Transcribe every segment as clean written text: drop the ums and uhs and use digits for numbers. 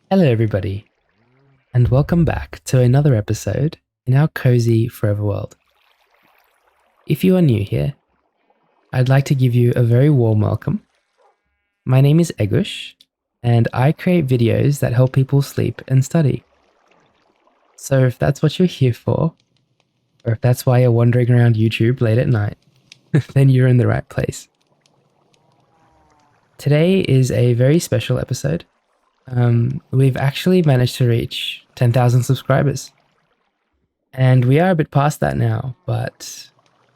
Hello, everybody, and welcome back to another episode in our cozy forever world. If you are new here, I'd like to give you a very warm welcome. My name is Egush, and I create videos that help people sleep and study. So if that's what you're here for, or if that's why you're wandering around YouTube late at night, then you're in the right place. Today is a very special episode. We've actually managed to reach 10,000 subscribers. And we are a bit past that now, but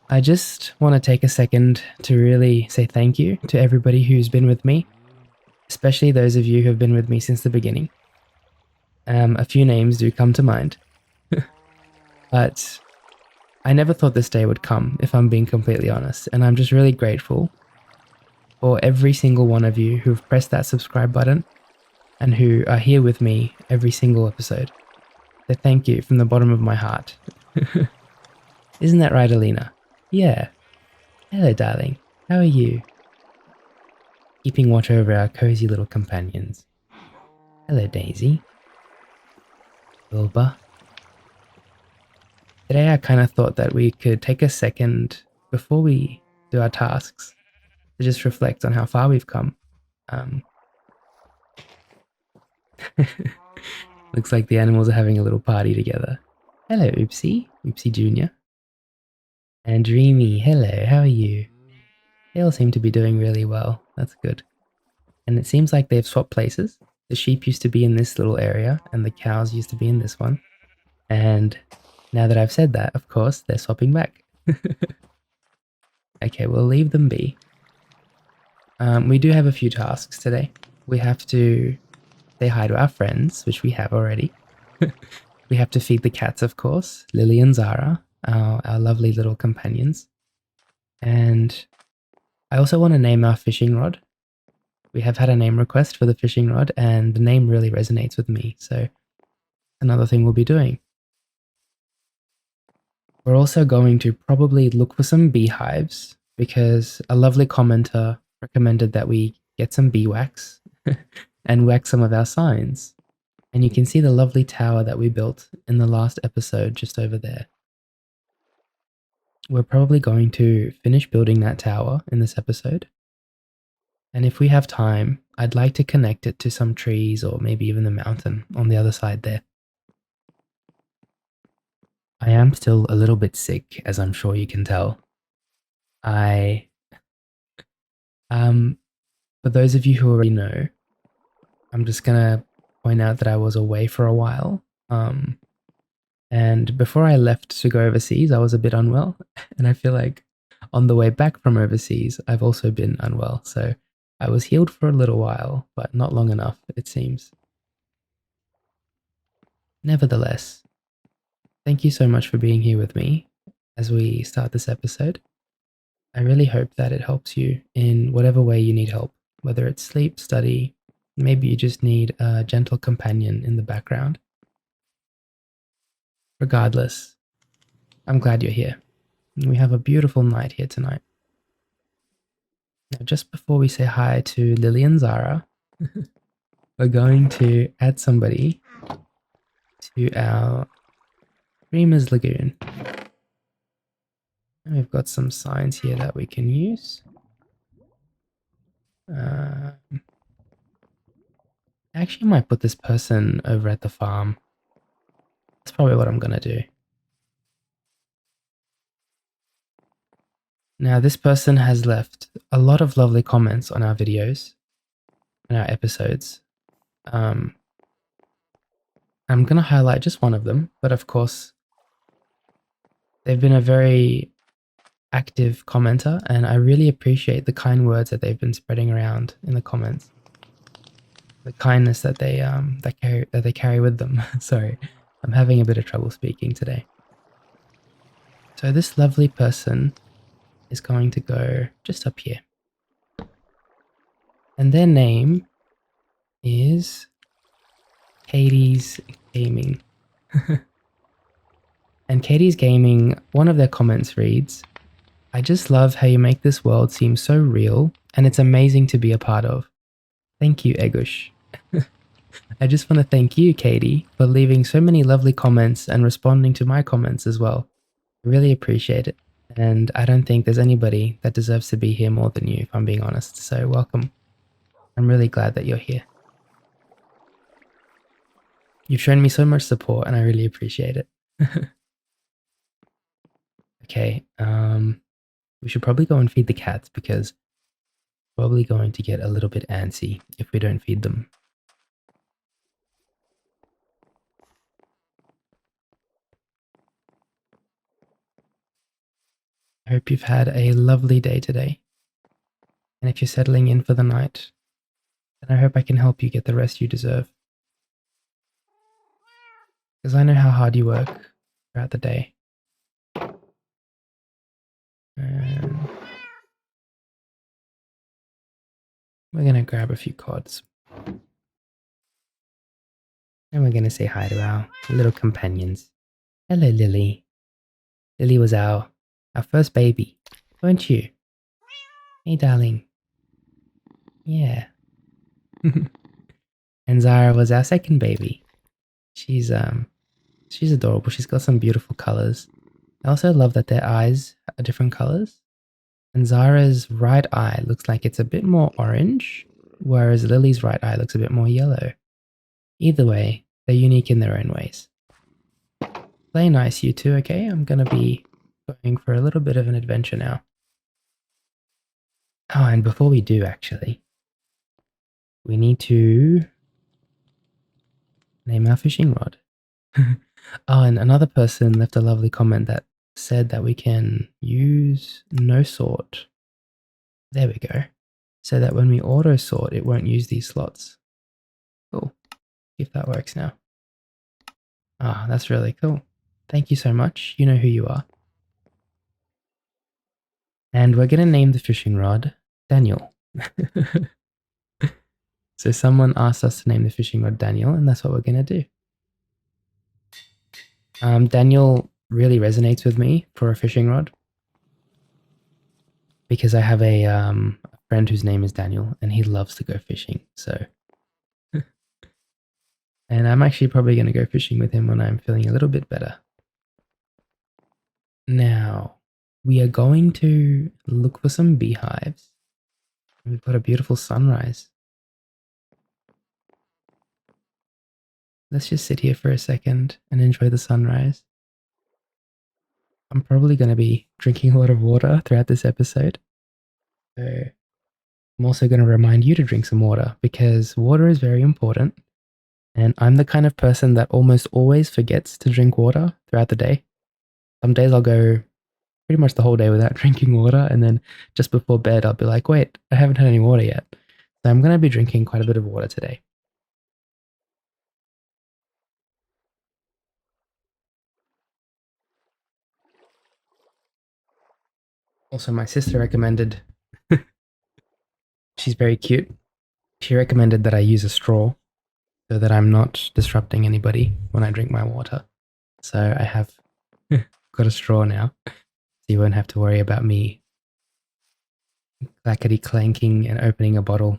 I just want to take a second to really say thank you to everybody who's been with me, especially those of you who have been with me since the beginning. A few names do come to mind, but I never thought this day would come, if I'm being completely honest, and I'm just really grateful for every single one of you who've pressed that subscribe button and who are here with me every single episode. So thank you from the bottom of my heart. Isn't that right, Alina? Yeah. Hello, darling. How are you? Keeping watch over our cozy little companions. Hello, Daisy. Wilbur. Today I kind of thought that we could take a second before we do our tasks to just reflect on how far we've come. Looks like the animals are having a little party together. Hello, Oopsie. Oopsie Jr. And Dreamy. Hello, how are you? They all seem to be doing really well. That's good. And it seems like they've swapped places. The sheep used to be in this little area, and the cows used to be in this one. And now that I've said that, of course, they're swapping back. Okay, we'll leave them be. We do have a few tasks today. We have to say hi to our friends, which we have already. We have to feed the cats, of course, Lily and Zara, our lovely little companions. And I also want to name our fishing rod. We have had a name request for the fishing rod, and the name really resonates with me, so another thing we'll be doing. We're also going to probably look for some beehives, because a lovely commenter recommended that we get some bee wax and wax some of our signs. And you can see the lovely tower that we built in the last episode just over there. We're probably going to finish building that tower in this episode. And if we have time, I'd like to connect it to some trees or maybe even the mountain on the other side there. I am still a little bit sick, as I'm sure you can tell. For those of you who already know, I'm just gonna point out that I was away for a while. And before I left to go overseas, I was a bit unwell. And I feel like on the way back from overseas, I've also been unwell. So I was healed for a little while, but not long enough, it seems. Nevertheless, thank you so much for being here with me as we start this episode. I really hope that it helps you in whatever way you need help, whether it's sleep, study, maybe you just need a gentle companion in the background. Regardless, I'm glad you're here. We have a beautiful night here tonight. Now, just before we say hi to Lily and Zara, we're going to add somebody to our Dreamers Lagoon. And we've got some signs here that we can use. I actually might put this person over at the farm. That's probably what I'm going to do. Now, this person has left a lot of lovely comments on our videos and our episodes. I'm going to highlight just one of them, but of course, they've been a very active commenter, and I really appreciate the kind words that they've been spreading around in the comments. The kindness that they carry with them. Sorry, I'm having a bit of trouble speaking today. So this lovely person is going to go just up here. And their name is Katie's Gaming. And Katie's Gaming, one of their comments reads, "I just love how you make this world seem so real, and it's amazing to be a part of. Thank you, Egush." I just want to thank you, Katie, for leaving so many lovely comments and responding to my comments as well. I really appreciate it. And I don't think there's anybody that deserves to be here more than you, if I'm being honest. So welcome. I'm really glad that you're here. You've shown me so much support and I really appreciate it. Okay, we should probably go and feed the cats because we're probably going to get a little bit antsy if we don't feed them. I hope you've had a lovely day today. And if you're settling in for the night, then I hope I can help you get the rest you deserve. Because I know how hard you work throughout the day. And we're going to grab a few cods. And we're going to say hi to our little companions. Hello, Lily. Lily was our first baby, weren't you? Hey, darling. Yeah. And Zara was our second baby. She's adorable. She's got some beautiful colors. I also love that their eyes are different colors. And Zara's right eye looks like it's a bit more orange, whereas Lily's right eye looks a bit more yellow. Either way, they're unique in their own ways. Play nice, you two, okay? I'm gonna be going for a little bit of an adventure now. Oh, and before we do, actually, we need to name our fishing rod. Oh, and another person left a lovely comment that said that we can use no sort. There we go. So that when we auto sort, it won't use these slots. Cool. See if that works now. Ah, that's really cool. Thank you so much. You know who you are. And we're going to name the fishing rod Daniel. So someone asked us to name the fishing rod Daniel, and that's what we're going to do. Daniel really resonates with me for a fishing rod because I have a friend whose name is Daniel, and he loves to go fishing. So, and I'm actually probably going to go fishing with him when I'm feeling a little bit better. Now, we are going to look for some beehives. We've got a beautiful sunrise. Let's just sit here for a second and enjoy the sunrise. I'm probably going to be drinking a lot of water throughout this episode. So I'm also going to remind you to drink some water because water is very important. And I'm the kind of person that almost always forgets to drink water throughout the day. Some days I'll go pretty much the whole day without drinking water. And then just before bed, I'll be like, wait, I haven't had any water yet. So I'm going to be drinking quite a bit of water today. Also, my sister recommended, she's very cute. She recommended that I use a straw so that I'm not disrupting anybody when I drink my water. So I have got a straw now. So you won't have to worry about me clackety clanking and opening a bottle.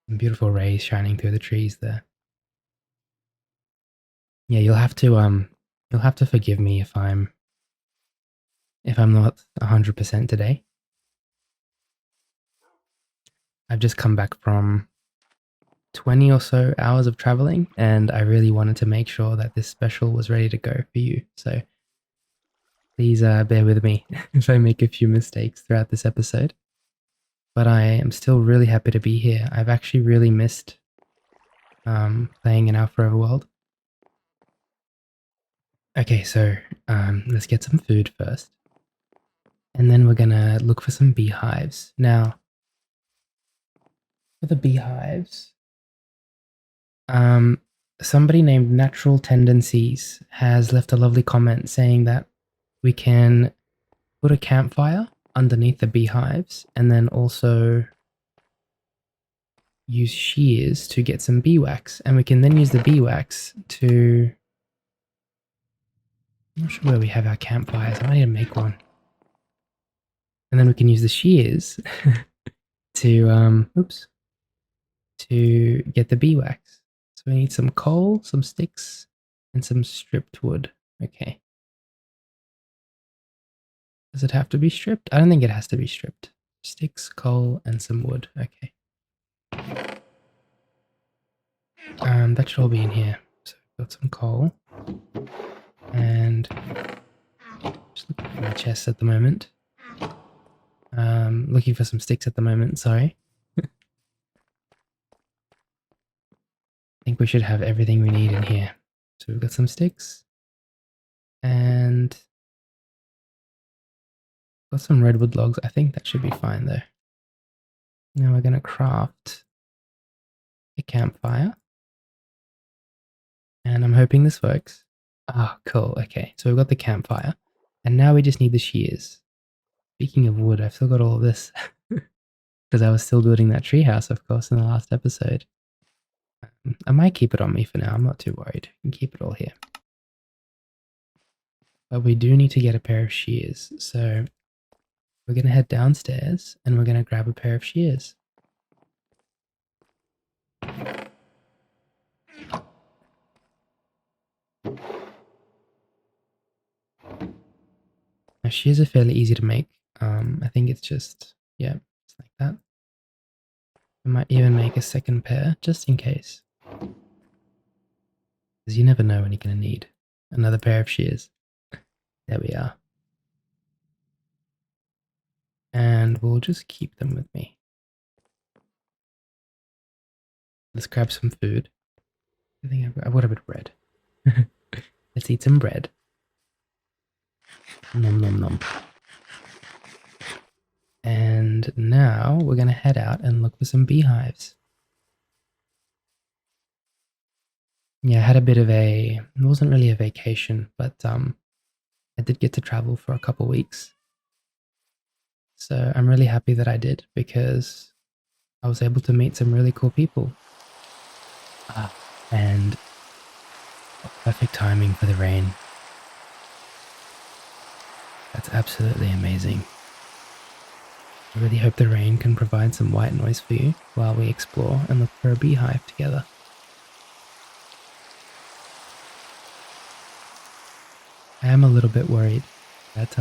And beautiful rays shining through the trees there. Yeah, you'll have to forgive me if I'm not 100% today. I've just come back from 20 or so hours of traveling, and I really wanted to make sure that this special was ready to go for you. So please bear with me if I make a few mistakes throughout this episode. But I am still really happy to be here. I've actually really missed playing in our Forever World. Okay, so let's get some food first. And then we're gonna look for some beehives. Now, for the beehives, somebody named Natural Tendencies has left a lovely comment saying that we can put a campfire underneath the beehives and then also use shears to get some bee wax, and we can then use the bee wax to... I'm not sure where we have our campfires. I might need to make one. And then we can use the shears to, oops. to get the beeswax. So we need some coal, some sticks, and some stripped wood. Okay. Does it have to be stripped? I don't think it has to be stripped. Sticks, coal, and some wood. Okay. That should all be in here. So we've got some coal. And just looking for my chest at the moment. Looking for some sticks at the moment, sorry. I think we should have everything we need in here. So we've got some sticks. And got some redwood logs. I think that should be fine though. Now we're going to craft a campfire. And I'm hoping this works. Ah, cool. Okay, so we've got the campfire. And now we just need the shears. Speaking of wood, I've still got all of this. Because I was still building that treehouse, of course, in the last episode. I might keep it on me for now. I'm not too worried. I can keep it all here. But we do need to get a pair of shears. So we're going to head downstairs and we're going to grab a pair of shears. Now, shears are fairly easy to make. I think it's just, yeah, it's like that. I might even make a second pair, just in case. Because you never know when you're going to need another pair of shears. There we are. And we'll just keep them with me. Let's grab some food. I think I've got a bit of bread. Let's eat some bread. Nom nom nom. And now we're going to head out and look for some beehives. Yeah, I had a bit of it wasn't really a vacation, but I did get to travel for a couple weeks. So I'm really happy that I did because I was able to meet some really cool people. And perfect timing for the rain. That's absolutely amazing. I really hope the rain can provide some white noise for you while we explore and look for a beehive together. I am a little bit worried that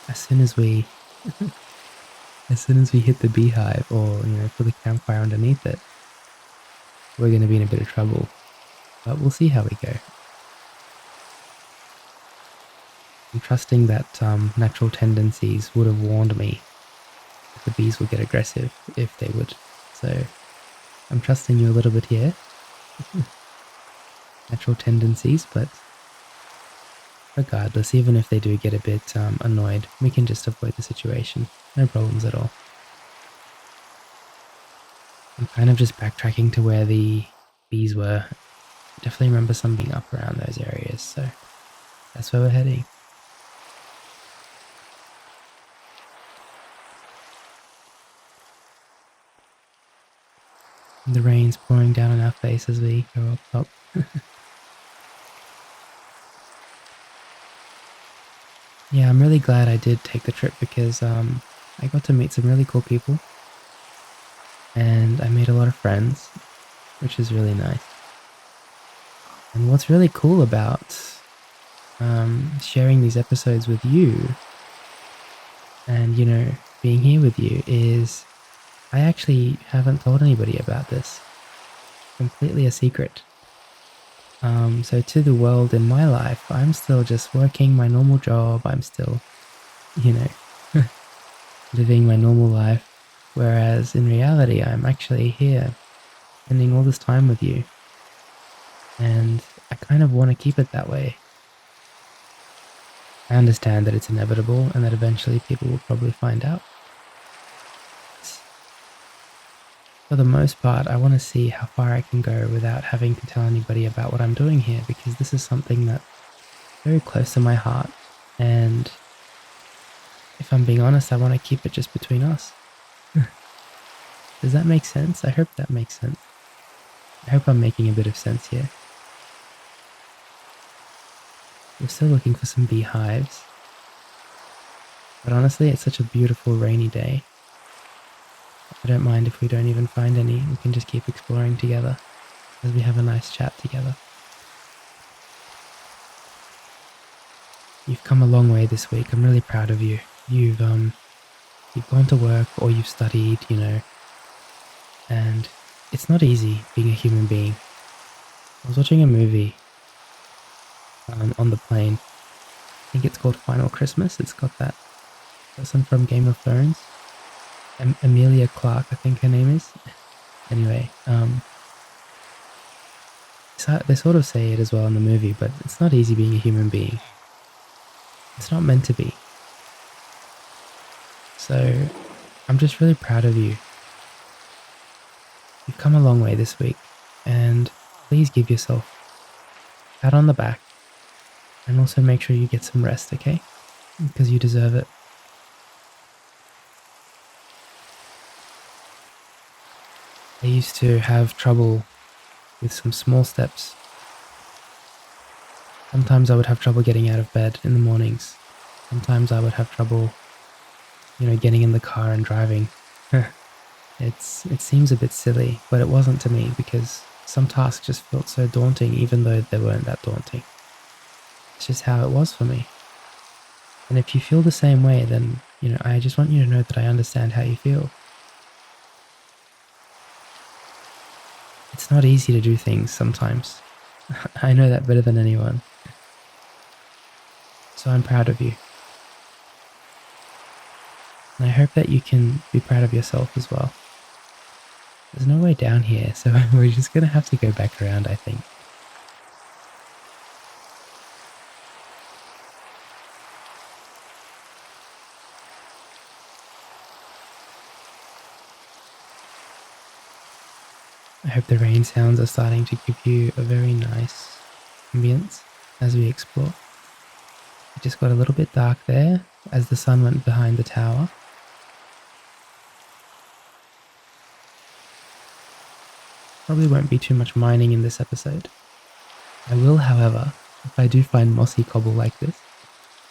as soon as we hit the beehive or put the campfire underneath it, we're going to be in a bit of trouble. But we'll see how we go. I'm trusting that natural tendencies would have warned me that the bees would get aggressive if they would. So I'm trusting you a little bit here. Natural tendencies, but regardless, even if they do get a bit annoyed, we can just avoid the situation. No problems at all. I'm kind of just backtracking to where the bees were. I definitely remember some being up around those areas, so that's where we're heading. The rain's pouring down on our face as we go up top. Yeah, I'm really glad I did take the trip because I got to meet some really cool people. And I made a lot of friends, which is really nice. And what's really cool about sharing these episodes with you and, being here with you is I actually haven't told anybody about this. Completely a secret. So to the world in my life, I'm still just working my normal job. I'm still, living my normal life. Whereas in reality, I'm actually here, spending all this time with you. And I kind of want to keep it that way. I understand that it's inevitable and that eventually people will probably find out. For the most part, I want to see how far I can go without having to tell anybody about what I'm doing here, because this is something that's very close to my heart, and if I'm being honest, I want to keep it just between us. Does that make sense? I hope that makes sense. I hope I'm making a bit of sense here. We're still looking for some beehives, but honestly, it's such a beautiful rainy day. I don't mind if we don't even find any. We can just keep exploring together as we have a nice chat together. You've come a long way this week. I'm really proud of you. You've gone to work or you've studied, and it's not easy being a human being. I was watching a movie on the plane. I think it's called Final Christmas. It's got that person from Game of Thrones, Emilia Clarke, I think her name is. Anyway, they sort of say it as well in the movie, but it's not easy being a human being. It's not meant to be. So I'm just really proud of you. You've come a long way this week, and please give yourself a pat on the back, and also make sure you get some rest, okay? Because you deserve it. I used to have trouble with some small steps. Sometimes I would have trouble getting out of bed in the mornings. Sometimes I would have trouble, getting in the car and driving. It seems a bit silly, but it wasn't to me because some tasks just felt so daunting even though they weren't that daunting. It's just how it was for me. And if you feel the same way, then, I just want you to know that I understand how you feel. It's not easy to do things sometimes. I know that better than anyone. So I'm proud of you. And I hope that you can be proud of yourself as well. There's no way down here, so we're just going to have to go back around, I think. I hope the rain sounds are starting to give you a very nice ambience as we explore. It just got a little bit dark there as the sun went behind the tower. Probably won't be too much mining in this episode. I will, however, if I do find mossy cobble like this,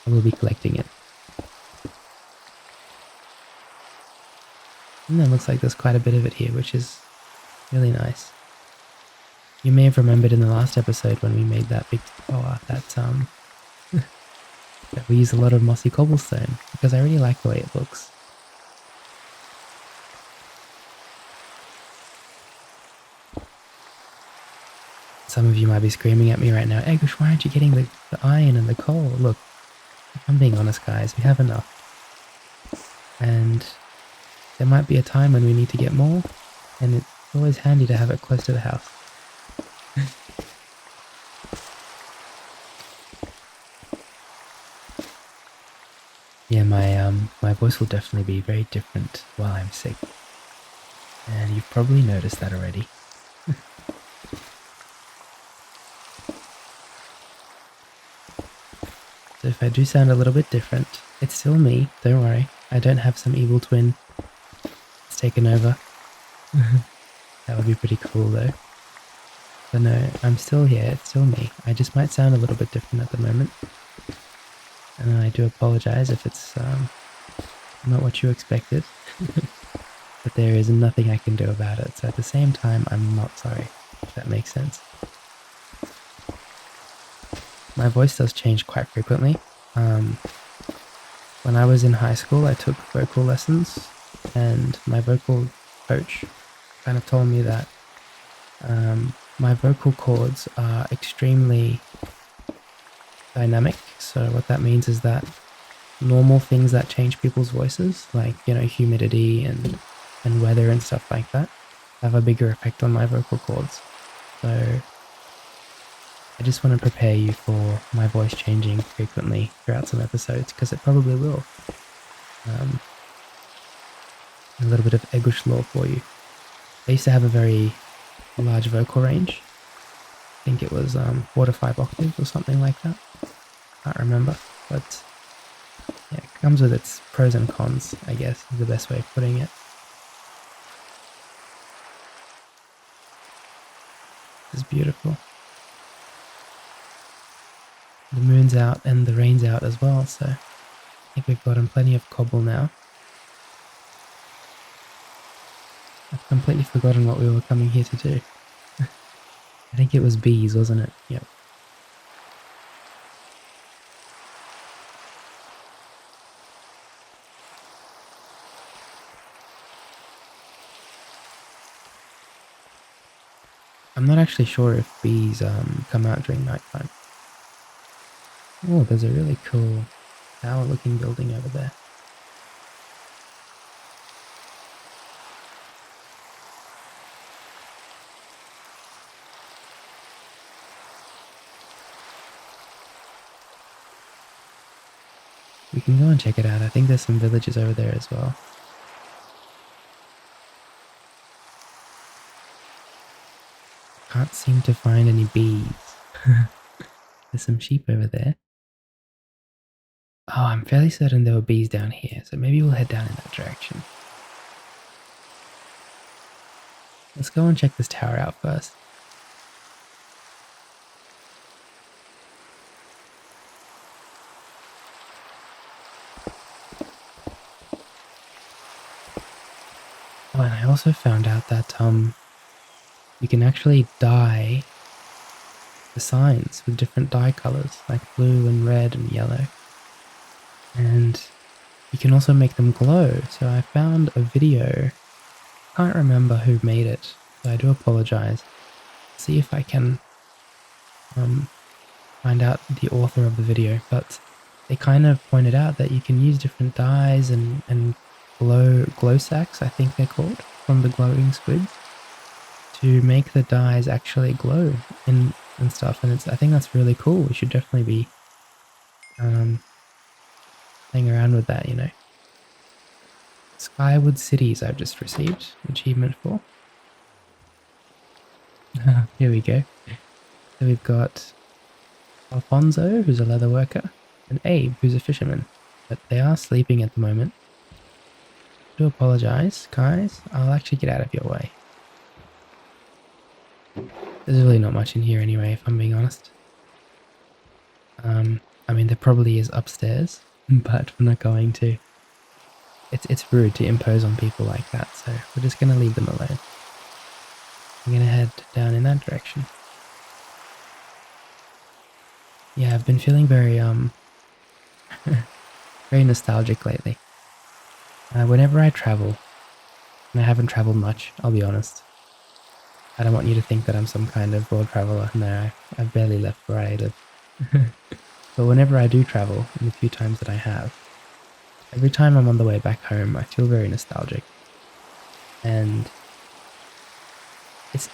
I will be collecting it. And it looks like there's quite a bit of it here, which is really nice. You may have remembered in the last episode when we made that big tower that we use a lot of mossy cobblestone because I really like the way it looks. Some of you might be screaming at me right now, Egush, why aren't you getting the iron and the coal? Look, if I'm being honest guys, we have enough. And there might be a time when we need to get more, and it's always handy to have it close to the house. Yeah, my voice will definitely be very different while I'm sick. And you've probably noticed that already. So if I do sound a little bit different, it's still me, don't worry. I don't have some evil twin that's taken over. That would be pretty cool though. But no, I'm still here, it's still me. I just might sound a little bit different at the moment. And I do apologize if it's not what you expected. But there is nothing I can do about it, so at the same time, I'm not sorry, if that makes sense. My voice does change quite frequently. When I was in high school, I took vocal lessons, and my vocal coach kind of told me that my vocal cords are extremely dynamic. So what that means is that normal things that change people's voices, like, humidity and weather and stuff like that, have a bigger effect on my vocal cords. So I just want to prepare you for my voice changing frequently throughout some episodes, because it probably will. A little bit of Egush lore for you. I used to have a very large vocal range. I think it was 4 to 5 octaves or something like that. Can't remember, but yeah, it comes with its pros and cons, I guess, is the best way of putting it. It's beautiful. The moon's out and the rain's out as well, so I think we've gotten plenty of cobble now. completely forgotten what we were coming here to do. I think it was bees, wasn't it? Yep. I'm not actually sure if bees come out during nighttime. Oh, there's a really cool tower looking building over there. We can go and check it out. I think there's some villages over there as well. Can't seem to find any bees. There's some sheep over there. Oh, I'm fairly certain there were bees down here, so maybe we'll head down in that direction. Let's go and check this tower out first. Oh, and I also found out that you can actually dye the signs with different dye colors, like blue and red and yellow. And you can also make them glow. So I found a video, can't remember who made it, so I do apologize. See if I can find out the author of the video, but they kind of pointed out that you can use different dyes and glow sacks, I think they're called, from the glowing squids, to make the dyes actually glow and stuff. And I think that's really cool. We should definitely be playing around with that, you know. Skyward Cities I've just received achievement for. Here we go. So we've got Alfonso, who's a leather worker, and Abe, who's a fisherman. But they are sleeping at the moment. I do apologize, guys. I'll actually get out of your way. There's really not much in here anyway, if I'm being honest. I mean, there probably is upstairs, but we're not going to. It's rude to impose on people like that, so we're just going to leave them alone. I'm going to head down in that direction. Yeah, I've been feeling very, very nostalgic lately. Whenever I travel, and I haven't traveled much, I'll be honest. I don't want you to think that I'm some kind of world traveler. No, I've barely left where I live. But whenever I do travel, and the few times that I have, every time I'm on the way back home, I feel very nostalgic. And it's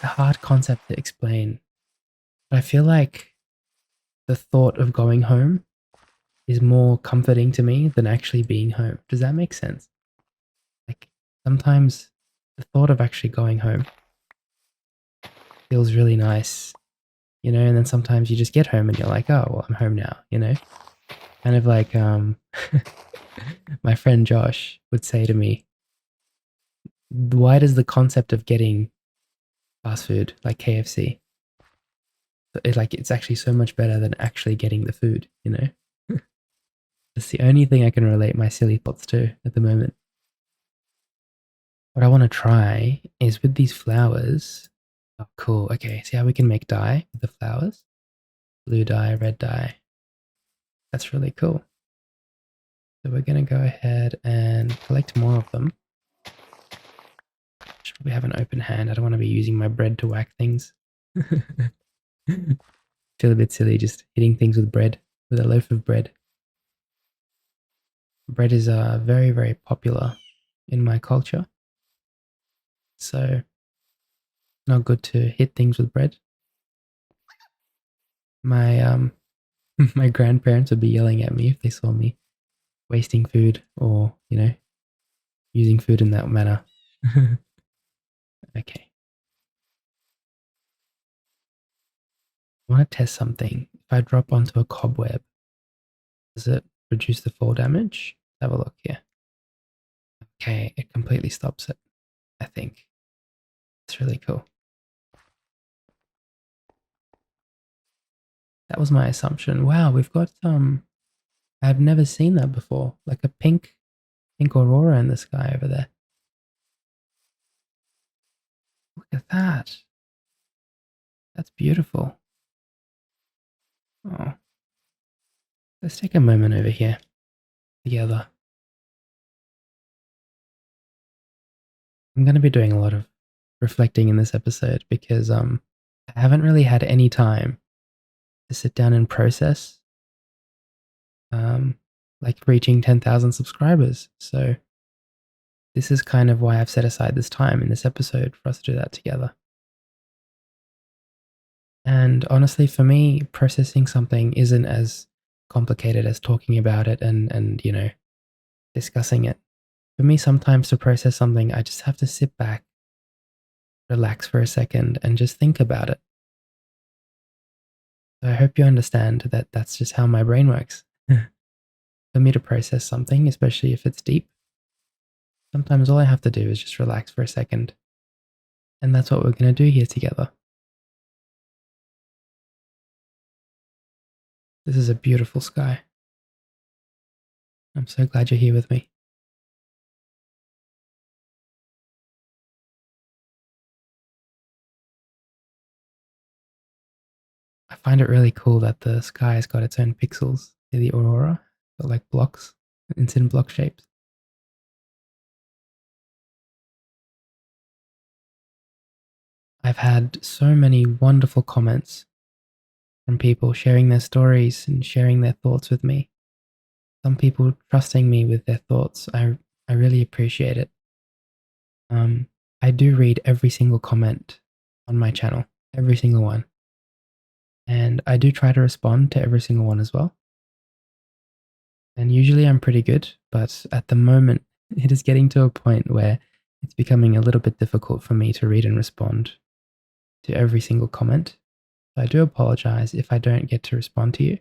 a hard concept to explain. But I feel like the thought of going home is more comforting to me than actually being home. Does that make sense? Like, sometimes the thought of actually going home feels really nice, you know, and then sometimes you just get home and you're like, oh, well, I'm home now, you know? Kind of like my friend Josh would say to me, why does the concept of getting fast food like KFC, it's actually so much better than actually getting the food, you know? It's the only thing I can relate my silly thoughts to at the moment. What I want to try is with these flowers. Oh, cool. Okay, see how we can make dye with the flowers? Blue dye, red dye. That's really cool. So we're going to go ahead and collect more of them. Should we have an open hand? I don't want to be using my bread to whack things. Feel a bit silly just hitting things with bread, with a loaf of bread. Bread is very, very popular in my culture. So, not good to hit things with bread. My my grandparents would be yelling at me if they saw me wasting food or, you know, using food in that manner. Okay. I want to test something. If I drop onto a cobweb, does it reduce the fall damage? Have a look here. Okay, it completely stops it, I think. It's really cool. That was my assumption. Wow, we've got I've never seen that before. Like a pink aurora in the sky over there. Look at that. That's beautiful. Oh, let's take a moment over here together. I'm going to be doing a lot of reflecting in this episode because I haven't really had any time to sit down and process um like reaching 10,000 subscribers. So this is kind of why I've set aside this time in this episode for us to do that together. And honestly, for me, processing something isn't as complicated as talking about it and you know, discussing it. For me, sometimes to process something, I just have to sit back, relax for a second, and just think about it. So I hope you understand that that's just how my brain works. For me to process something, especially if it's deep, sometimes all I have to do is just relax for a second. And that's what we're going to do here together. This is a beautiful sky. I'm so glad you're here with me. I find it really cool that the sky has got its own pixels. The aurora, but like blocks, it's in block shapes. I've had so many wonderful comments from people sharing their stories and sharing their thoughts with me. Some people trusting me with their thoughts. I really appreciate it. I do read every single comment on my channel, every single one. And I do try to respond to every single one as well. And usually I'm pretty good, but at the moment it is getting to a point where it's becoming a little bit difficult for me to read and respond to every single comment. So I do apologize if I don't get to respond to you,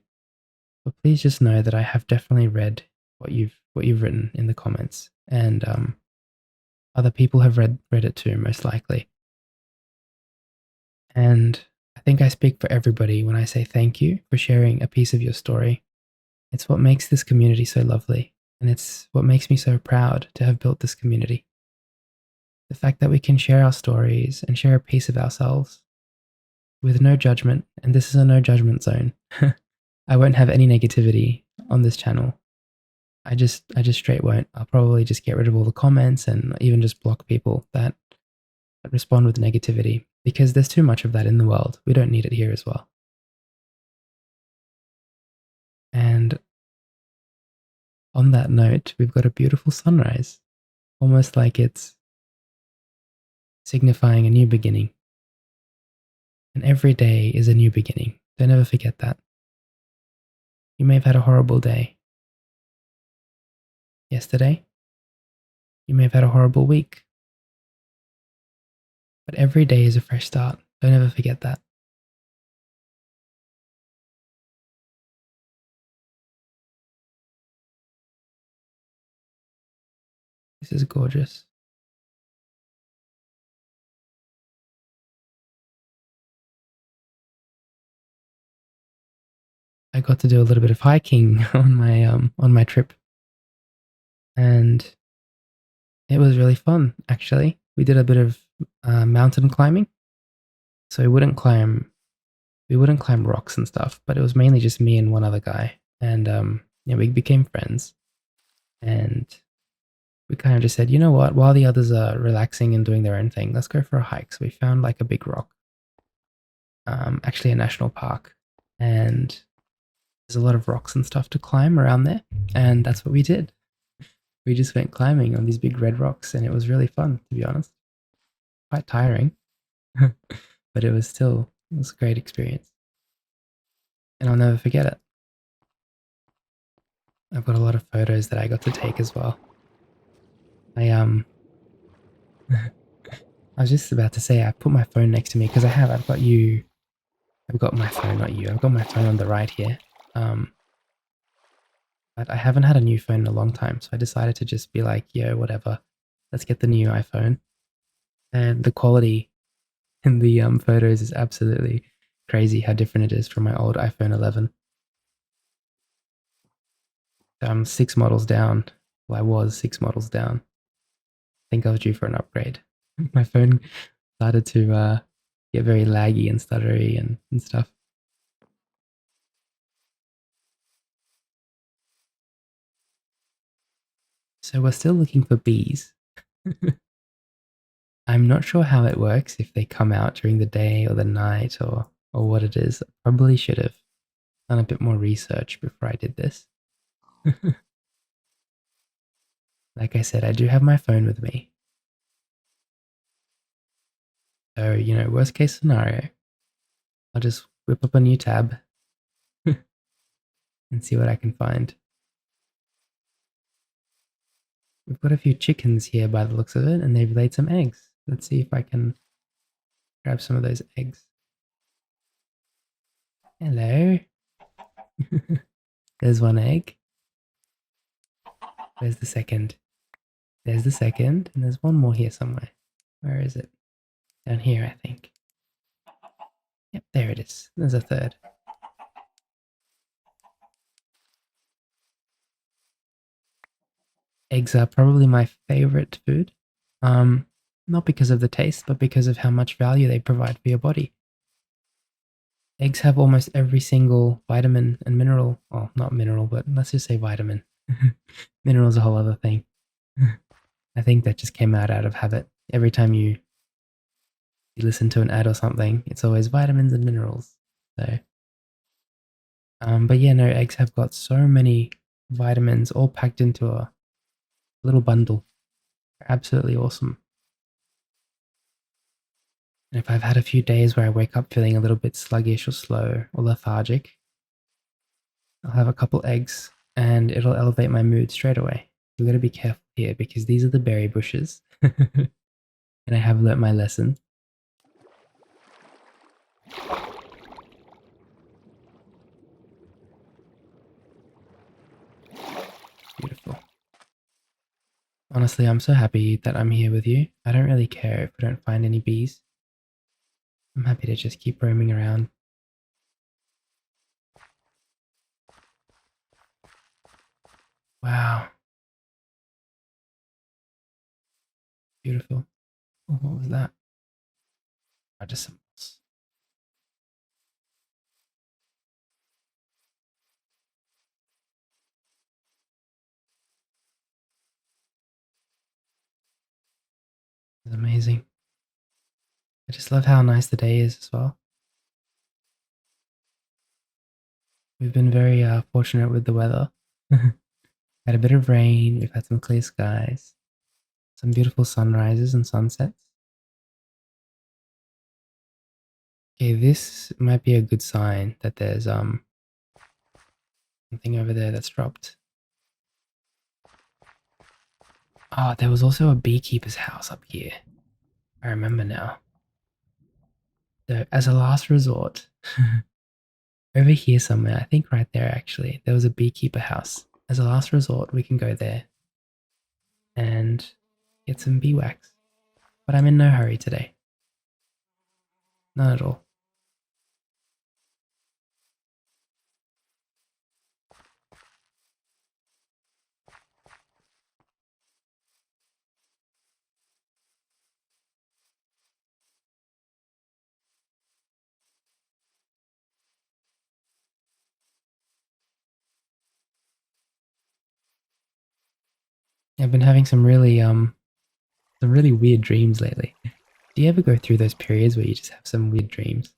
but please just know that I have definitely read what you've written in the comments, and other people have read it too, most likely. And I think I speak for everybody when I say thank you for sharing a piece of your story. It's what makes this community so lovely, and it's what makes me so proud to have built this community. The fact that we can share our stories and share a piece of ourselves with no judgment, and this is a no judgment zone. I won't have any negativity on this channel. I just straight won't. I'll probably just get rid of all the comments and even just block people that respond with negativity, because there's too much of that in the world. We don't need it here as well. And on that note, we've got a beautiful sunrise, almost like it's signifying a new beginning. And every day is a new beginning. Don't ever forget that. You may have had a horrible day yesterday. You may have had a horrible week. But every day is a fresh start. Don't ever forget that. This is gorgeous. I got to do a little bit of hiking on my trip, and it was really fun. Actually, we did a bit of mountain climbing, so we wouldn't climb rocks and stuff, but it was mainly just me and one other guy, and yeah, we became friends, and we kind of just said, you know what, while the others are relaxing and doing their own thing, let's go for a hike. So we found like a big rock, actually a national park, and there's a lot of rocks and stuff to climb around there, and that's what we did. We just went climbing on these big red rocks, and it was really fun, to be honest. Quite tiring, but it was a great experience, and I'll never forget it. I've got a lot of photos that I got to take as well. I I was just about to say I put my phone next to me because I've got you. I've got my phone, not you. I've got my phone on the right here. Um, but I haven't had a new phone in a long time, so I decided to just be like, yo, whatever. Let's get the new iPhone. And the quality in the photos is absolutely crazy how different it is from my old iPhone 11. I'm 6 models down. Well, I was 6 models down. I think I was due for an upgrade. My phone started to get very laggy and stuttery and stuff. So we're still looking for bees. I'm not sure how it works, if they come out during the day or the night or what it is. I probably should have done a bit more research before I did this. Like I said, I do have my phone with me. So, worst case scenario, I'll just whip up a new tab and see what I can find. We've got a few chickens here by the looks of it, and they've laid some eggs. Let's see if I can grab some of those eggs. Hello. There's one egg. There's the second. There's the second, and there's one more here somewhere. Where is it? Down here, I think. Yep, there it is. There's a third. Eggs are probably my favorite food. Not because of the taste, but because of how much value they provide for your body. Eggs have almost every single vitamin and mineral. Well, not mineral, but let's just say vitamin. Mineral is a whole other thing. I think that just came out of habit. Every time you listen to an ad or something, it's always vitamins and minerals. So, but yeah, no, eggs have got so many vitamins all packed into a little bundle. Absolutely awesome. And if I've had a few days where I wake up feeling a little bit sluggish or slow or lethargic, I'll have a couple eggs and it'll elevate my mood straight away. We've got to be careful here because these are the berry bushes. And I have learnt my lesson. Beautiful. Honestly, I'm so happy that I'm here with you. I don't really care if we don't find any bees. I'm happy to just keep roaming around. Wow. Beautiful. Oh, what was that? Oh, just some moss. It's amazing. I just love how nice the day is as well. We've been very fortunate with the weather. Had a bit of rain, we've had some clear skies, some beautiful sunrises and sunsets. Okay, this might be a good sign that there's something over there that's dropped. Oh, there was also a beekeeper's house up here. I remember now. So, as a last resort, over here somewhere, I think right there actually, there was a beekeeper house. As a last resort, we can go there and get some beeswax. But I'm in no hurry today. None at all. I've been having some really weird dreams lately. Do you ever go through those periods where you just have some weird dreams?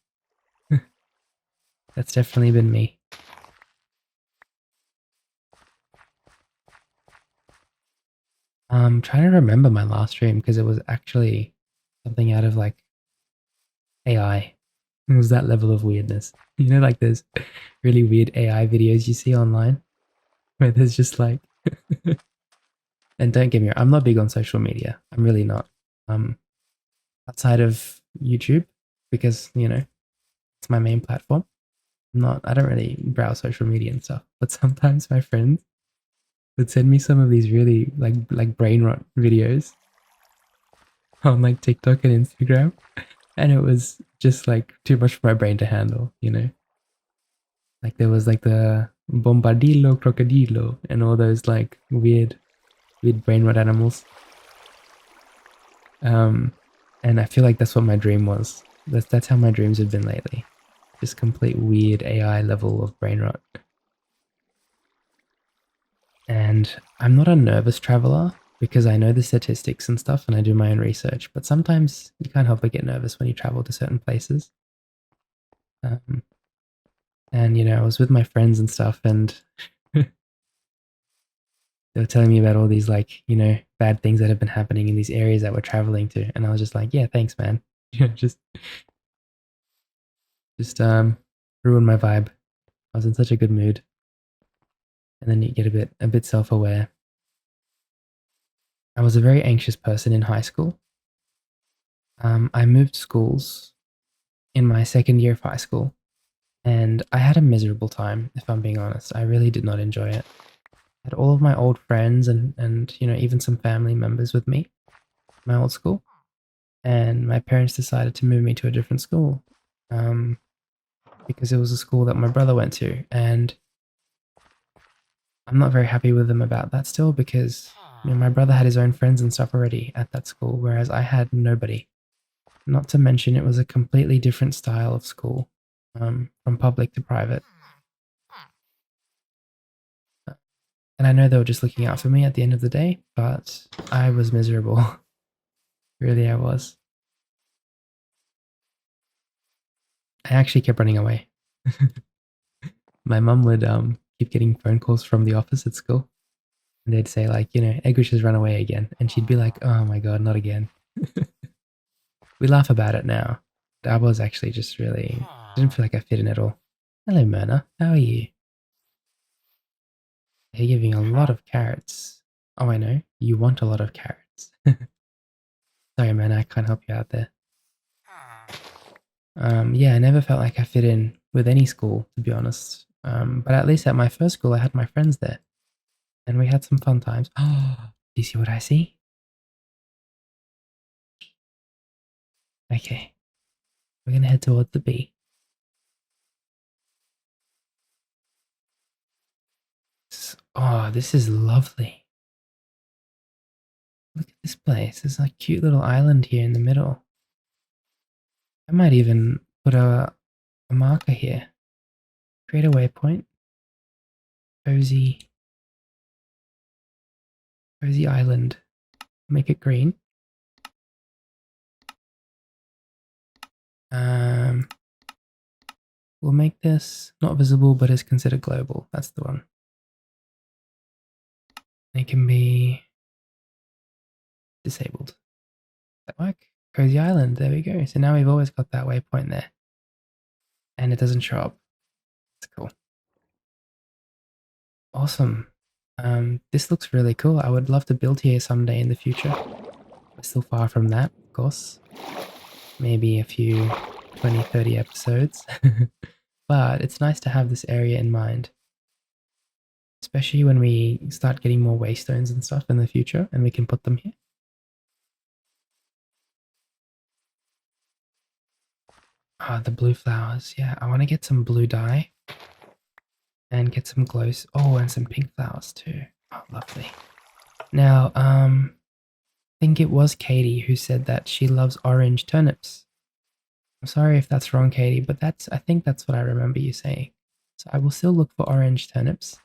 That's definitely been me. I'm trying to remember my last dream because it was actually something out of like AI. It was that level of weirdness. Like there's really weird AI videos you see online where there's just like, and don't get me wrong, I'm not big on social media. I'm really not. Outside of YouTube, because it's my main platform. I don't really browse social media and stuff. But sometimes my friends would send me some of these really like brain rot videos on like TikTok and Instagram, and it was just like too much for my brain to handle. Like there was like the bombardillo crocodilo and all those like weird brain rot animals. And I feel like that's what my dream was. That's how my dreams have been lately. Just complete weird AI level of brain rot. And I'm not a nervous traveler because I know the statistics and stuff and I do my own research, but sometimes you can't help but get nervous when you travel to certain places. Um, and, I was with my friends and stuff and they were telling me about all these, like, bad things that have been happening in these areas that we're traveling to. And I was just like, yeah, thanks, man. Just ruined my vibe. I was in such a good mood. And then you get a bit self-aware. I was a very anxious person in high school. I moved schools in my second year of high school, and I had a miserable time, if I'm being honest. I really did not enjoy it. I had all of my old friends and even some family members with me, my old school, and my parents decided to move me to a different school um, because it was a school that my brother went to, and I'm not very happy with them about that still because my brother had his own friends and stuff already at that school, whereas I had nobody. Not to mention, it was a completely different style of school, from public to private. And I know they were just looking out for me at the end of the day, but I was miserable. Really, I was. I actually kept running away. My mum would keep getting phone calls from the office at school, and they'd say like, Egush has run away again, and she'd be like, "Oh my god, not again." We laugh about it now. I was actually just really didn't feel like I fit in at all. Hello, Myrna. How are you? You're giving a lot of carrots. Oh, I know. You want a lot of carrots. Sorry, man. I can't help you out there. Yeah, I never felt like I fit in with any school, to be honest. But at least at my first school, I had my friends there, and we had some fun times. Oh, do you see what I see? Okay, we're gonna head towards the B. Oh, this is lovely. Look at this place. There's a cute little island here in the middle. I might even put a marker here. Create a waypoint. Cozy. Cozy island. Make it green. We'll make this not visible, but is considered global. That's the one. It can be disabled. Does that work? Cozy island. There we go. So now we've always got that waypoint there. And it doesn't show up. That's cool. Awesome. This looks really cool. I would love to build here someday in the future. We're still far from that, of course. Maybe a few 20, 30 episodes. But it's nice to have this area in mind. Especially when we start getting more waystones and stuff in the future and we can put them here. Ah, the blue flowers. Yeah, I want to get some blue dye. And get some glows. Oh, and some pink flowers too. Oh, lovely. Now, I think it was Katie who said that she loves orange turnips. I'm sorry if that's wrong, Katie, but I think that's what I remember you saying. So I will still look for orange turnips.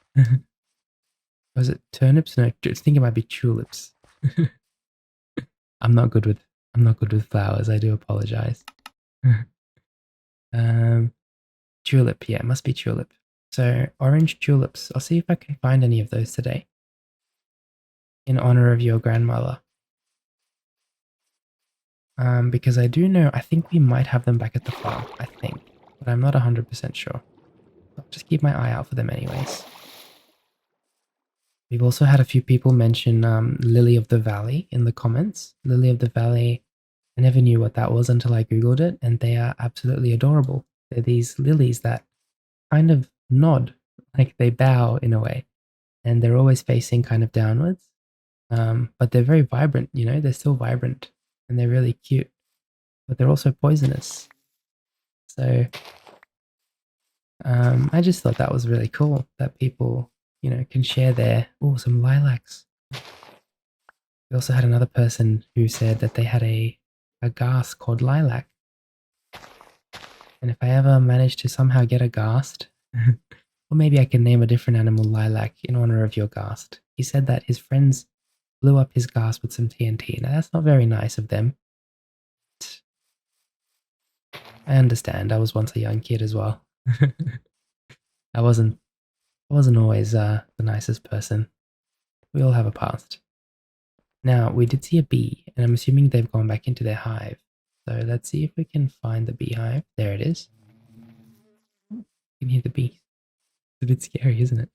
Was it turnips? No, I think it might be tulips. I'm not good with flowers. I do apologize. Tulip. Yeah, it must be tulip. So orange tulips. I'll see if I can find any of those today. In honor of your grandmother. Because I do know, I think we might have them back at the farm, I think. But I'm not 100% sure. I'll just keep my eye out for them anyways. We've also had a few people mention Lily of the Valley in the comments. Lily of the Valley, I never knew what that was until I googled it, and they are absolutely adorable. They're these lilies that kind of nod, like they bow in a way, and they're always facing kind of downwards. But they're very vibrant, they're still vibrant, and they're really cute, but they're also poisonous. So I just thought that was really cool that people, can share their, some lilacs. We also had another person who said that they had a a ghast called Lilac. And if I ever manage to somehow get a ghast, or maybe I can name a different animal Lilac in honor of your ghast. He said that his friends blew up his ghast with some TNT. Now that's not very nice of them. I understand. I was once a young kid as well. I wasn't always the nicest person. We all have a past. Now, we did see a bee, and I'm assuming they've gone back into their hive. So let's see if we can find the beehive. There it is. You can hear the bee. It's a bit scary, isn't it?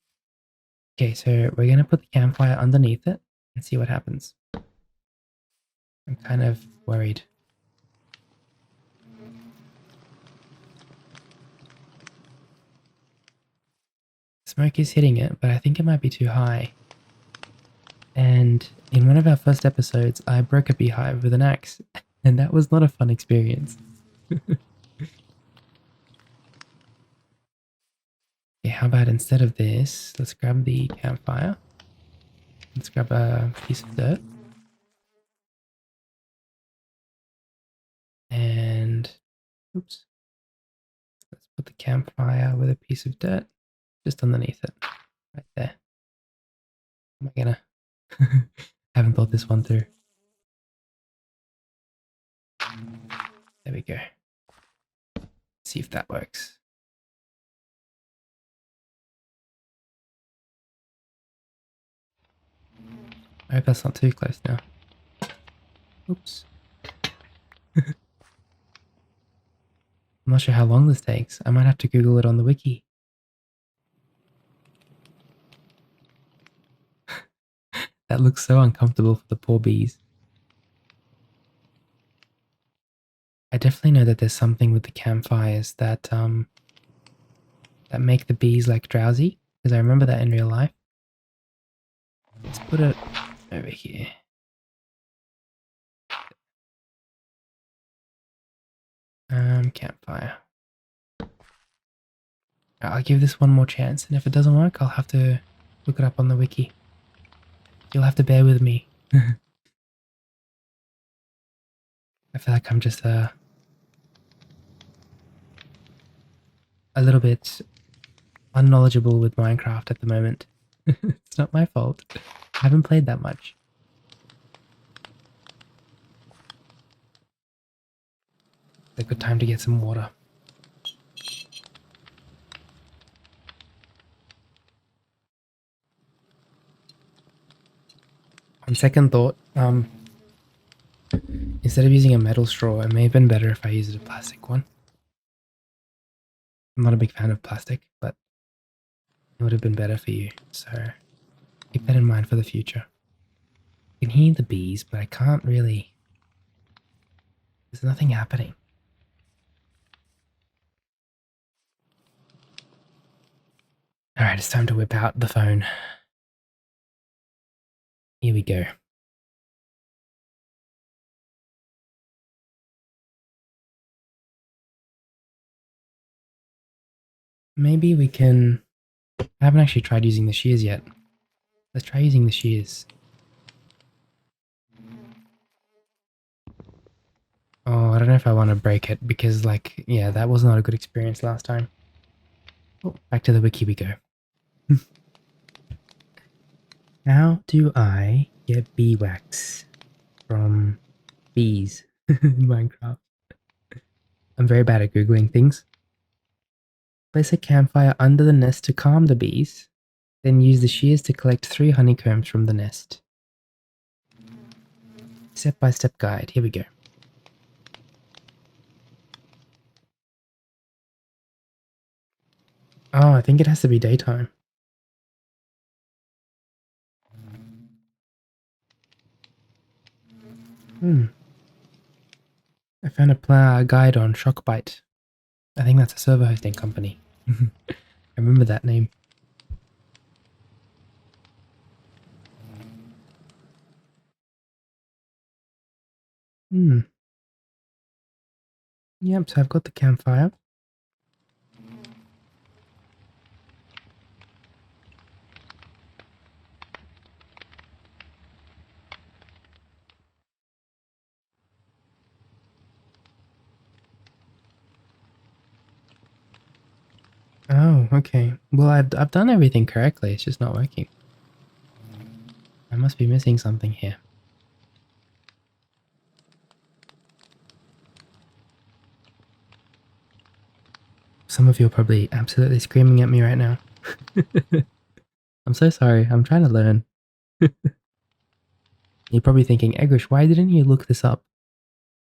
Okay, so we're going to put the campfire underneath it and see what happens. I'm kind of worried. Smoke is hitting it, but I think it might be too high. And in one of our first episodes, I broke a beehive with an axe, and that was not a fun experience. Okay, how about instead of this, let's grab the campfire. Let's grab a piece of dirt. And, oops. Let's put the campfire with a piece of dirt just underneath it, right there. Am I gonna? I haven't thought this one through. There we go. See if that works. I hope that's not too close now. Oops. I'm not sure how long this takes. I might have to Google it on the wiki. That looks so uncomfortable for the poor bees. I definitely know that there's something with the campfires that that make the bees like drowsy, because I remember that in real life. Let's put it over here. Campfire. I'll give this one more chance, and if it doesn't work, I'll have to look it up on the wiki. You'll have to bear with me. I feel like I'm just a little bit unknowledgeable with Minecraft at the moment. It's not my fault. I haven't played that much. It's a good time to get some water. On second thought, instead of using a metal straw, it may have been better if I used a plastic one. I'm not a big fan of plastic, but it would have been better for you, so keep that in mind for the future. I can hear the bees, but I can't really... There's nothing happening. Alright, it's time to whip out the phone. Here we go. Maybe we can... I haven't actually tried using the shears yet. Let's try using the shears. Oh, I don't know if I want to break it because, like, yeah, that was not a good experience last time. Oh, back to the wiki we go. How do I get bee wax from bees in Minecraft? I'm very bad at Googling things. Place a campfire under the nest to calm the bees, then use the shears to collect 3 honeycombs from the nest. Step-by-step guide. Here we go. Oh, I think it has to be daytime. I found a guide on Shockbyte. I think that's a server hosting company. I remember that name. Yep, so I've got the campfire. Oh, okay. Well, I've done everything correctly. It's just not working. I must be missing something here. Some of you are probably absolutely screaming at me right now. I'm so sorry. I'm trying to learn. You're probably thinking, Egush, why didn't you look this up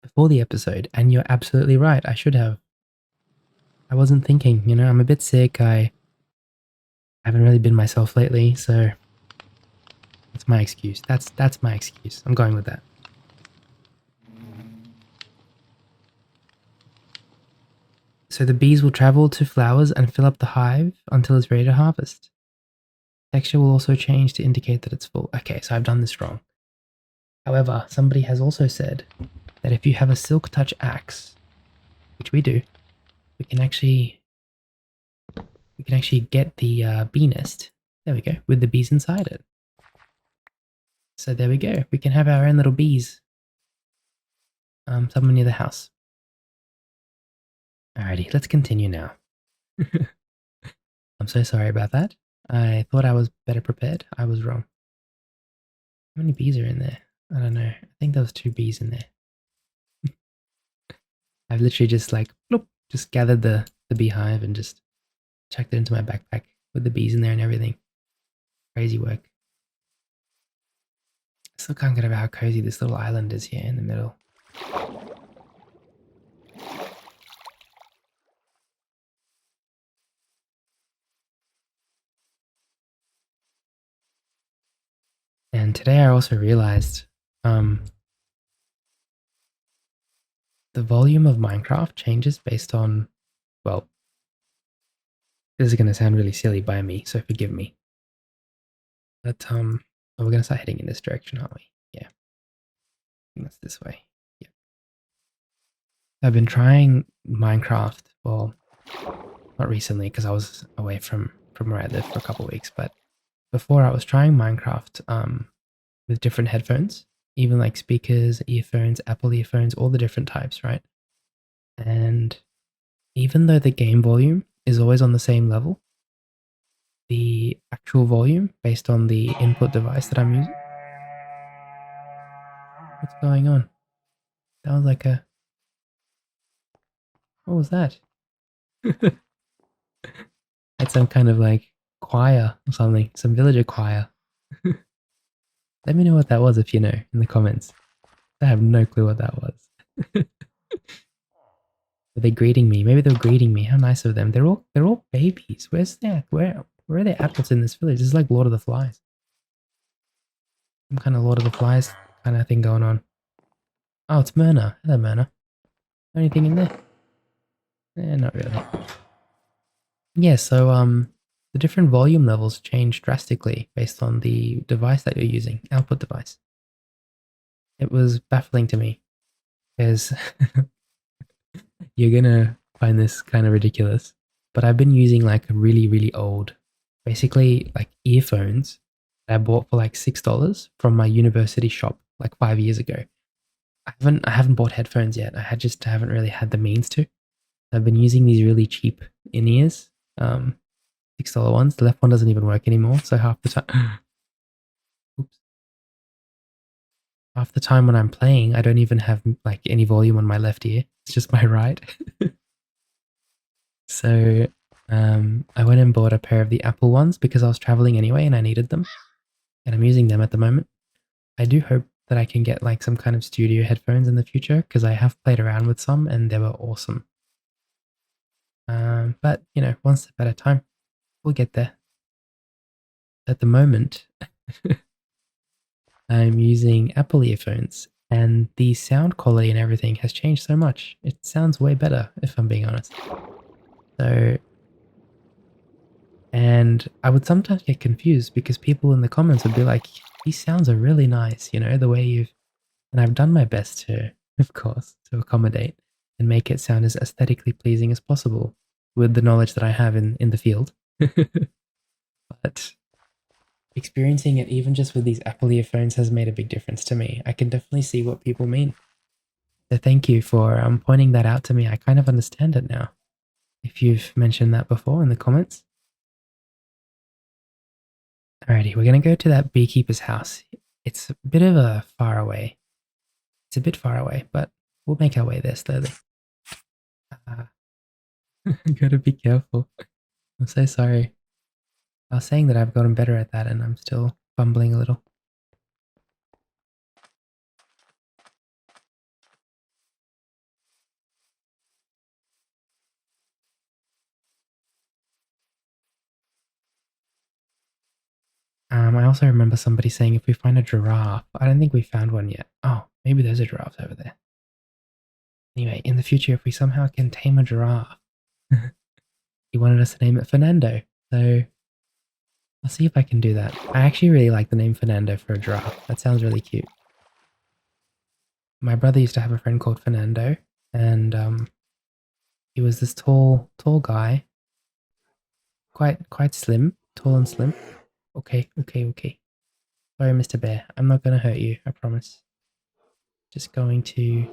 before the episode? And you're absolutely right. I should have. I wasn't thinking, you know, I'm a bit sick. I haven't really been myself lately, so that's my excuse. That's my excuse. I'm going with that. So the bees will travel to flowers and fill up the hive until it's ready to harvest. Texture will also change to indicate that it's full. Okay, so I've done this wrong. However, somebody has also said that if you have a silk touch axe, which we do, we can actually get the bee nest. There we go, with the bees inside it. So there we go. We can have our own little bees. Somewhere near the house. Alrighty, let's continue now. I'm so sorry about that. I thought I was better prepared. I was wrong. How many bees are in there? I don't know. I think there was 2 bees in there. I've literally just like, bloop, just gathered the beehive and just chucked it into my backpack with the bees in there and everything. Crazy work. I still can't get over how cozy this little island is here in the middle. And today I also realized the volume of Minecraft changes based on, well, this is going to sound really silly by me, so forgive me. But oh, we're going to start heading in this direction, aren't we? Yeah. I think that's this way. Yeah. I've been trying Minecraft, well, not recently because I was away from where I live for a couple of weeks, but before I was trying Minecraft with different headphones, even like speakers, earphones, Apple earphones, all the different types, right? And even though the game volume is always on the same level, the actual volume based on the input device that I'm using. What's going on? That was like a... What was that? It's some kind of like choir or something, some villager choir. Let me know what that was if you know in the comments. I have no clue what that was. Were they greeting me? Maybe they were greeting me. How nice of them. They're all babies. Where's that? Where are the adults in this village? This is like Lord of the Flies. Some kind of Lord of the Flies kind of thing going on. Oh, it's Myrna. Hello, Myrna. Anything in there? Not really. Yeah, so the different volume levels change drastically based on the device that you're using, output device. It was baffling to me because you're gonna find this kind of ridiculous, but I've been using like really, really old, basically like earphones that I bought for like $6 from my university shop like 5 years ago. I haven't bought headphones yet. I just haven't really had the means to. I've been using these really cheap in-ears, $6 ones. The left one doesn't even work anymore, so half the time, oops, half the time when I'm playing, I don't even have like any volume on my left ear. It's just my right. So I went and bought a pair of the Apple ones because I was traveling anyway and I needed them, and I'm using them at the moment. I do hope that I can get like some kind of studio headphones in the future because I have played around with some and they were awesome. But you know, one step at a time. We'll get there. At the moment, I'm using Apple earphones and the sound quality and everything has changed so much. It sounds way better, if I'm being honest. So, and I would sometimes get confused because people in the comments would be like, these sounds are really nice, you know, the way you've... And I've done my best to, of course, to accommodate and make it sound as aesthetically pleasing as possible with the knowledge that I have in the field. But experiencing it even just with these Apple earphones has made a big difference to me. I can definitely see what people mean. So thank you for pointing that out to me. I kind of understand it now. If you've mentioned that before in the comments, Alrighty, we're gonna go to that beekeeper's house. It's a bit of a far away. It's a bit far away, but we'll make our way there slowly. Gotta be careful. I'm so sorry. I was saying that I've gotten better at that and I'm still fumbling a little. I also remember somebody saying if we find a giraffe, I don't think we found one yet. Oh, maybe there's a giraffe over there. Anyway, in the future, if we somehow can tame a giraffe, he wanted us to name it Fernando. So I'll see if I can do that. I actually really like the name Fernando for a giraffe. That sounds really cute. My brother used to have a friend called Fernando, and he was this tall guy, quite slim, tall and slim. Okay. Sorry, Mr. Bear. I'm not gonna hurt you. I promise. Just going to.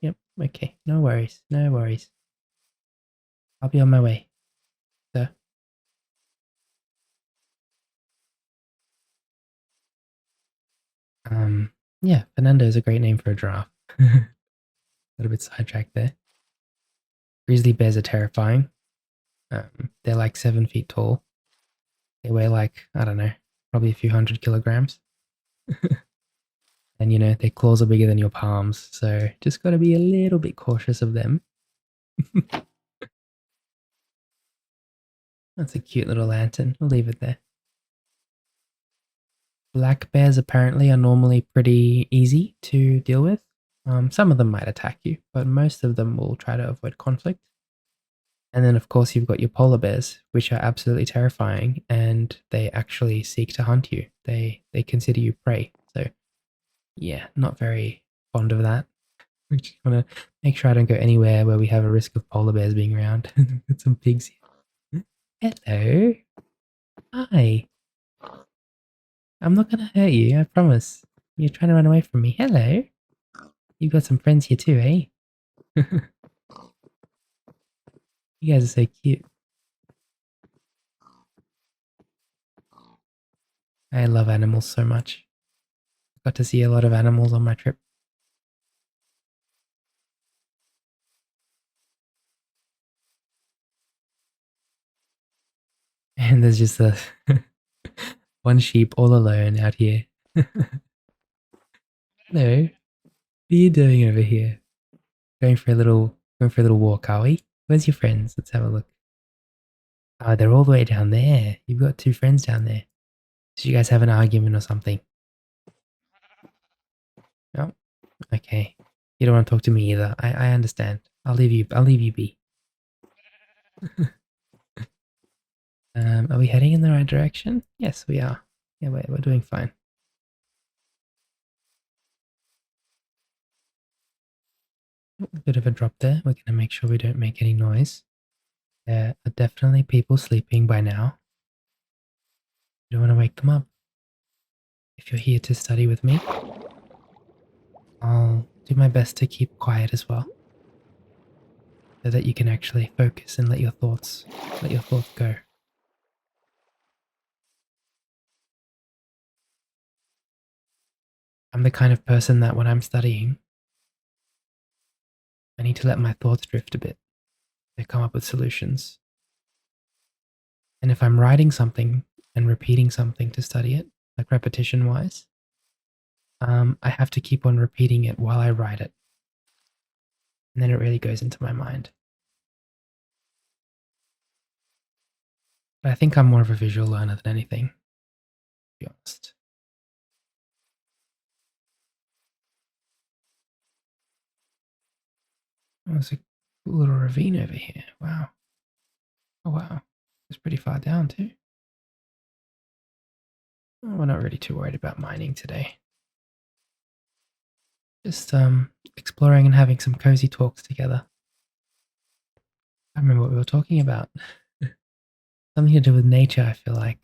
Yep. Okay. No worries. I'll be on my way, sir. Yeah, Fernando is a great name for a giraffe. A little bit sidetracked there. Grizzly bears are terrifying. They're like 7 feet tall. They weigh like, I don't know, probably a few 100 kilograms. And their claws are bigger than your palms, so just gotta be a little bit cautious of them. That's a cute little lantern. We'll leave it there. Black bears apparently are normally pretty easy to deal with. Some of them might attack you, but most of them will try to avoid conflict. And then, of course, you've got your polar bears, which are absolutely terrifying, and they actually seek to hunt you. They consider you prey. So, yeah, not very fond of that. We just want to make sure I don't go anywhere where we have a risk of polar bears being around. Got some pigs here. Hello. Hi. I'm not gonna hurt you, I promise. You're trying to run away from me. Hello. You've got some friends here too, eh? You guys are so cute. I love animals so much. Got to see a lot of animals on my trip. And there's just a one sheep all alone out here. Hello. What are you doing over here? Going for a little walk, are we? Where's your friends? Let's have a look. Oh, they're all the way down there. You've got two friends down there. Did you guys have an argument or something? No? Okay. You don't want to talk to me either. I understand. I'll leave you be. Are we heading in the right direction? Yes, we are. Yeah, we're doing fine. A bit of a drop there. We're going to make sure we don't make any noise. There are definitely people sleeping by now. You don't want to wake them up. If you're here to study with me, I'll do my best to keep quiet as well, so that you can actually focus and let your thoughts go. I'm the kind of person that when I'm studying, I need to let my thoughts drift a bit to come up with solutions. And if I'm writing something and repeating something to study it, like repetition wise, I have to keep on repeating it while I write it. And then it really goes into my mind. But I think I'm more of a visual learner than anything, to be honest. Oh, there's a cool little ravine over here. Wow. Oh, wow. It's pretty far down, too. Oh, we're not really too worried about mining today. Just exploring and having some cozy talks together. I remember what we were talking about. Something to do with nature, I feel like.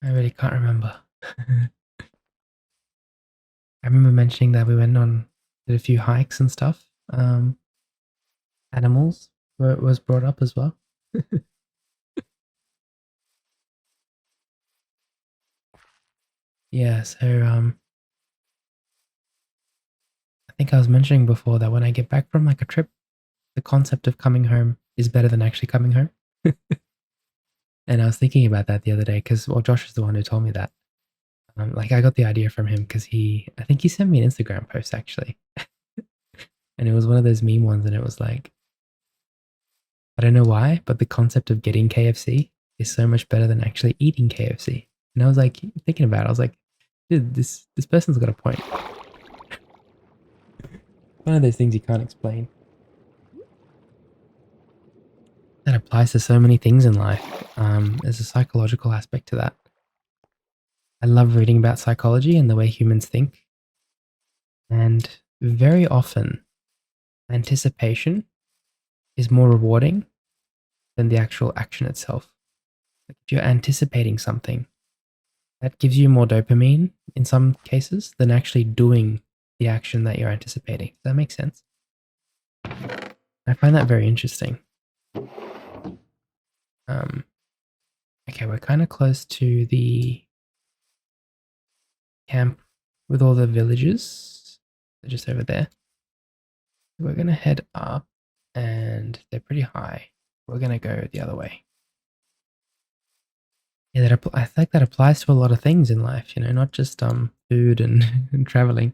I really can't remember. I remember mentioning that we did a few hikes and stuff. Animals was brought up as well. Yeah, so I think I was mentioning before that when I get back from like a trip, the concept of coming home is better than actually coming home. And I was thinking about that the other day because, well, Josh is the one who told me that. Like I got the idea from him because I think he sent me an Instagram post actually, and it was one of those meme ones, and it was like, I don't know why, but the concept of getting KFC is so much better than actually eating KFC. And I was like thinking about it, I was like, dude, this person's got a point. One of those things you can't explain. That applies to so many things in life. There's a psychological aspect to that. I love reading about psychology and the way humans think. And very often, anticipation is more rewarding than the actual action itself. Like if you're anticipating something, that gives you more dopamine in some cases than actually doing the action that you're anticipating. Does that make sense? I find that very interesting. Um, okay, we're kind of close to the camp with all the villages. They're just over there. We're going to head up and they're pretty high. We're going to go the other way. Yeah, I think that applies to a lot of things in life, you know, not just food and, and traveling.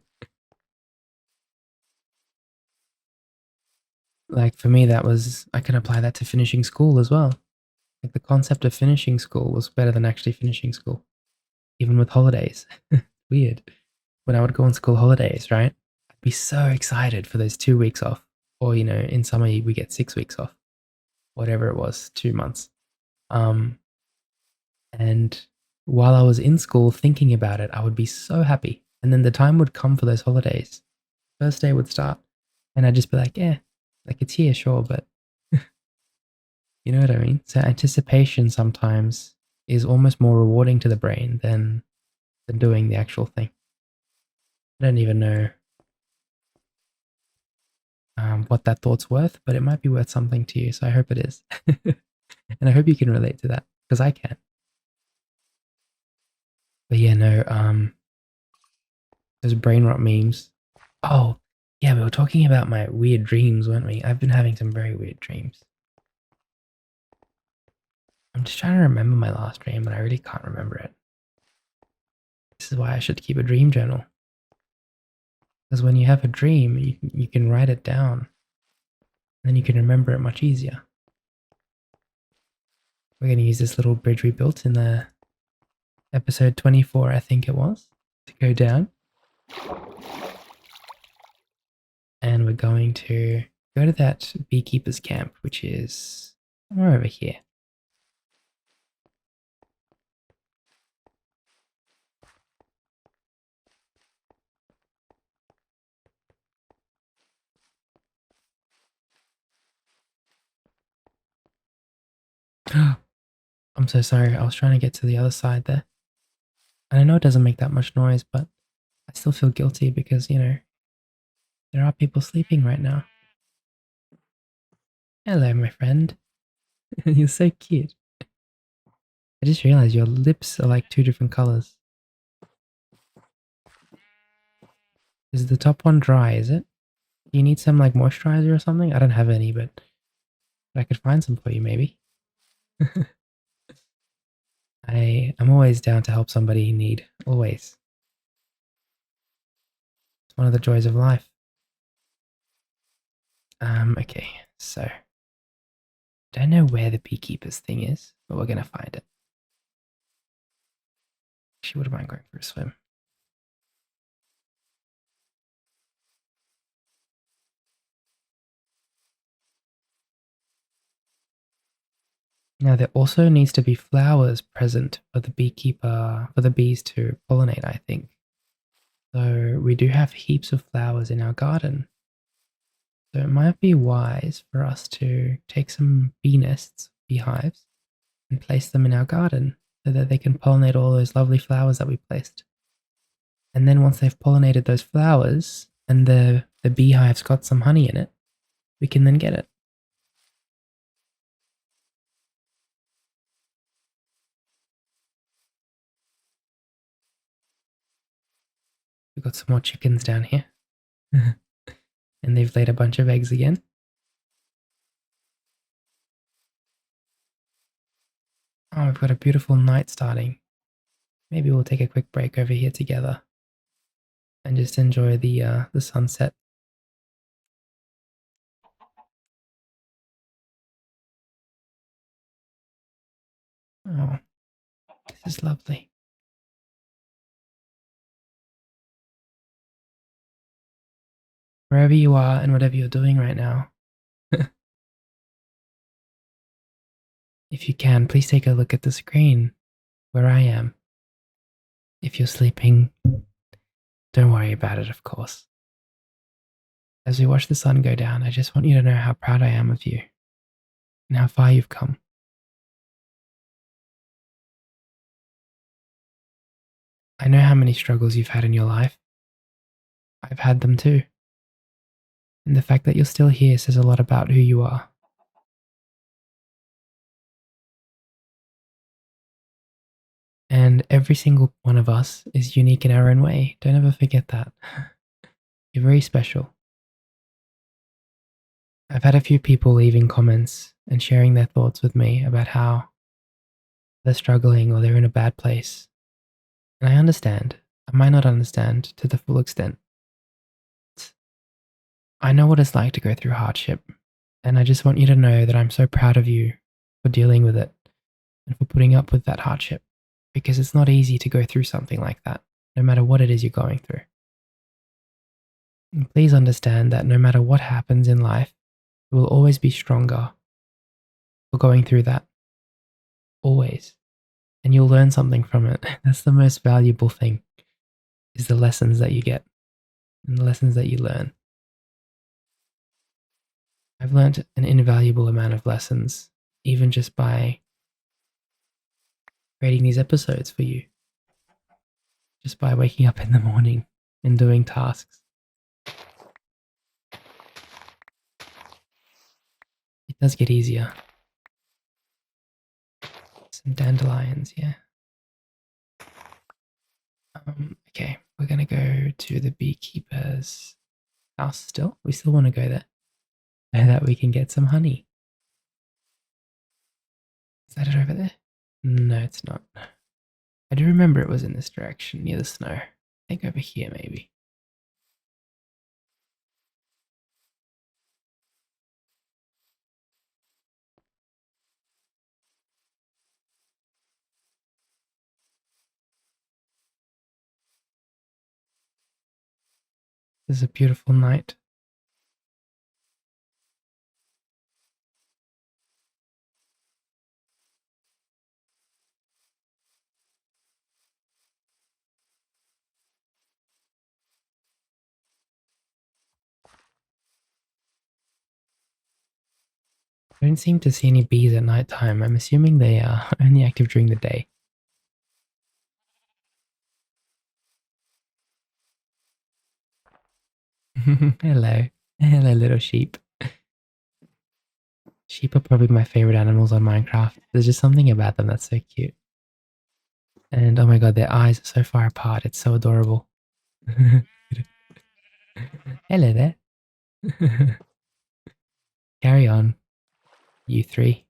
Like for me, I can apply that to finishing school as well. Like the concept of finishing school was better than actually finishing school, even with holidays. Weird. When I would go on school holidays, right? I'd be so excited for those 2 weeks off. Or, you know, in summer we get 6 weeks off, whatever it was, 2 months. Um, and while I was in school thinking about it, I would be so happy. And then the time would come for those holidays. First day would start, and I'd just be like, yeah, like it's here, sure, but you know what I mean? So anticipation sometimes is almost more rewarding to the brain than doing the actual thing. I don't even know what that thought's worth, but it might be worth something to you. So I hope it is. And I hope you can relate to that because I can. But yeah, no, those brain rot memes. Oh, yeah, we were talking about my weird dreams, weren't we? I've been having some very weird dreams. I'm just trying to remember my last dream, but I really can't remember it. This is why I should keep a dream journal. Because when you have a dream, you can write it down, and then you can remember it much easier. We're going to use this little bridge we built in the episode 24, I think it was, to go down. And we're going to go to that beekeeper's camp, which is somewhere over here. I'm so sorry, I was trying to get to the other side there. And I know it doesn't make that much noise, but I still feel guilty because, you know, there are people sleeping right now. Hello, my friend. You're so cute. I just realized your lips are like two different colors. Is the top one dry, is it? Do you need some like moisturizer or something? I don't have any, but I could find some for you maybe. I'm always down to help somebody in need. Always. It's one of the joys of life. Okay, so don't know where the beekeeper's thing is, but we're gonna find it. She wouldn't mind going for a swim. Now there also needs to be flowers present for the bees to pollinate, I think. So we do have heaps of flowers in our garden. So it might be wise for us to take some bee nests, beehives, and place them in our garden so that they can pollinate all those lovely flowers that we placed. And then once they've pollinated those flowers and the beehive's got some honey in it, we can then get it. We've got some more chickens down here. And they've laid a bunch of eggs again. Oh, we've got a beautiful night starting. Maybe we'll take a quick break over here together and just enjoy the sunset. Oh, this is lovely. Wherever you are and whatever you're doing right now, if you can, please take a look at the screen where I am. If you're sleeping, don't worry about it, of course. As we watch the sun go down, I just want you to know how proud I am of you and how far you've come. I know how many struggles you've had in your life. I've had them too. And the fact that you're still here says a lot about who you are. And every single one of us is unique in our own way. Don't ever forget that. You're very special. I've had a few people leaving comments and sharing their thoughts with me about how they're struggling or they're in a bad place. And I understand. I might not understand to the full extent. I know what it's like to go through hardship. And I just want you to know that I'm so proud of you for dealing with it and for putting up with that hardship. Because it's not easy to go through something like that, no matter what it is you're going through. And please understand that no matter what happens in life, you will always be stronger for going through that. Always. And you'll learn something from it. That's the most valuable thing, is the lessons that you get and the lessons that you learn. I've learned an invaluable amount of lessons, even just by creating these episodes for you. Just by waking up in the morning and doing tasks. It does get easier. Some dandelions, yeah. Okay, we're gonna go to the beekeeper's house still. We still want to go there so that we can get some honey. Is that it over there? No, it's not. I do remember it was in this direction near the snow. I think over here maybe. This is a beautiful night. I don't seem to see any bees at night time. I'm assuming they are only active during the day. Hello. Hello, little sheep. Sheep are probably my favorite animals on Minecraft. There's just something about them that's so cute. And oh my god, their eyes are so far apart. It's so adorable. Hello there. Carry on, you three.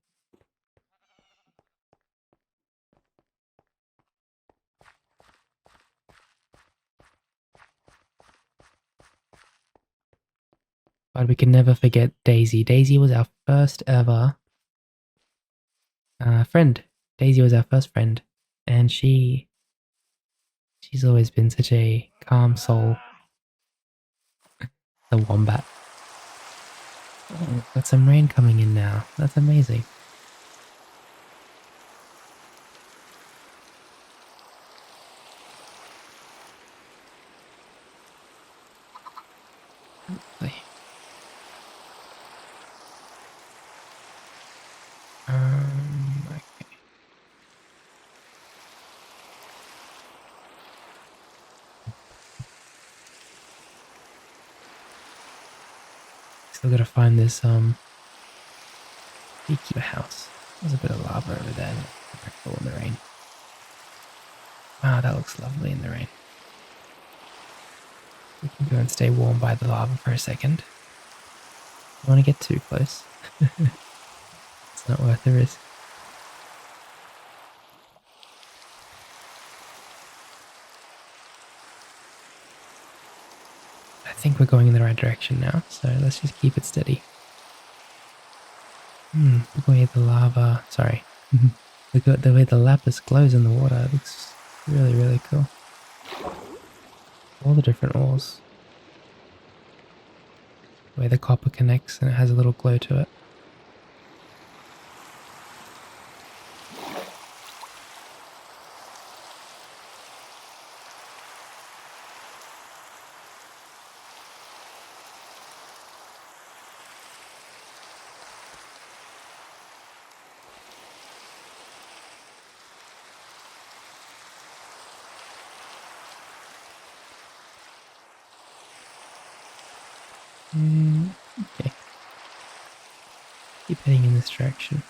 But we can never forget Daisy. Daisy was our first ever friend. Daisy was our first friend. And she's always been such a calm soul. The wombat. Oh, got some rain coming in now. That's amazing. Lovely. Okay. Still gotta find this beekeeper house. There's a bit of lava over there that might fall in the rain. Wow, that looks lovely in the rain. We can go and stay warm by the lava for a second. Don't want to get too close. It's not worth the risk. I think we're going in the right direction now, so let's just keep it steady. The way the lava, sorry, the way the lapis glows in the water, it looks really, really cool. All the different ores. The way the copper connects and it has a little glow to it. Okay. Keep heading in this direction.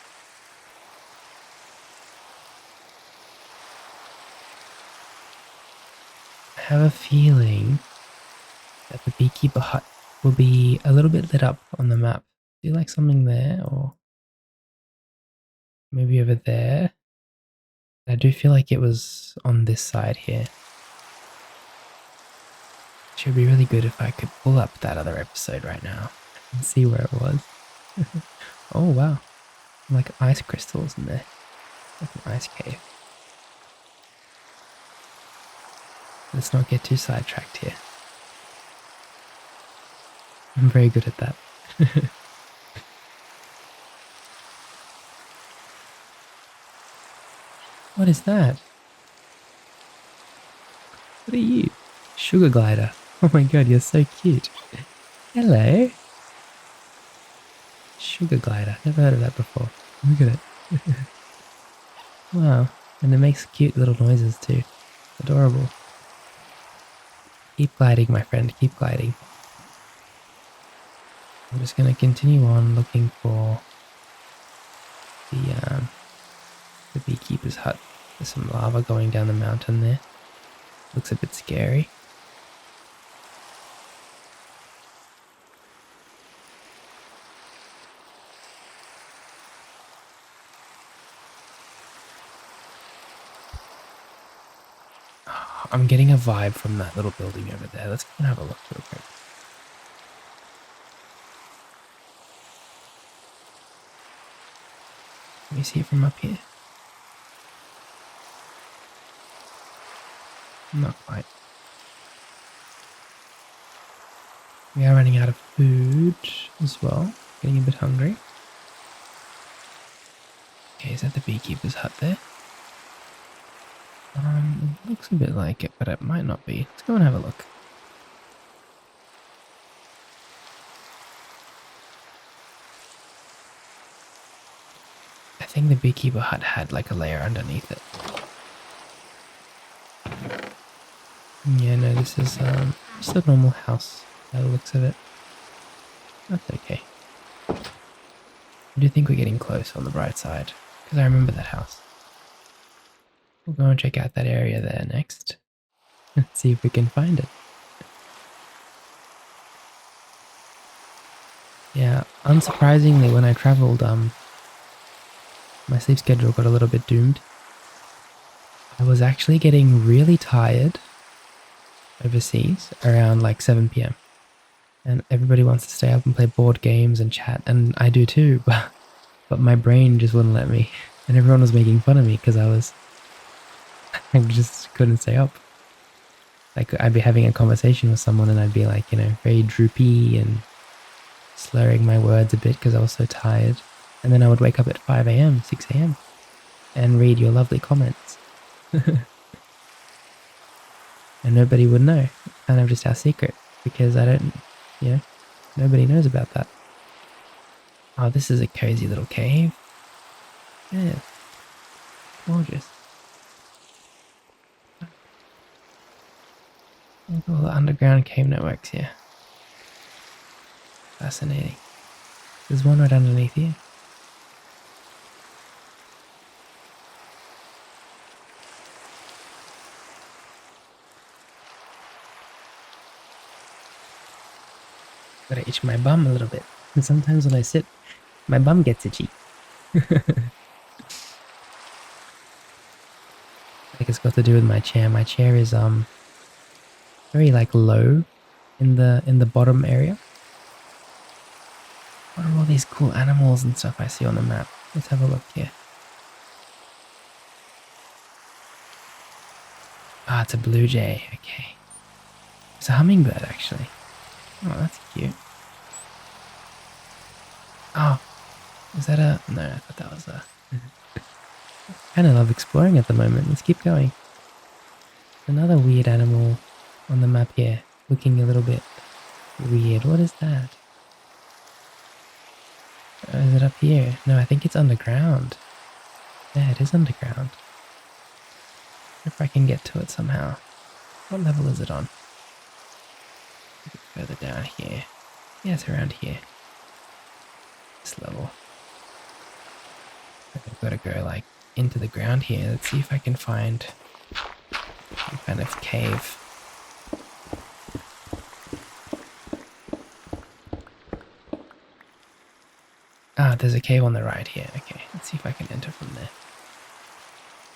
I have a feeling that the beekeeper hut will be a little bit lit up on the map. Do you like something there or maybe over there? I do feel like it was on this side here. It would be really good if I could pull up that other episode right now and see where it was. Oh wow, like ice crystals in there, like an ice cave. Let's not get too sidetracked here. I'm very good at that. What is that? What are you? Sugar glider. Oh my god, you're so cute. Hello. Sugar glider. Never heard of that before. Look at it. Wow. And it makes cute little noises too. Adorable. Keep gliding, my friend. Keep gliding. I'm just going to continue on looking for the beekeeper's hut. There's some lava going down the mountain there. Looks a bit scary. I'm getting a vibe from that little building over there. Let's go and have a look real quick. Let me see it from up here. Not quite. We are running out of food as well. Getting a bit hungry. Okay, is that the beekeeper's hut there? It looks a bit like it, but it might not be. Let's go and have a look. I think the beekeeper hut had like a layer underneath it. Yeah, no, this is just a normal house by the looks of it. That's okay. I do think we're getting close on the bright side, because I remember that house. We'll go and check out that area there next. Let's see if we can find it. Yeah, unsurprisingly, when I travelled, my sleep schedule got a little bit doomed. I was actually getting really tired overseas around like 7 p.m. And everybody wants to stay up and play board games and chat, and I do too, but my brain just wouldn't let me. And everyone was making fun of me because I just couldn't stay up. Like I'd be having a conversation with someone and I'd be like, very droopy and slurring my words a bit because I was so tired. And then I would wake up at 5 a.m., 6 a.m. and read your lovely comments. And nobody would know. Kind of just our secret because nobody knows about that. Oh, this is a cozy little cave. Yeah, gorgeous. Look at all the underground cave networks here. Fascinating. There's one right underneath here. Gotta itch my bum a little bit. And sometimes when I sit, my bum gets itchy. I think it's got to do with my chair. My chair is very like low in the bottom area. What are all these cool animals and stuff I see on the map? Let's have a look here. Ah, it's a blue jay. Okay. It's a hummingbird, actually. Oh, that's cute. Oh, is that a... No, I thought that was a... I kind of love exploring at the moment. Let's keep going. Another weird animal on the map here. Looking a little bit weird. What is that? Is it up here? No, I think it's underground. Yeah, it is underground. If I can get to it somehow. What level is it on? Further down here. Yeah, it's around here. This level. I've got to go like into the ground here. Let's see if I can find some kind of cave. Ah, there's a cave on the right here. Okay, let's see if I can enter from there.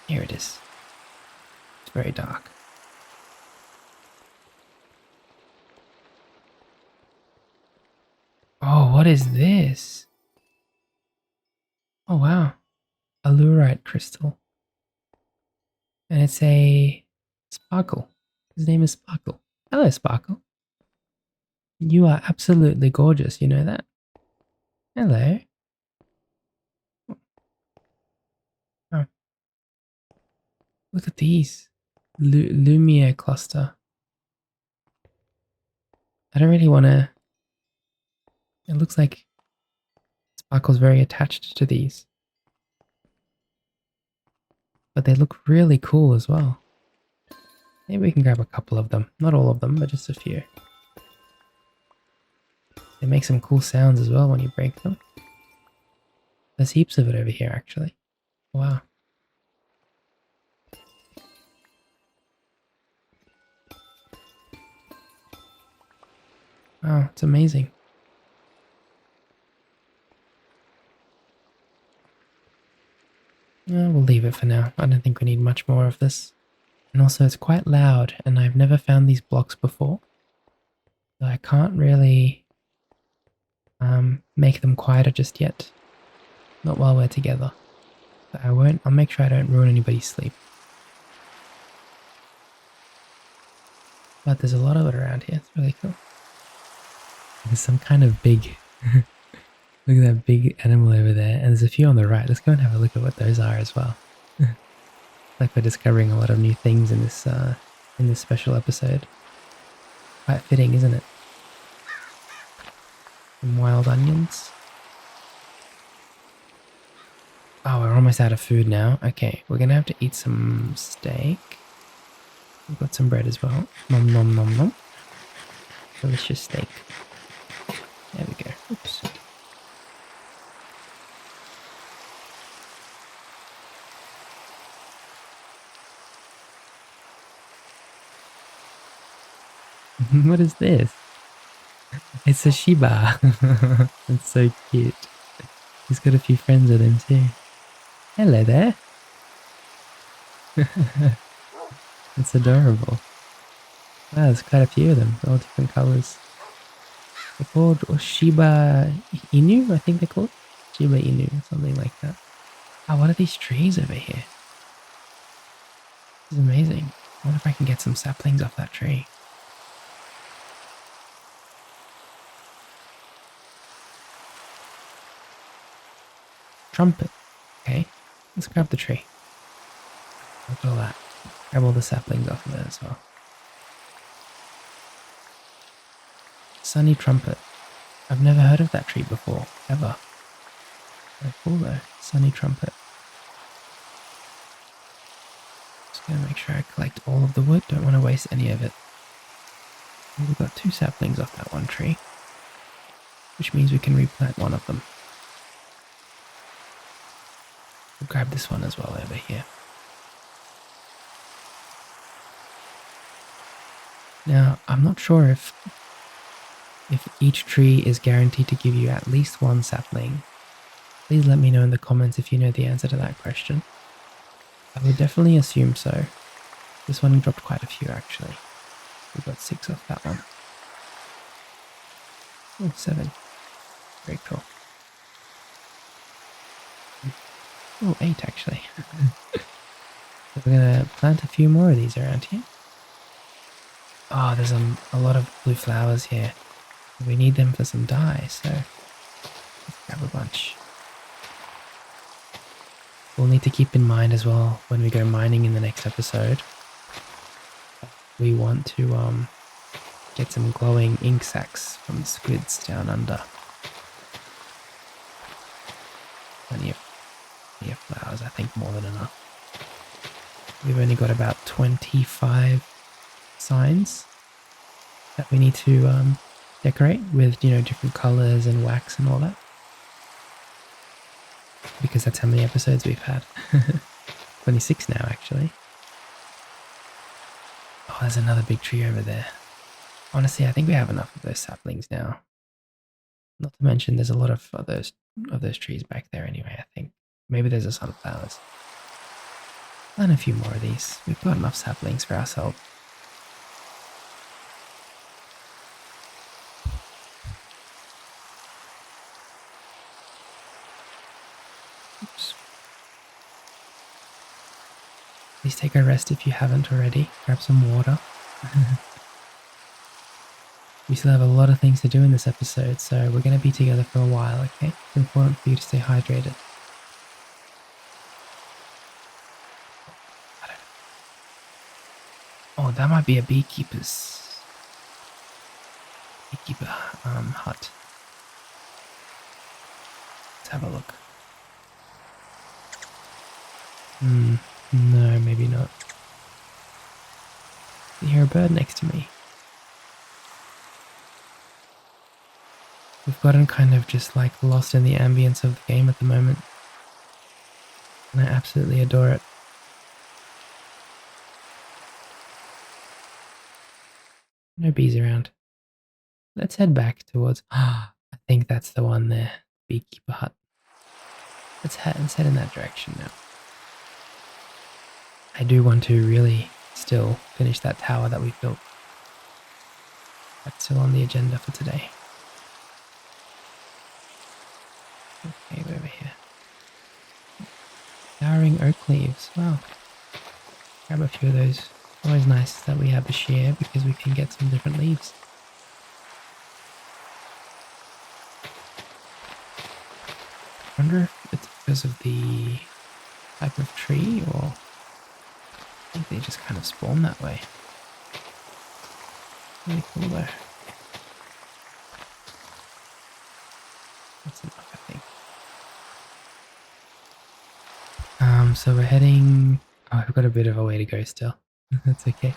Here it is. It's very dark. Oh, what is this? Oh, wow. A lurite crystal. And it's a Sparkle. His name is Sparkle. Hello, Sparkle. You are absolutely gorgeous, you know that? Hello. Oh. Look at these. Lumiere cluster. I don't really want to... It looks like Sparkle's very attached to these. But they look really cool as well. Maybe we can grab a couple of them. Not all of them, but just a few. They make some cool sounds as well when you break them. There's heaps of it over here, actually. Wow. Wow, it's amazing. We'll leave it for now. I don't think we need much more of this. And also it's quite loud and I've never found these blocks before. So I can't really make them quieter just yet. Not while we're together. But I'll make sure I don't ruin anybody's sleep. But there's a lot of it around here. It's really cool. There's some kind of big... Look at that big animal over there. And there's a few on the right. Let's go and have a look at what those are as well. Like we're discovering a lot of new things in this special episode. Quite fitting, isn't it? Some wild onions. Oh, we're almost out of food now. Okay, we're gonna have to eat some steak. We've got some bread as well. Nom nom nom nom. Delicious steak. There we go. Oops. What is this? It's a Shiba. It's so cute. He's got a few friends with him too. Hello there. It's adorable. Wow, there's quite a few of them, all different colours. They're called Shiba Inu, I think they're called. Shiba Inu, something like that. Oh, what are these trees over here? This is amazing. I wonder if I can get some saplings off that tree. Trumpet. Okay, let's grab the tree. Look at all that. Grab all the saplings off of it as well. Sunny trumpet. I've never heard of that tree before, ever. Very cool though. Sunny trumpet. Just gonna make sure I collect all of the wood. Don't want to waste any of it. And we've got 2 saplings off that one tree, which means we can replant one of them. We'll grab this one as well over here. Now, I'm not sure if if each tree is guaranteed to give you at least one sapling, please let me know in the comments if you know the answer to that question. I would definitely assume so. This one dropped quite a few actually. We got 6 off that one. Oh, 7. Very cool. Oh, 8 actually. So we're gonna plant a few more of these around here. Oh, there's a lot of blue flowers here. We need them for some dye, so let's grab a bunch. We'll need to keep in mind as well when we go mining in the next episode. We want to get some glowing ink sacs from the squids down under. Plenty of flowers, I think more than enough. We've only got about 25 signs that we need to decorate with, you know, different colors and wax and all that. Because that's how many episodes we've had. 26 now, actually. Oh, there's another big tree over there. Honestly, I think we have enough of those saplings now. Not to mention there's a lot of those trees back there anyway, I think. Maybe there's a sunflowers. And a few more of these. We've got enough saplings for ourselves. Oops. Please take a rest if you haven't already. Grab some water. We still have a lot of things to do in this episode, so we're going to be together for a while, okay? It's important for you to stay hydrated. Oh, that might be a beekeeper hut. Let's have a look. No, maybe not. I hear a bird next to me. We've gotten kind of just like lost in the ambience of the game at the moment. And I absolutely adore it. No bees around. Let's head back towards... I think that's the one there. Beekeeper hut. Let's head in that direction now. I do want to really still finish that tower that we built. That's still on the agenda for today. Okay, over here. Flowering oak leaves. Wow. Grab a few of those. Always nice that we have a share because we can get some different leaves. I wonder if it's because of the type of tree or I think they just kind of spawn that way. Really cool though. That's enough, I think. So we're heading... Oh, we've got a bit of a way to go still. That's okay.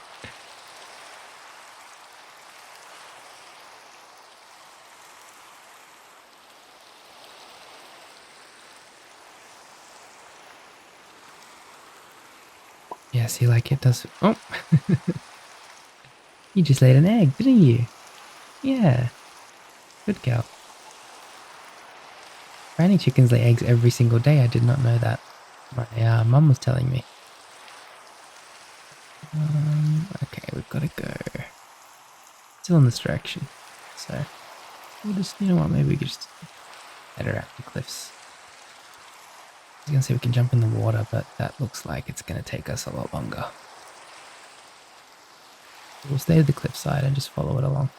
Yeah, see, like it does... Oh! You just laid an egg, didn't you? Yeah. Good girl. Granny chickens lay eggs every single day. I did not know that. My mum was telling me. Okay, we've got to go. Still in this direction. So, we'll just, you know what, maybe we could just head around the cliffs. I was going to say we can jump in the water, but that looks like it's going to take us a lot longer. We'll stay at the cliffside and just follow it along.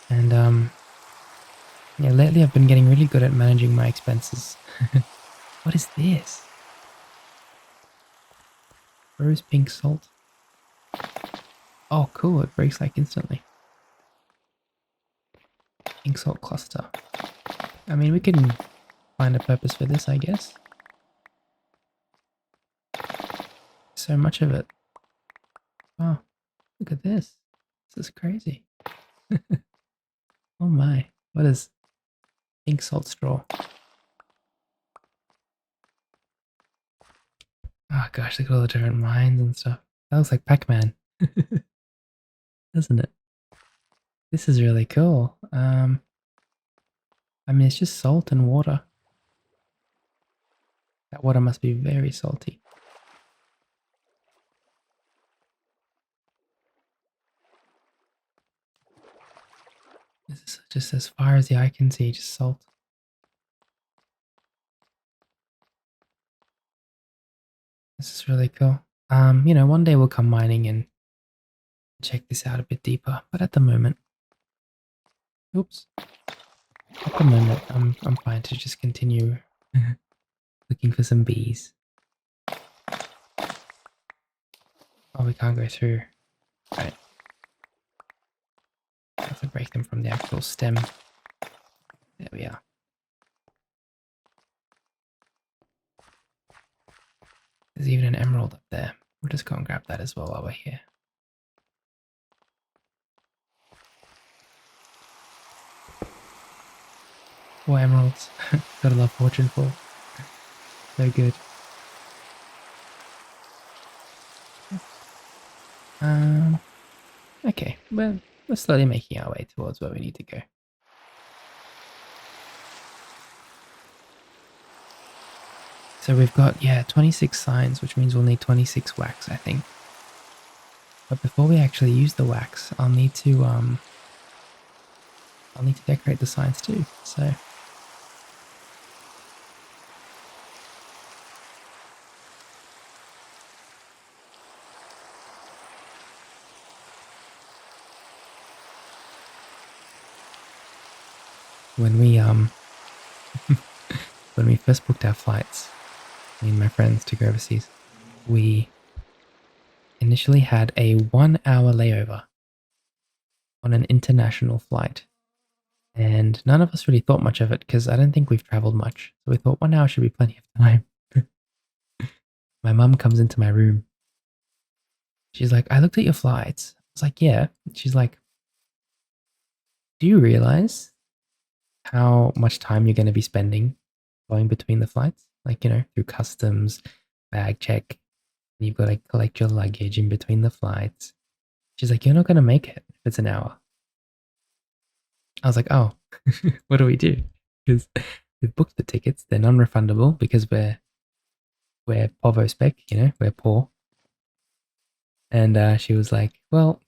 And yeah, lately I've been getting really good at managing my expenses. What is this? Rose pink salt. Oh, cool, it breaks like instantly. Pink salt cluster. I mean, we can find a purpose for this, I guess. So much of it. Oh, look at this. This is crazy. Oh my, what is pink salt straw? Oh gosh, look at all the different mines and stuff. That looks like Pac-Man, doesn't it? This is really cool. I mean, it's just salt and water. That water must be very salty. This is just as far as the eye can see, just salt. This is really cool. You know, one day we'll come mining and check this out a bit deeper, but at the moment, oops, at the moment, I'm fine to just continue looking for some bees. Oh, we can't go through. Right. I have to break them from the actual stem. There we are. There's even an emerald up there. We'll just go and grab that as well while we're here. Four emeralds. Gotta love fortune fall. So good. Okay, well, we're slowly making our way towards where we need to go. So we've got, yeah, 26 signs, which means we'll need 26 wax, I think. But before we actually use the wax, I'll need to decorate the signs too, so. When we, when we first booked our flights, me and my friends to go overseas, we initially had a 1-hour layover on an international flight. And none of us really thought much of it because I don't think we've traveled much. So we thought 1 hour should be plenty of time. My mum comes into my room. She's like, I looked at your flights. I was like, yeah. She's like, do you realize how much time you're going to be spending going between the flights? Like, you know, through customs, bag check. You've got to collect your luggage in between the flights. She's like, you're not going to make it if it's an hour. I was like, oh, what do we do? Because we've booked the tickets. They're non-refundable because we're povo spec, you know, we're poor. And she was like, well,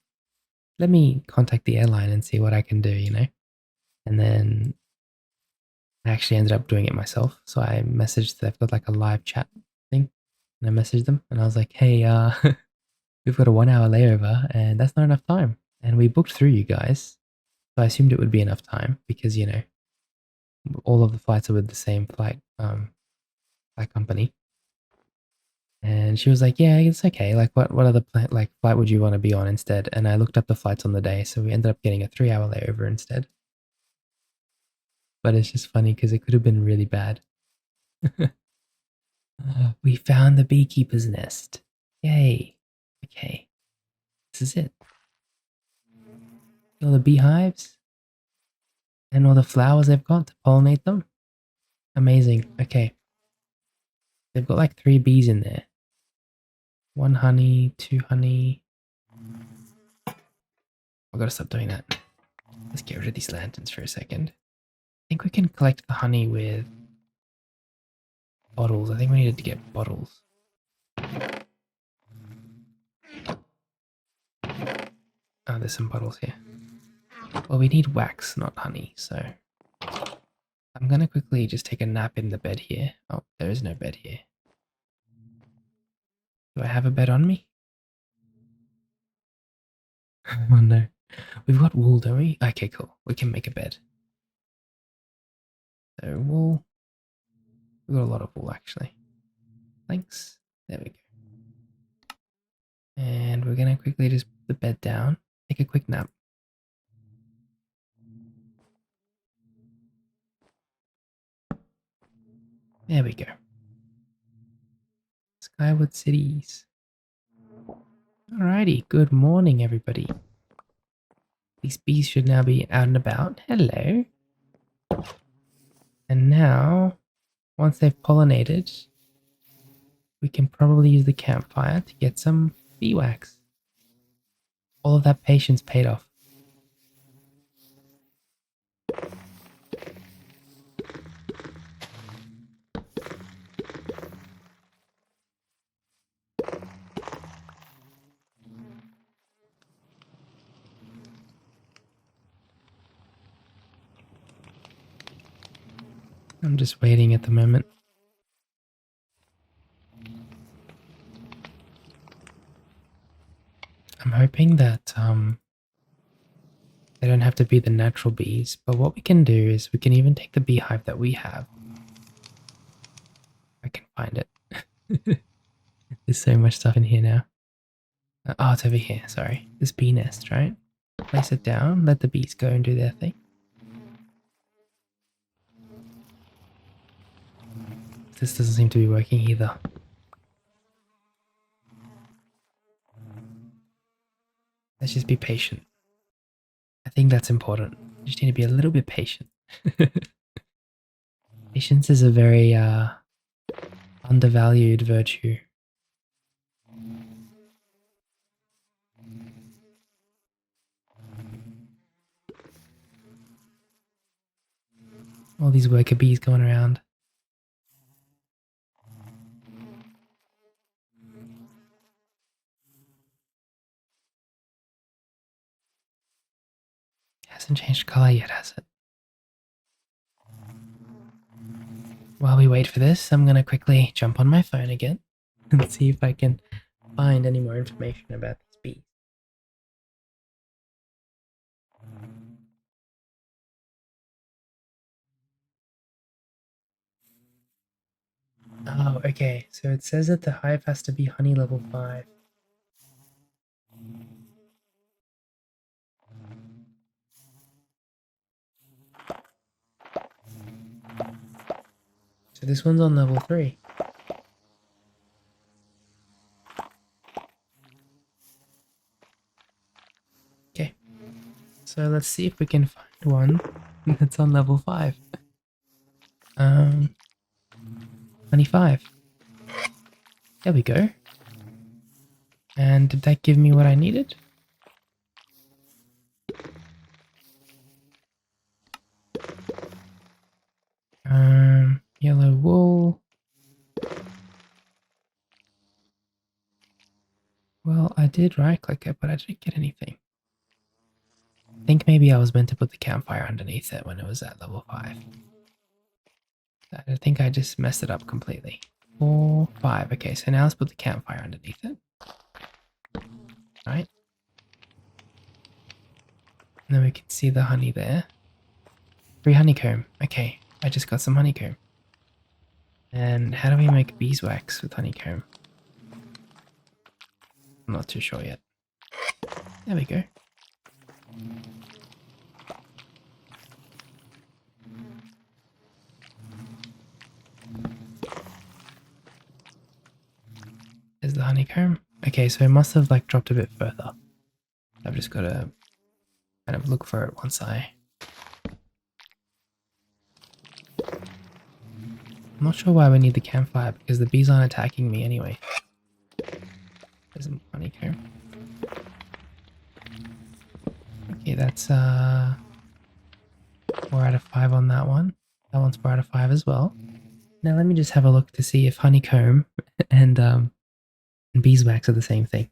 let me contact the airline and see what I can do, you know? And then I actually ended up doing it myself. So I messaged, they've got like a live chat thing. And I messaged them and I was like, hey, we've got a 1 hour layover and that's not enough time. And we booked through you guys. So I assumed it would be enough time because, you know, all of the flights are with the same flight company. And she was like, yeah, it's okay. Like, what other flight would you want to be on instead? And I looked up the flights on the day, so we ended up getting a 3-hour layover instead. But it's just funny because it could have been really bad. We found the beekeeper's nest. Yay. Okay. This is it. All the beehives and all the flowers they've got to pollinate them. Amazing. Okay. They've got like 3 bees in there. 1 honey, 2 honey. I've got to stop doing that. Let's get rid of these lanterns for a second. I think we can collect the honey with bottles. I think we needed to get bottles. Oh, there's some bottles here. Well, we need wax, not honey, so I'm gonna quickly just take a nap in the bed here. Oh, there is no bed here. Do I have a bed on me? Oh no. We've got wool, don't we? Okay, cool. We can make a bed. So wool. We've got a lot of wool actually. Thanks. There we go. And we're gonna quickly just put the bed down, take a quick nap. There we go. Skyward Cities. Alrighty, good morning everybody. These bees should now be out and about. Hello. And now, once they've pollinated, we can probably use the campfire to get some beeswax. All of that patience paid off. I'm just waiting at the moment. I'm hoping that they don't have to be the natural bees, but what we can do is we can even take the beehive that we have. I can find it. There's so much stuff in here now. Oh, it's over here, sorry. This bee nest, right? Place it down, let the bees go and do their thing. This doesn't seem to be working either. Let's just be patient. I think that's important. You just need to be a little bit patient. Patience is a very undervalued virtue. All these worker bees going around. Hasn't changed color yet, has it? While we wait for this, I'm gonna quickly jump on my phone again and see if I can find any more information about these bees. Oh, okay. So it says that the hive has to be honey level 5. So this one's on level 3. Okay. So let's see if we can find one that's on level 5. 25. There we go. And did that give me what I needed? Yellow wool. Well, I did right click it, but I didn't get anything. I think maybe I was meant to put the campfire underneath it when it was at level 5. I think I just messed it up completely. 4, 5. Okay, so now let's put the campfire underneath it. Right. And then we can see the honey there. Free honeycomb. Okay, I just got some honeycomb. And how do we make beeswax with honeycomb? I'm not too sure yet. There we go. There's the honeycomb. Okay, so it must have like dropped a bit further. I've just got to kind of look for it once I... I'm not sure why we need the campfire because the bees aren't attacking me anyway. There's a honeycomb. Okay, that's 4 out of 5 on that one. That one's 4 out of 5 as well. Now let me just have a look to see if honeycomb and beeswax are the same thing.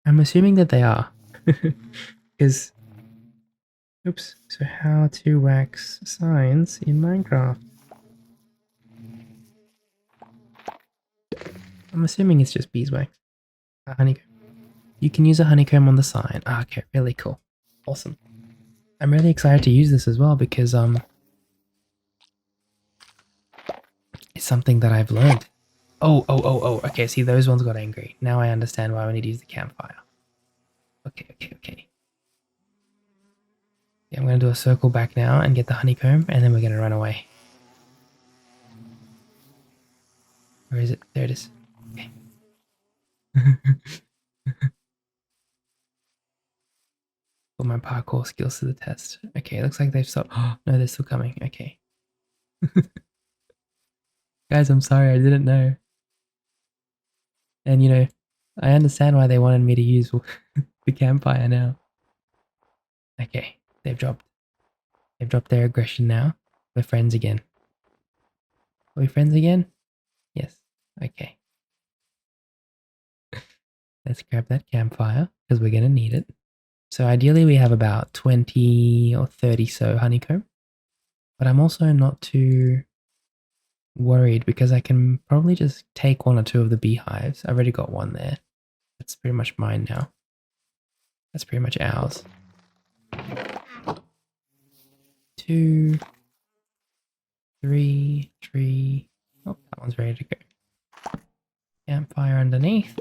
I'm assuming that they are. Because, oops, so how to wax signs in Minecraft. I'm assuming it's just beeswax. Honeycomb. You can use a honeycomb on the sign. Okay, really cool. Awesome. I'm really excited to use this as well because it's something that I've learned. Oh, okay, see those ones got angry. Now I understand why we need to use the campfire. Okay. Yeah, I'm gonna do a circle back now and get the honeycomb and then we're gonna run away. Where is it? There it is. Okay. Put my parkour skills to the test. Okay, it looks like they've stopped. Oh, no, they're still coming. Okay. Guys, I'm sorry, I didn't know. And you know, I understand why they wanted me to use the campfire now. Okay, they've dropped. They've dropped their aggression now. We're friends again. Are we friends again? Yes. Okay. Let's grab that campfire because we're going to need it. So ideally we have about 20 or 30 so honeycomb. But I'm also not too worried because I can probably just take one or two of the beehives. I've already got one there. That's pretty much mine now. That's pretty much ours. 2, 3, tree. Oh, that one's ready to go. Campfire underneath.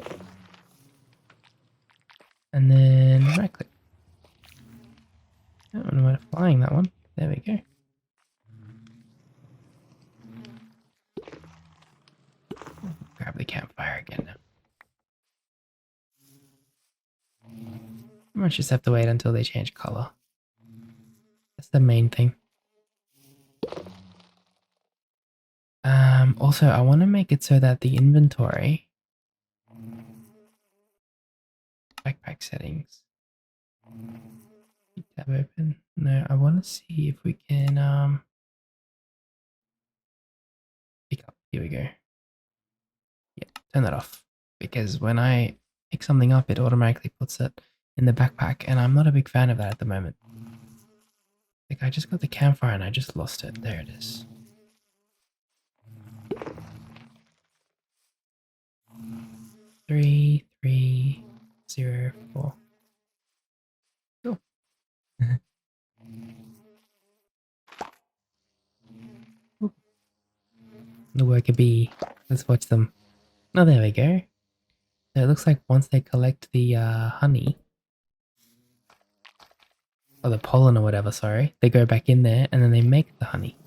And then right click. I don't know where to flying that one. There we go. Grab the campfire again now. I might just have to wait until they change color. That's the main thing. Also, I want to make it so that the inventory backpack settings. Tab open. No, I want to see if we can pick up. Here we go. Yeah, turn that off because when I pick something up, it automatically puts it in the backpack, and I'm not a big fan of that at the moment. Like I just got the campfire and I just lost it. There it is. Three, 3, 0, 4. Cool. The worker bee. Let's watch them. Oh, there we go. So it looks like once they collect the honey, or the pollen or whatever, sorry, they go back in there and then they make the honey.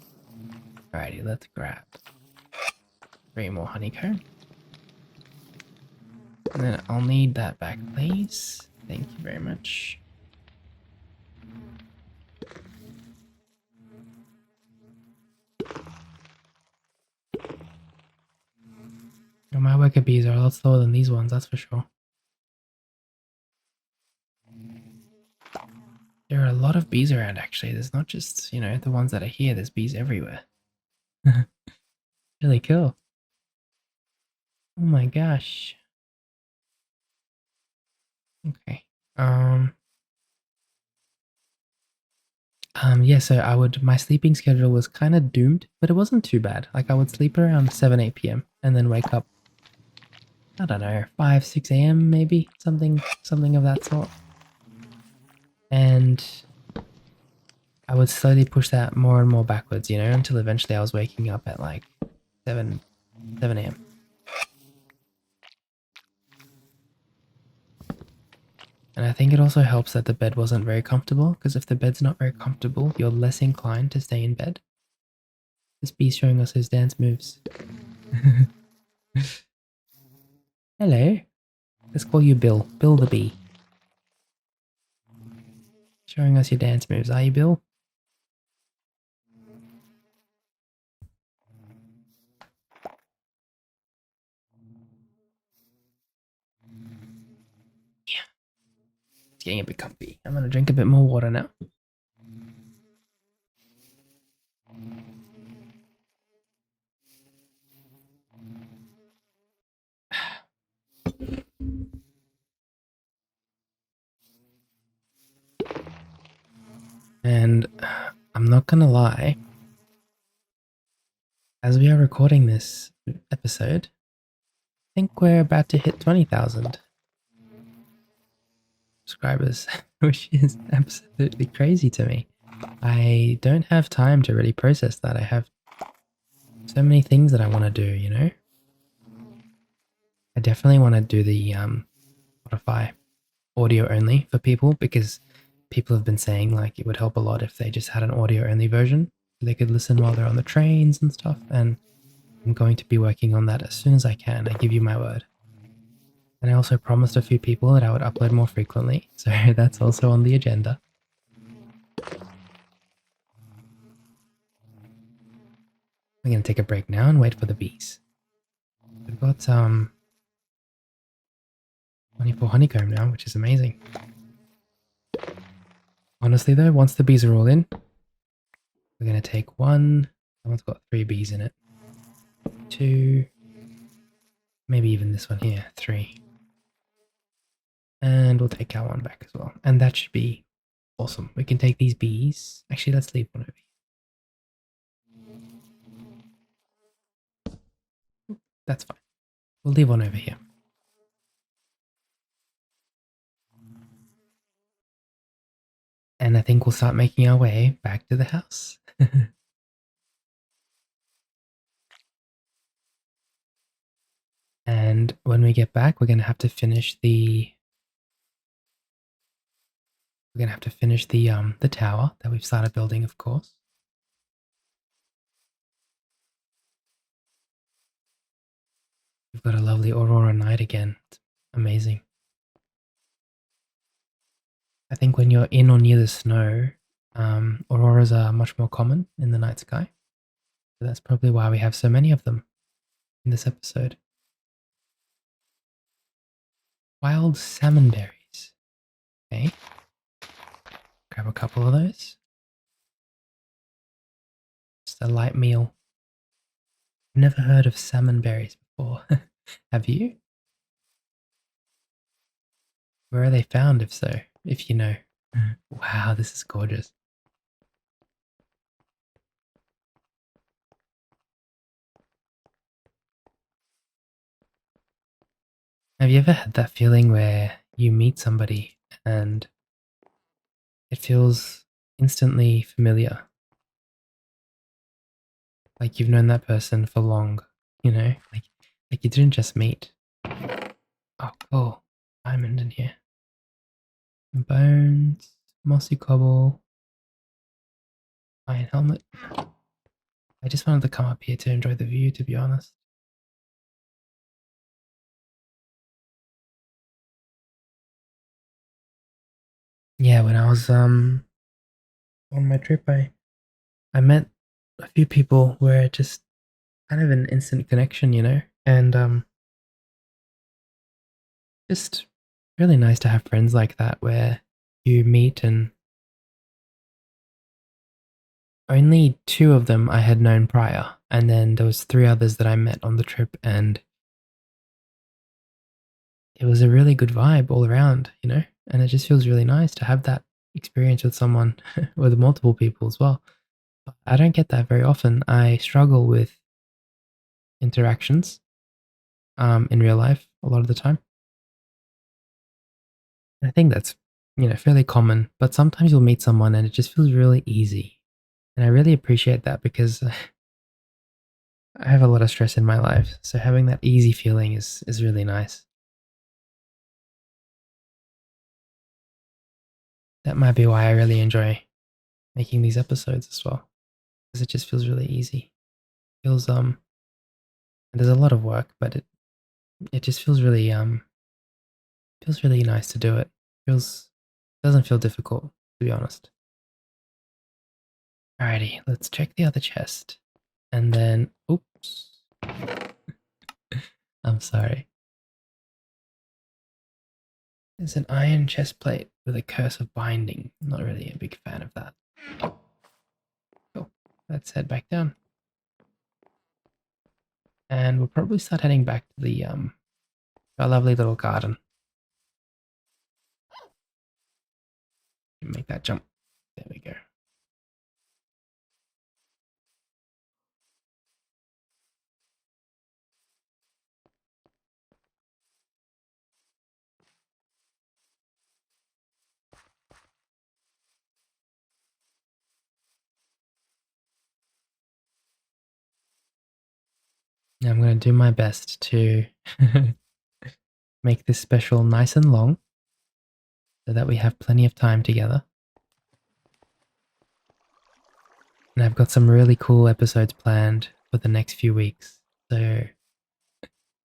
Alrighty, let's grab 3 more honeycomb. And then I'll need that back, please. Thank you very much. Oh, my worker bees are a lot slower than these ones, that's for sure. There are a lot of bees around, actually. There's not just, you know, the ones that are here. There's bees everywhere. Really cool. Oh my gosh. Okay. Yeah, so my sleeping schedule was kind of doomed, but it wasn't too bad. Like I would sleep around 7, 8 p.m. and then wake up, I don't know, 5, 6 a.m. maybe, something of that sort. And I would slowly push that more and more backwards, you know, until eventually I was waking up at like 7 a.m. And I think it also helps that the bed wasn't very comfortable, because if the bed's not very comfortable, you're less inclined to stay in bed. This bee's showing us his dance moves. Hello. Let's call you Bill. Bill the bee. Showing us your dance moves, are you, Bill? Yeah. It's getting a bit comfy. I'm gonna drink a bit more water now. And I'm not gonna lie, as we are recording this episode, I think we're about to hit 20,000 subscribers, which is absolutely crazy to me. I don't have time to really process that. I have so many things that I want to do, you know? I definitely want to do the Spotify audio only for people, because people have been saying like it would help a lot if they just had an audio only version. They could listen while they're on the trains and stuff. And I'm going to be working on that as soon as I can, I give you my word. And I also promised a few people that I would upload more frequently, so that's also on the agenda. We're going to take a break now and wait for the bees. We've got 24 honeycomb now, which is amazing. Honestly though, once the bees are all in, we're going to take one. That one's got 3 bees in it. 2. Maybe even this one here, 3. And we'll take our one back as well. And that should be awesome. We can take these bees. Actually, let's leave one over here. That's fine. We'll leave one over here. And I think we'll start making our way back to the house. And when we get back, we're going to have to finish the the tower that we've started building, of course. We've got a lovely aurora night again. It's amazing. I think when you're in or near the snow, auroras are much more common in the night sky. So that's probably why we have so many of them in this episode. Wild salmon berries. Okay. Grab a couple of those. Just a light meal. Never heard of salmon berries before. Have you? Where are they found, if so, if you know? Wow, this is gorgeous. Have you ever had that feeling where you meet somebody and it feels instantly familiar? Like you've known that person for long, you know? Like you didn't just meet. Oh, cool. Diamond in here. Bones, mossy cobble, iron helmet. I just wanted to come up here to enjoy the view, to be honest. Yeah, when I was on my trip, I met a few people where just kind of an instant connection, you know, and just really nice to have friends like that where you meet, and only 2 of them I had known prior, and then there was 3 others that I met on the trip, and it was a really good vibe all around, you know, and it just feels really nice to have that experience with someone, with multiple people as well. I don't get that very often. I struggle with interactions in real life a lot of the time. I think that's, you know, fairly common, but sometimes you'll meet someone and it just feels really easy. And I really appreciate that because I have a lot of stress in my life. So having that easy feeling is really nice. That might be why I really enjoy making these episodes as well. Because it just feels really easy. It feels there's a lot of work, but it just feels really nice to do it. Feels doesn't feel difficult, to be honest. Alrighty, let's check the other chest. And then, oops. I'm sorry. There's an iron chest plate with a curse of binding. I'm not really a big fan of that. Cool. Let's head back down. And we'll probably start heading back to the our lovely little garden. Make that jump. There we go. Now I'm going to do my best to make this special nice and long so that we have plenty of time together. And I've got some really cool episodes planned for the next few weeks. So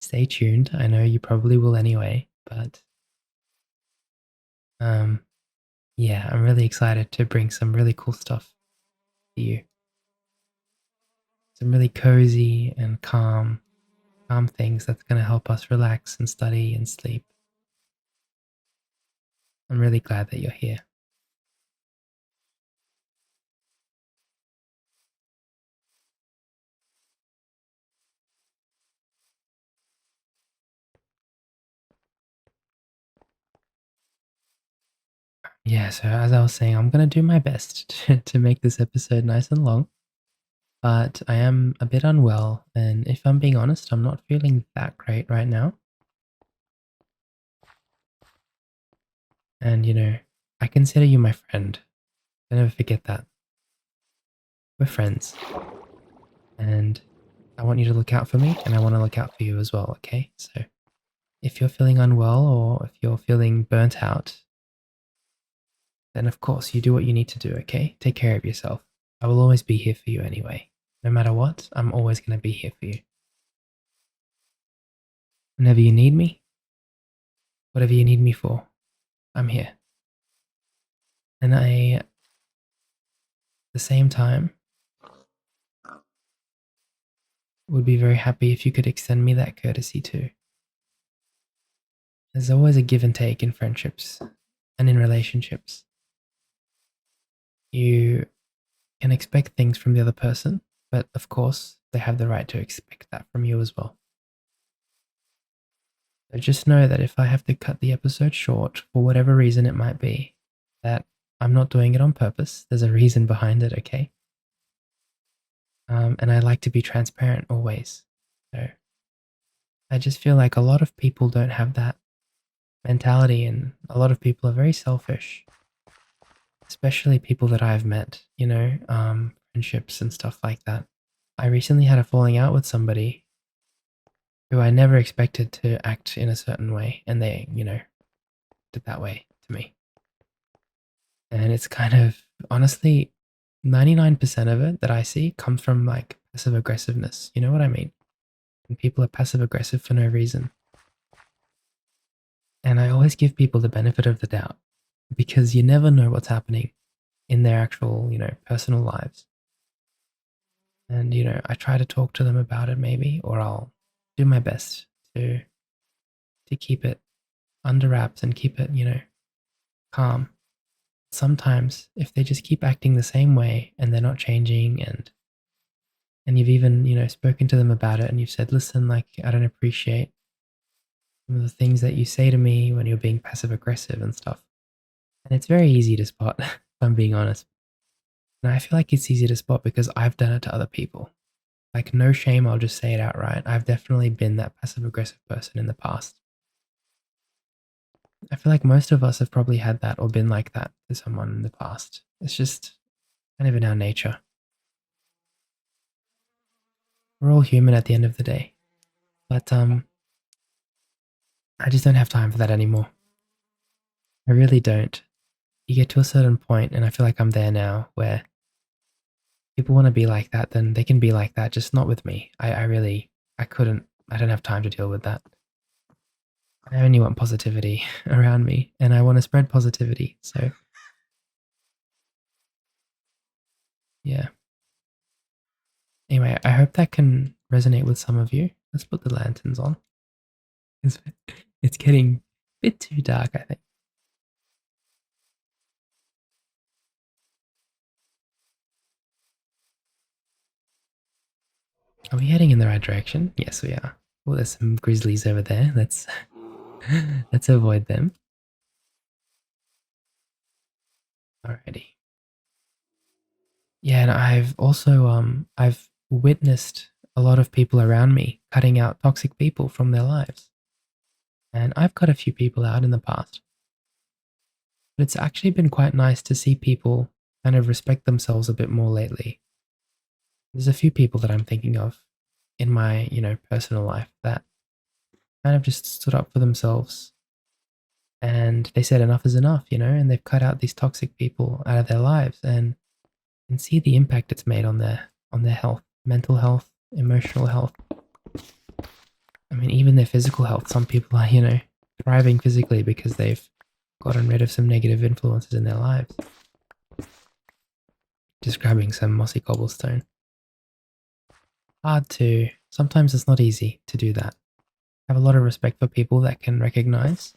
stay tuned. I know you probably will anyway, but yeah, I'm really excited to bring some really cool stuff to you. Some really cozy and calm things that's going to help us relax and study and sleep. I'm really glad that you're here. Yeah, so as I was saying, I'm going to do my best to make this episode nice and long, but I am a bit unwell, and if I'm being honest, I'm not feeling that great right now. And, I consider you my friend. I never forget that. We're friends, and I want you to look out for me, and I want to look out for you as well, okay? So if you're feeling unwell or if you're feeling burnt out, then of course you do what you need to do, okay? Take care of yourself. I will always be here for you anyway. No matter what, I'm always going to be here for you. Whenever you need me, whatever you need me for, I'm here. And at the same time, would be very happy if you could extend me that courtesy too. There's always a give and take in friendships and in relationships. You can expect things from the other person, but of course, they have the right to expect that from you as well. So just know that if I have to cut the episode short for whatever reason it might be, that I'm not doing it on purpose. There's a reason behind it, okay? And I like to be transparent always. So I just feel like a lot of people don't have that mentality, and a lot of people are very selfish, especially people that I've met, friendships and stuff like that. I recently had a falling out with somebody who I never expected to act in a certain way, and they, did that way to me. And it's kind of, honestly, 99% of it that I see comes from like passive aggressiveness. You know what I mean? And people are passive aggressive for no reason. And I always give people the benefit of the doubt because you never know what's happening in their actual, personal lives. And, I try to talk to them about it maybe, or I'll do my best to keep it under wraps and keep it, calm. Sometimes if they just keep acting the same way and they're not changing, and you've even, spoken to them about it and you've said, listen, like, I don't appreciate some of the things that you say to me when you're being passive aggressive and stuff. And it's very easy to spot, if I'm being honest. And I feel like it's easy to spot because I've done it to other people. Like, no shame, I'll just say it outright. I've definitely been that passive aggressive person in the past. I feel like most of us have probably had that or been like that to someone in the past. It's just kind of in our nature. We're all human at the end of the day. But I just don't have time for that anymore. I really don't. You get to a certain point, and I feel like I'm there now, where people want to be like that, then they can be like that, just not with me. I couldn't, I don't have time to deal with that. I only want positivity around me, and I want to spread positivity. So, yeah. Anyway, I hope that can resonate with some of you. Let's put the lanterns on. It's, it's getting a bit too dark, I think. Are we heading in the right direction? Yes, we are. Oh, there's some grizzlies over there. Let's avoid them. Alrighty. Yeah, and I've also I've witnessed a lot of people around me cutting out toxic people from their lives. And I've cut a few people out in the past. But it's actually been quite nice to see people kind of respect themselves a bit more lately. There's a few people that I'm thinking of in my, personal life that kind of just stood up for themselves, and they said enough is enough, and they've cut out these toxic people out of their lives and see the impact it's made on their health, mental health, emotional health. I mean, even their physical health, some people are, thriving physically because they've gotten rid of some negative influences in their lives. Just grabbing some mossy cobblestone. Sometimes it's not easy to do that. I have a lot of respect for people that can recognize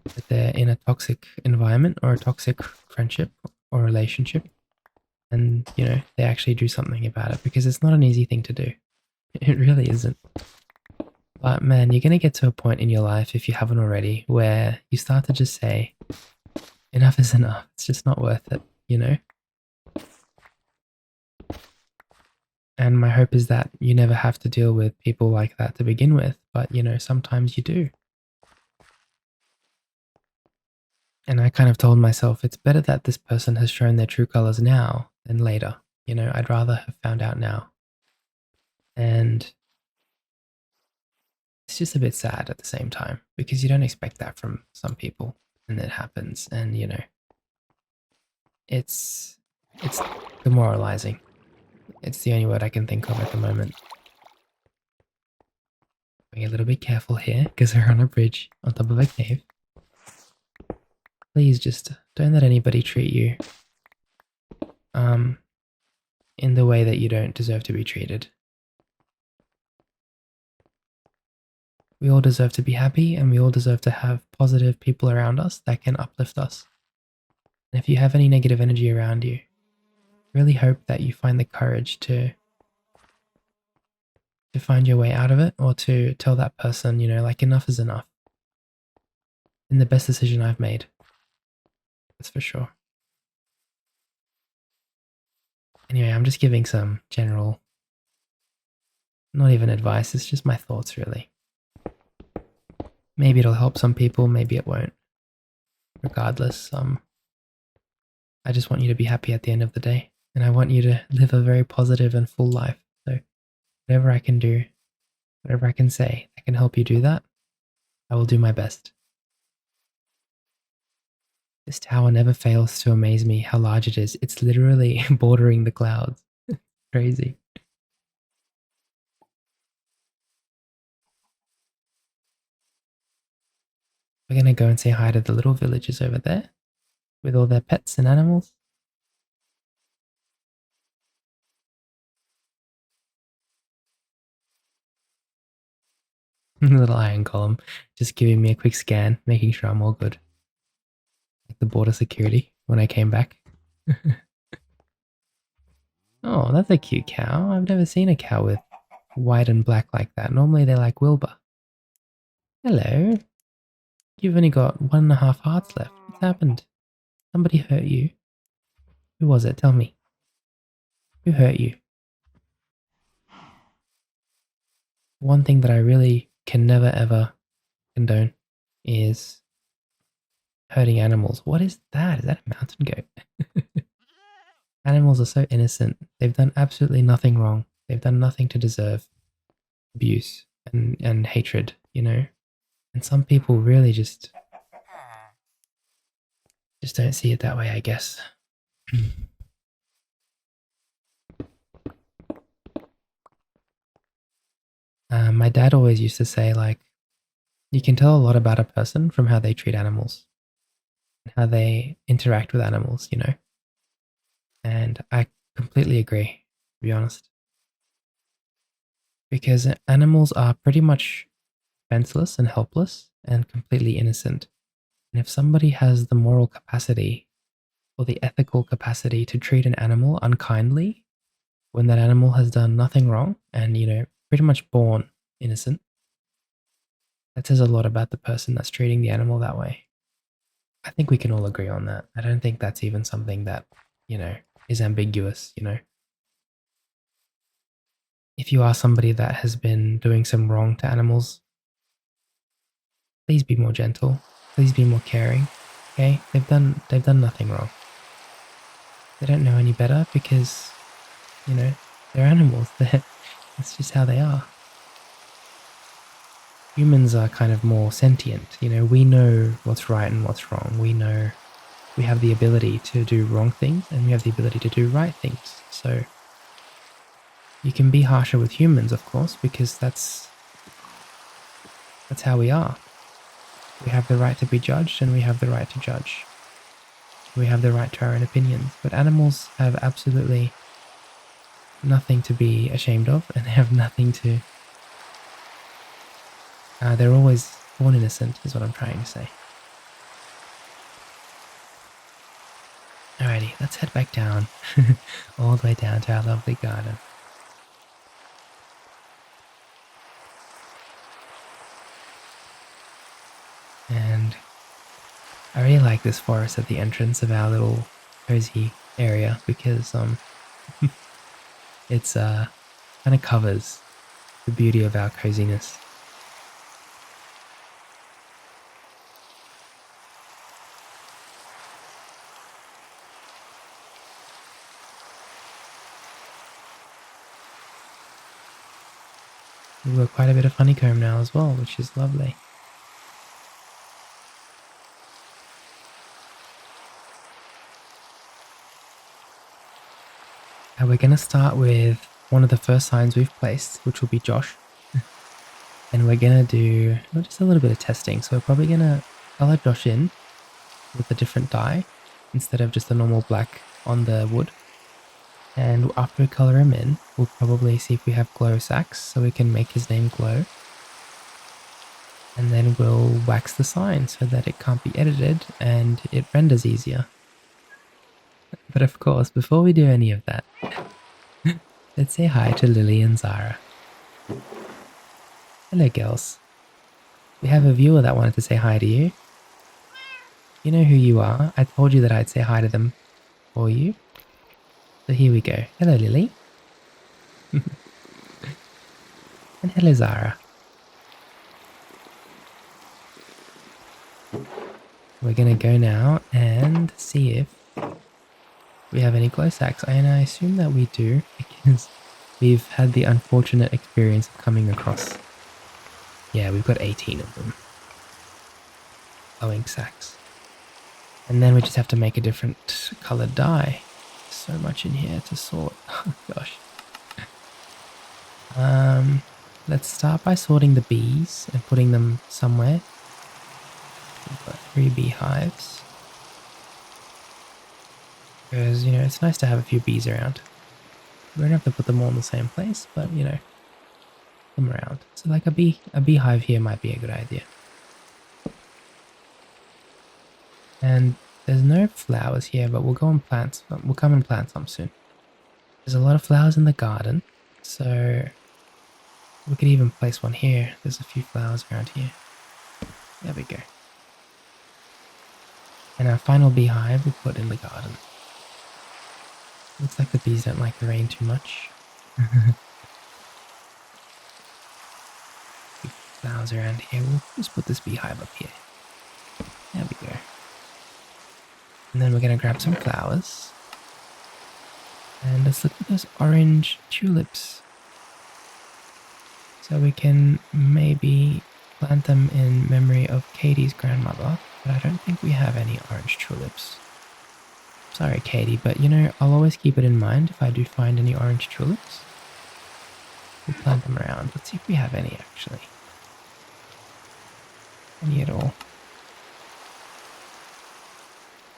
that they're in a toxic environment or a toxic friendship or relationship, and, they actually do something about it, because it's not an easy thing to do. It really isn't. But man, you're going to get to a point in your life, if you haven't already, where you start to just say, enough is enough. It's just not worth it, And my hope is that you never have to deal with people like that to begin with, but, sometimes you do. And I kind of told myself, it's better that this person has shown their true colors now than later. I'd rather have found out now. And it's just a bit sad at the same time, because you don't expect that from some people, and it happens, and, it's demoralizing. It's the only word I can think of at the moment. Being a little bit careful here, because we're on a bridge on top of a cave. Please just don't let anybody treat you in the way that you don't deserve to be treated. We all deserve to be happy, and we all deserve to have positive people around us that can uplift us. And if you have any negative energy around you, really hope that you find the courage to find your way out of it, or to tell that person, enough is enough. And the best decision I've made. That's for sure. Anyway, I'm just giving some general, not even advice, it's just my thoughts, really. Maybe it'll help some people, maybe it won't. Regardless, I just want you to be happy at the end of the day, and I want you to live a very positive and full life. So whatever I can do, whatever I can say that can help you do that, I will do my best. This tower never fails to amaze me how large it is. It's literally bordering the clouds. Crazy. We're gonna go and say hi to the little villagers over there with all their pets and animals. Little iron column, just giving me a quick scan, making sure I'm all good. Like the border security when I came back. Oh, that's a cute cow. I've never seen a cow with white and black like that. Normally they're like Wilbur. Hello. You've only got 1.5 hearts left. What's happened? Somebody hurt you? Who was it? Tell me. Who hurt you? One thing that I really can never ever condone is hurting animals. What is that? Is that a mountain goat? Animals are so innocent. They've done absolutely nothing wrong. They've done nothing to deserve abuse and hatred, And some people really just don't see it that way, I guess. My dad always used to say, you can tell a lot about a person from how they treat animals, and how they interact with animals, And I completely agree, to be honest. Because animals are pretty much defenseless and helpless and completely innocent. And if somebody has the moral capacity or the ethical capacity to treat an animal unkindly when that animal has done nothing wrong and, pretty much born innocent, that says a lot about the person that's treating the animal that way. I think we can all agree on that. I don't think that's even something that, is ambiguous, If you are somebody that has been doing some wrong to animals, please be more gentle. Please be more caring. Okay? They've done nothing wrong. They don't know any better because, they're animals. That's just how they are. Humans are kind of more sentient. We know what's right and what's wrong. We know we have the ability to do wrong things and we have the ability to do right things. So you can be harsher with humans, of course, because that's That's how we are. We have the right to be judged and we have the right to judge. We have the right to our own opinions. But animals have absolutely nothing to be ashamed of and they have nothing to... they're always born innocent is what I'm trying to say. Alrighty, let's head back down. All the way down to our lovely garden. And I really like this forest at the entrance of our little cozy area because it's kind of covers the beauty of our coziness. We've got quite a bit of honeycomb now as well, which is lovely. And we're going to start with one of the first signs we've placed, which will be Josh. And we're going to do just a little bit of testing. So we're probably going to color Josh in with a different dye instead of just the normal black on the wood. And after we color him in, we'll probably see if we have glow sacks so we can make his name glow. And then we'll wax the sign so that it can't be edited and it renders easier. But of course, before we do any of that, let's say hi to Lily and Zara. Hello, girls. We have a viewer that wanted to say hi to you. You know who you are. I told you that I'd say hi to them for you. So here we go. Hello, Lily. And hello, Zara. We're going to go now and see if we have any glow sacks. And I assume that we do because we've had the unfortunate experience of coming across. Yeah, we've got 18 of them. Glowing sacks. And then we just have to make a different colored dye. So much in here to sort. Oh, gosh. Let's start by sorting the bees and putting them somewhere. We've got 3 beehives. Because, you know, it's nice to have a few bees around. We don't have to put them all in the same place, but, you know, them around. So like a beehive here might be a good idea. And there's no flowers here, but we'll go and plant. We'll come and plant some soon. There's a lot of flowers in the garden, so we could even place one here. There's a few flowers around here. There we go. And our final beehive we'll put in the garden. Looks like the bees don't like the rain too much. Flowers around here. We'll just put this beehive up here. There we go. And then we're going to grab some flowers. And let's look at those orange tulips. So we can maybe plant them in memory of Katie's grandmother. But I don't think we have any orange tulips. Sorry, Katie, but you know, I'll always keep it in mind if I do find any orange tulips. We'll plant them around. Let's see if we have any actually. Any at all.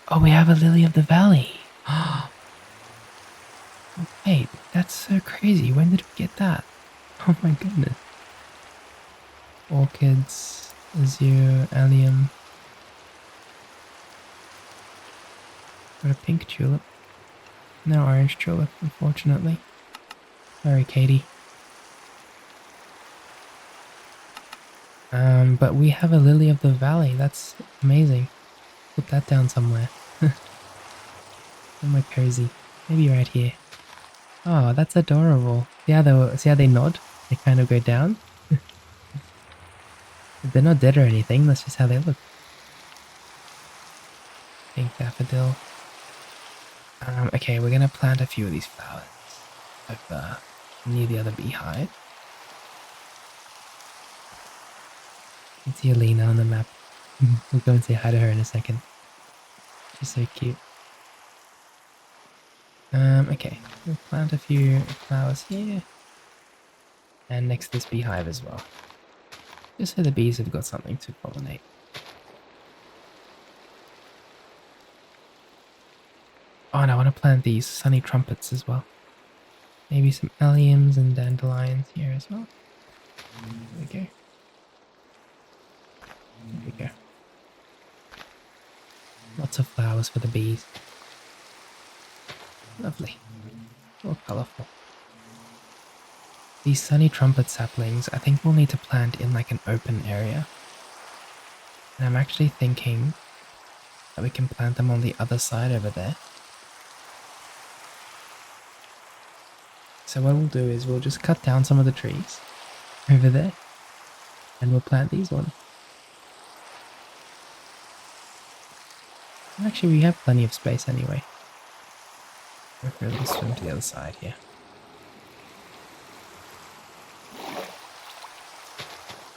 Oh, we have a lily of the valley. Wait, that's so crazy. When did we get that? Oh my goodness. Orchids, azure, allium. Got a pink tulip. No orange tulip, unfortunately. Sorry, Katie. But we have a lily of the valley. That's amazing. Put that down somewhere. Somewhere cozy. Maybe right here. Oh, that's adorable. See how they nod? They kind of go down. They're not dead or anything. That's just how they look. Pink daffodil. Okay, we're gonna plant a few of these flowers over near the other beehive. You can see Alina on the map. We'll go and say hi to her in a second. She's so cute. Okay, we'll plant a few flowers here. And next to this beehive as well. just so the bees have got something to pollinate. Oh, and I want to plant these sunny trumpets as well. Maybe some alliums and dandelions here as well. There we go. There we go. Lots of flowers for the bees. Lovely. All colourful. These sunny trumpet saplings, I think we'll need to plant in like an open area. And I'm actually thinking that we can plant them on the other side over there. So what we'll do is we'll just cut down some of the trees over there and we'll plant these ones. Actually, we have plenty of space anyway. We'll swim to the other side here.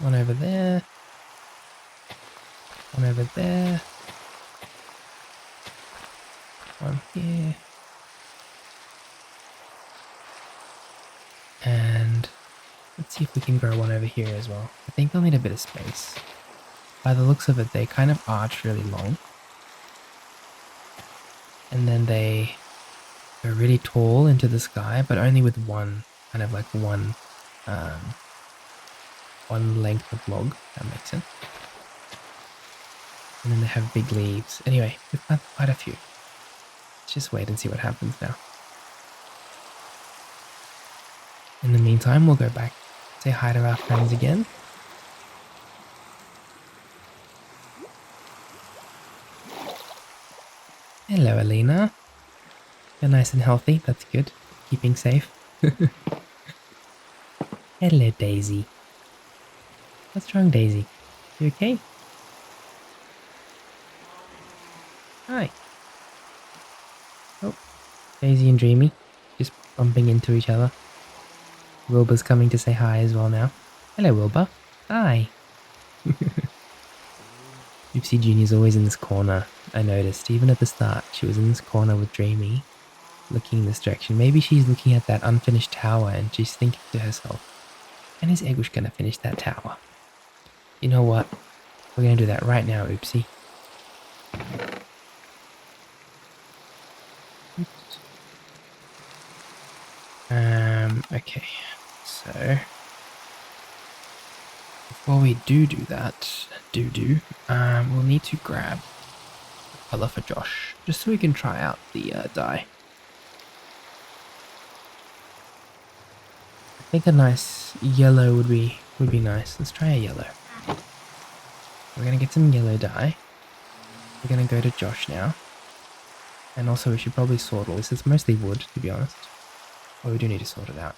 One over there. One over there. One here. And let's see if we can grow one over here as well. I think they'll need a bit of space. By the looks of it, they kind of arch really long. And then they go really tall into the sky, but only with one, kind of like one length of log, if that makes sense. And then they have big leaves. Anyway, we've planted quite a few. Let's just wait and see what happens now. In the meantime, we'll go back, say hi to our friends again. Hello, Alina. You're nice and healthy, that's good. Keeping safe. Hello, Daisy. What's wrong, Daisy? You okay? Hi. Oh, Daisy and Dreamy just bumping into each other. Wilbur's coming to say hi as well now. Hello, Wilbur. Hi. Oopsie Junior's always in this corner. I noticed, even at the start, she was in this corner with Dreamy, looking in this direction. Maybe she's looking at that unfinished tower and she's thinking to herself, when is Egush gonna finish that tower? You know what? We're gonna do that right now, Oopsie. Okay, so before we do that, we'll need to grab a colour for Josh, just so we can try out the dye. I think a nice yellow would be nice. Let's try a yellow. We're gonna get some yellow dye. We're gonna go to Josh now. And also we should probably sort all this. It's mostly wood, to be honest. Oh, we do need to sort it out.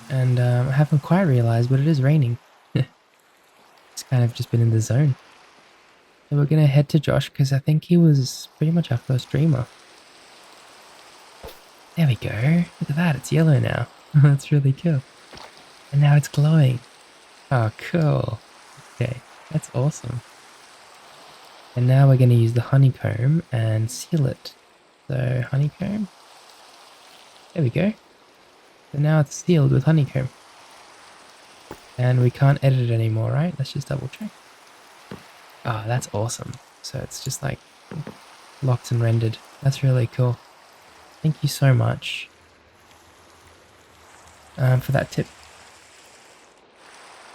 And I haven't quite realised, but it is raining. It's kind of just been in the zone. So we're gonna head to Josh, because I think he was pretty much our first streamer. There we go. Look at that, it's yellow now. That's really cool. And now it's glowing. Oh, cool. Okay, that's awesome. And now we're going to use the honeycomb and seal it. So honeycomb. There we go. So now it's sealed with honeycomb. And we can't edit it anymore, right? Let's just double check. Ah, that's awesome. So it's just like locked and rendered. That's really cool. Thank you so much for that tip.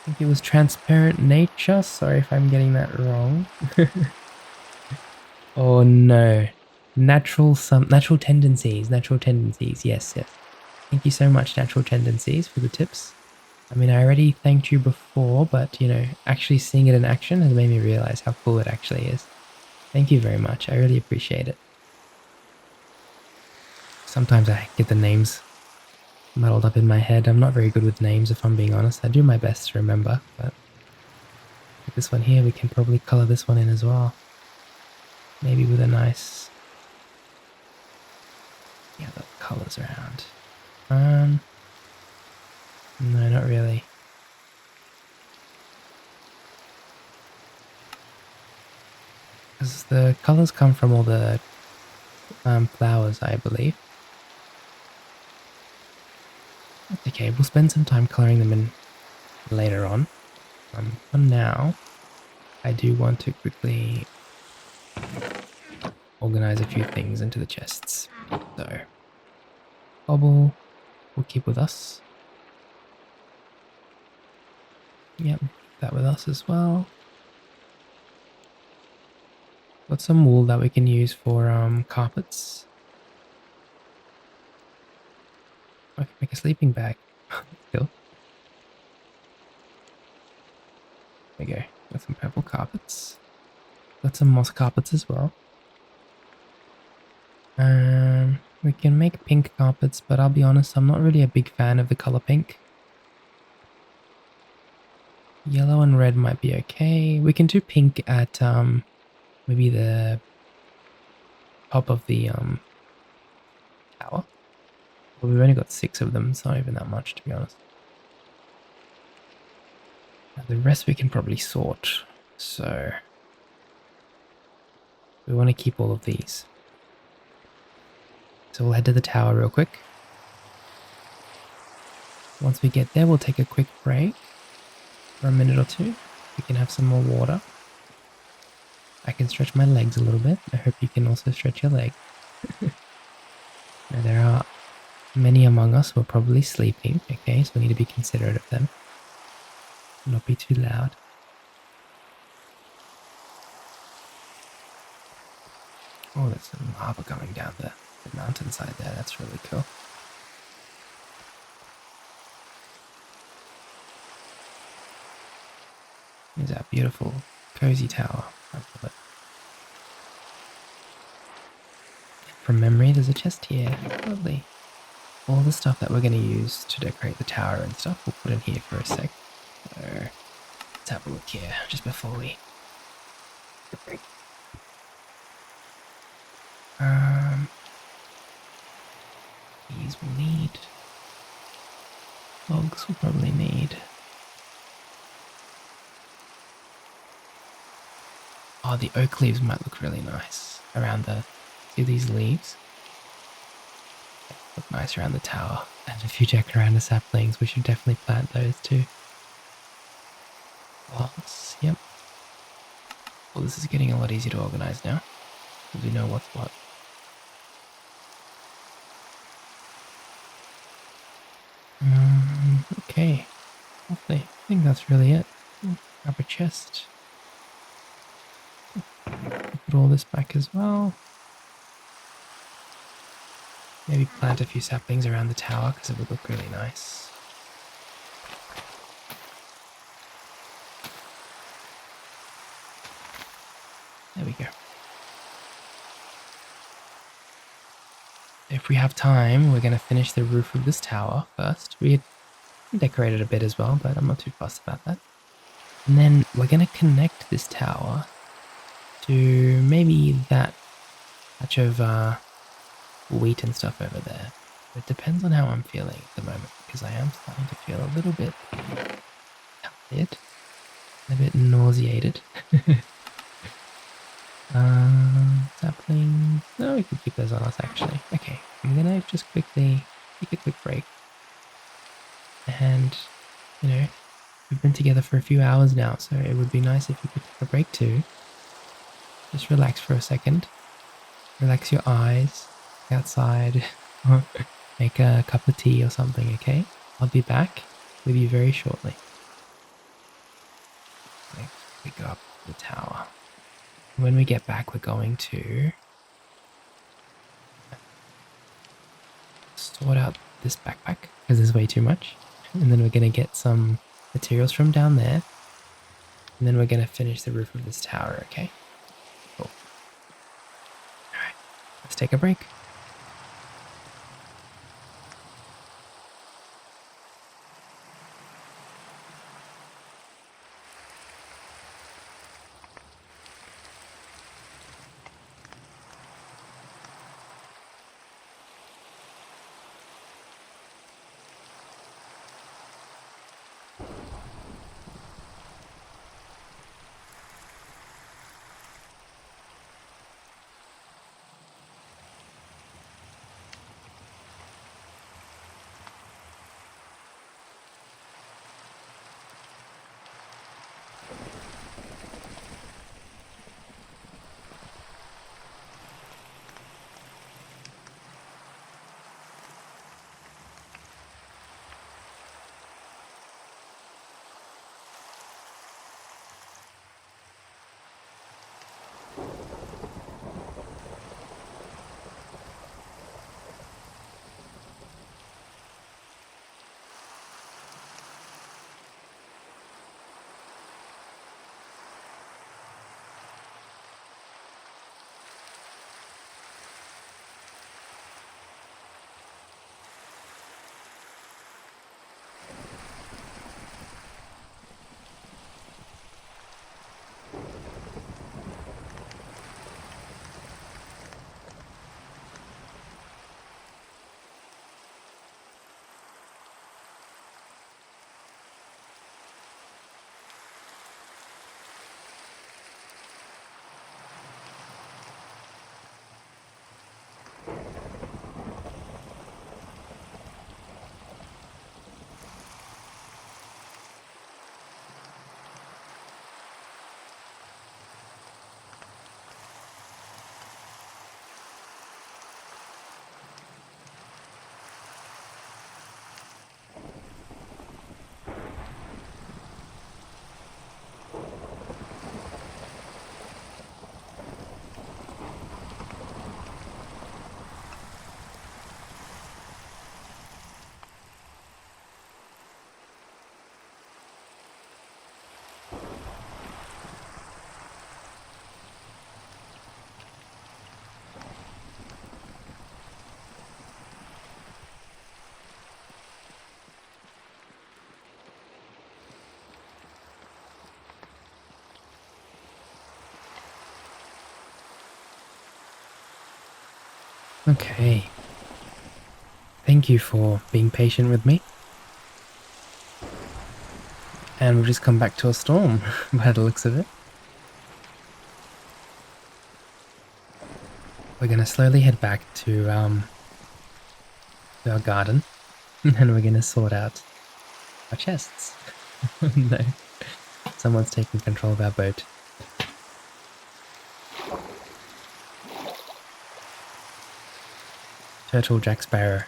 I think it was transparent nature. Sorry if I'm getting that wrong. Oh no. Natural tendencies. Yes. Thank you so much, Natural Tendencies, for the tips. I mean, I already thanked you before, but you know, actually seeing it in action has made me realize how cool it actually is. Thank you very much. I really appreciate it. Sometimes I get the names muddled up in my head. I'm not very good with names, if I'm being honest. I do my best to remember, but with this one here, we can probably color this one in as well. Maybe with a nice, yeah, the colors around. No, not really. Because the colors come from all the flowers, I believe. okay, we'll spend some time coloring them in later on. For now, I do want to quickly organize a few things into the chests. So, cobble will keep with us. Yep, keep that with us as well. Got some wool that we can use for carpets. I can make a sleeping bag. Still. There we go. Got some purple carpets. Got some moss carpets as well. We can make pink carpets, but I'll be honest, I'm not really a big fan of the color pink. Yellow and red might be okay. We can do pink at maybe the top of the tower. But we've only got 6 of them. It's not even that much, to be honest. Now the rest we can probably sort. So we want to keep all of these. So we'll head to the tower real quick. Once we get there, we'll take a quick break for a minute or two. We can have some more water. I can stretch my legs a little bit. I hope you can also stretch your leg. Now there are many among us who are probably sleeping, okay, so we need to be considerate of them. Not be too loud. Oh, there's some lava coming down the mountainside there. That's really cool. There's that beautiful, cozy tower. I love it. From memory, there's a chest here. Lovely. All the stuff that we're going to use to decorate the tower and stuff, we'll put in here for a sec. So, let's have a look here, just before we break. These will need. Logs will probably need. Oh, the oak leaves might look really nice around the. See these leaves? Look nice around the tower. And a few jacaranda saplings. We should definitely plant those too. Logs, yep. Well, this is getting a lot easier to organize now. Because we know what's what. Okay. Lovely. I think that's really it. Grab a chest. Put all this back as well. Maybe plant a few saplings around the tower because it would look really nice. There we go. If we have time, we're going to finish the roof of this tower first. We had decorated a bit as well, but I'm not too fussed about that. And then we're going to connect this tower to maybe that patch of wheat and stuff over there. It depends on how I'm feeling at the moment, because I am starting to feel a little bit tired, a bit nauseated. Saplings. No, we can keep those on us actually. Okay, I'm gonna just quickly take a quick break. And, you know, we've been together for a few hours now, so it would be nice if you could take a break too. Just relax for a second. Relax your eyes. Outside. Make a cup of tea or something, okay? I'll be back with you very shortly. Let's pick up the tower. When we get back, we're going to sort out this backpack because there's way too much. And then we're going to get some materials from down there. And then we're going to finish the roof of this tower, okay? Cool. Alright, let's take a break. Okay. Thank you for being patient with me. And we've just come back to a storm, by the looks of it. We're gonna slowly head back to our garden, and we're gonna sort out our chests. No, someone's taking control of our boat. Turtle Jack Sparrow.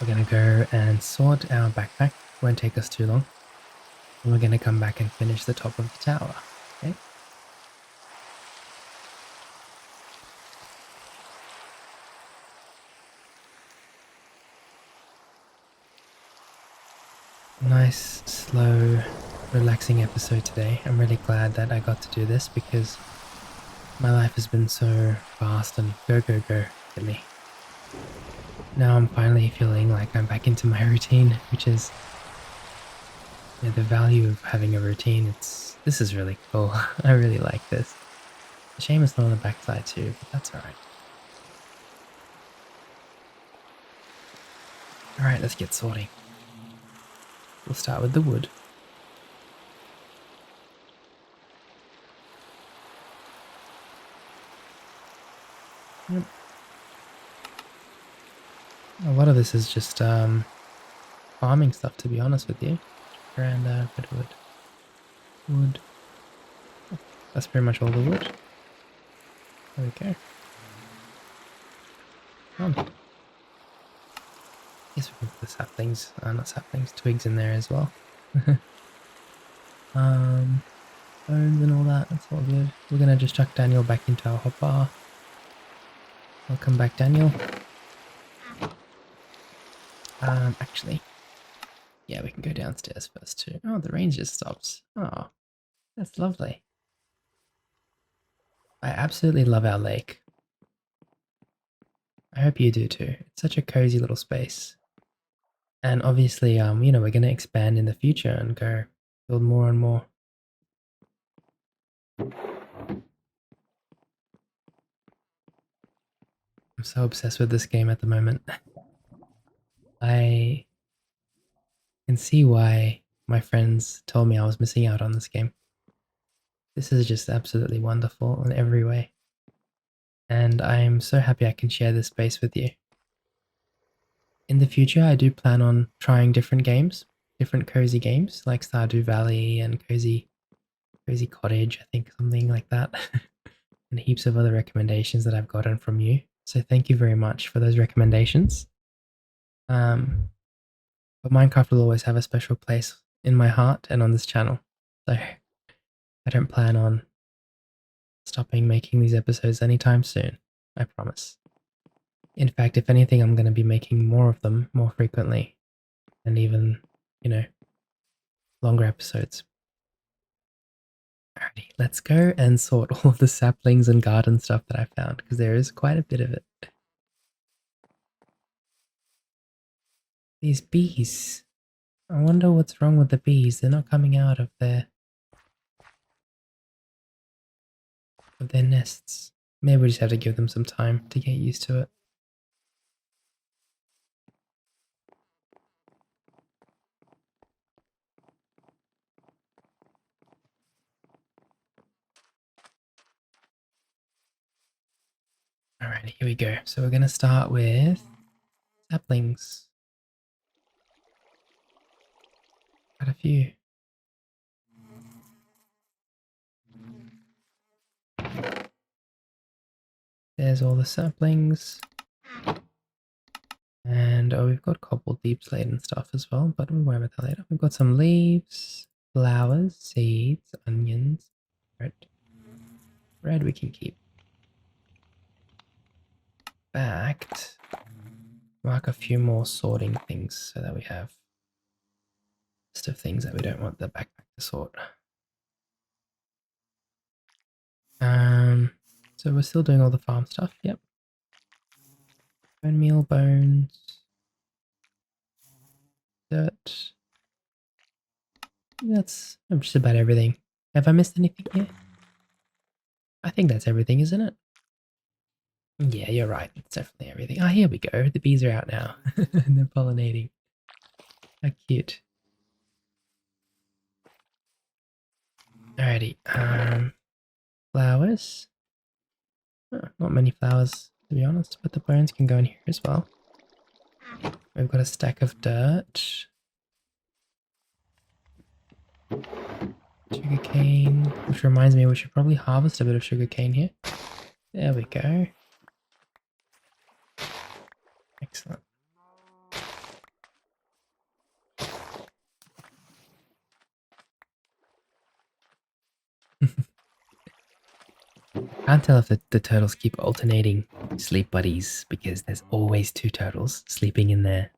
We're gonna go and sort our backpack. Won't take us too long. And we're gonna come back and finish the top of the tower. Okay. Nice, slow, relaxing episode today. I'm really glad that I got to do this because my life has been so fast and go, go, go lately. Now I'm finally feeling like I'm back into my routine, which is the value of having a routine. This is really cool. I really like this. A shame it's not on the backside too, but that's alright. Alright, let's get sorting. We'll start with the wood. Yep. A lot of this is just farming stuff, to be honest with you. And a bit of wood. Wood. That's pretty much all the wood. There we go. Done. Guess we can put the saplings, not saplings, twigs in there as well. Bones and all that, that's all good. We're gonna just chuck Daniel back into our hopper. Welcome back, Daniel. Actually, yeah, we can go downstairs first too. Oh, the rain just stops. Oh, that's lovely. I absolutely love our lake. I hope you do too. It's such a cozy little space. And obviously, you know, we're gonna expand in the future and go build more and more. I'm so obsessed with this game at the moment. I can see why my friends told me I was missing out on this game. This is just absolutely wonderful in every way. And I'm so happy I can share this space with you. In the future, I do plan on trying different games, different cozy games like Stardew Valley and Cozy Cottage, I think something like that, and heaps of other recommendations that I've gotten from you. So thank you very much for those recommendations. But Minecraft will always have a special place in my heart and on this channel. So I don't plan on stopping making these episodes anytime soon. I promise. In fact, if anything, I'm going to be making more of them more frequently and even, you know, longer episodes. Alrighty, let's go and sort all of the saplings and garden stuff that I found because there is quite a bit of it. These bees. I wonder what's wrong with the bees. They're not coming out of their nests. Maybe we just have to give them some time to get used to it. Alright, here we go. So we're going to start with saplings. Quite a few. There's all the saplings. And oh, we've got cobble deep slate and stuff as well, but we'll worry about that later. We've got some leaves, flowers, seeds, onions, red. Red we can keep. Backed. Mark a few more sorting things so that we have a list of things that we don't want the backpack to sort. So we're still doing all the farm stuff, yep. Bone meal, bones, dirt. That's just about everything. Have I missed anything here? I think that's everything, isn't it? Yeah, you're right. It's definitely everything. Ah, here we go. The bees are out now. And they're pollinating. How cute. Alrighty. Flowers. Oh, not many flowers, to be honest, but the bones can go in here as well. We've got a stack of dirt. Sugarcane, which reminds me we should probably harvest a bit of sugarcane here. There we go. Excellent. Can't tell if the turtles keep alternating sleep buddies because there's always two turtles sleeping in there.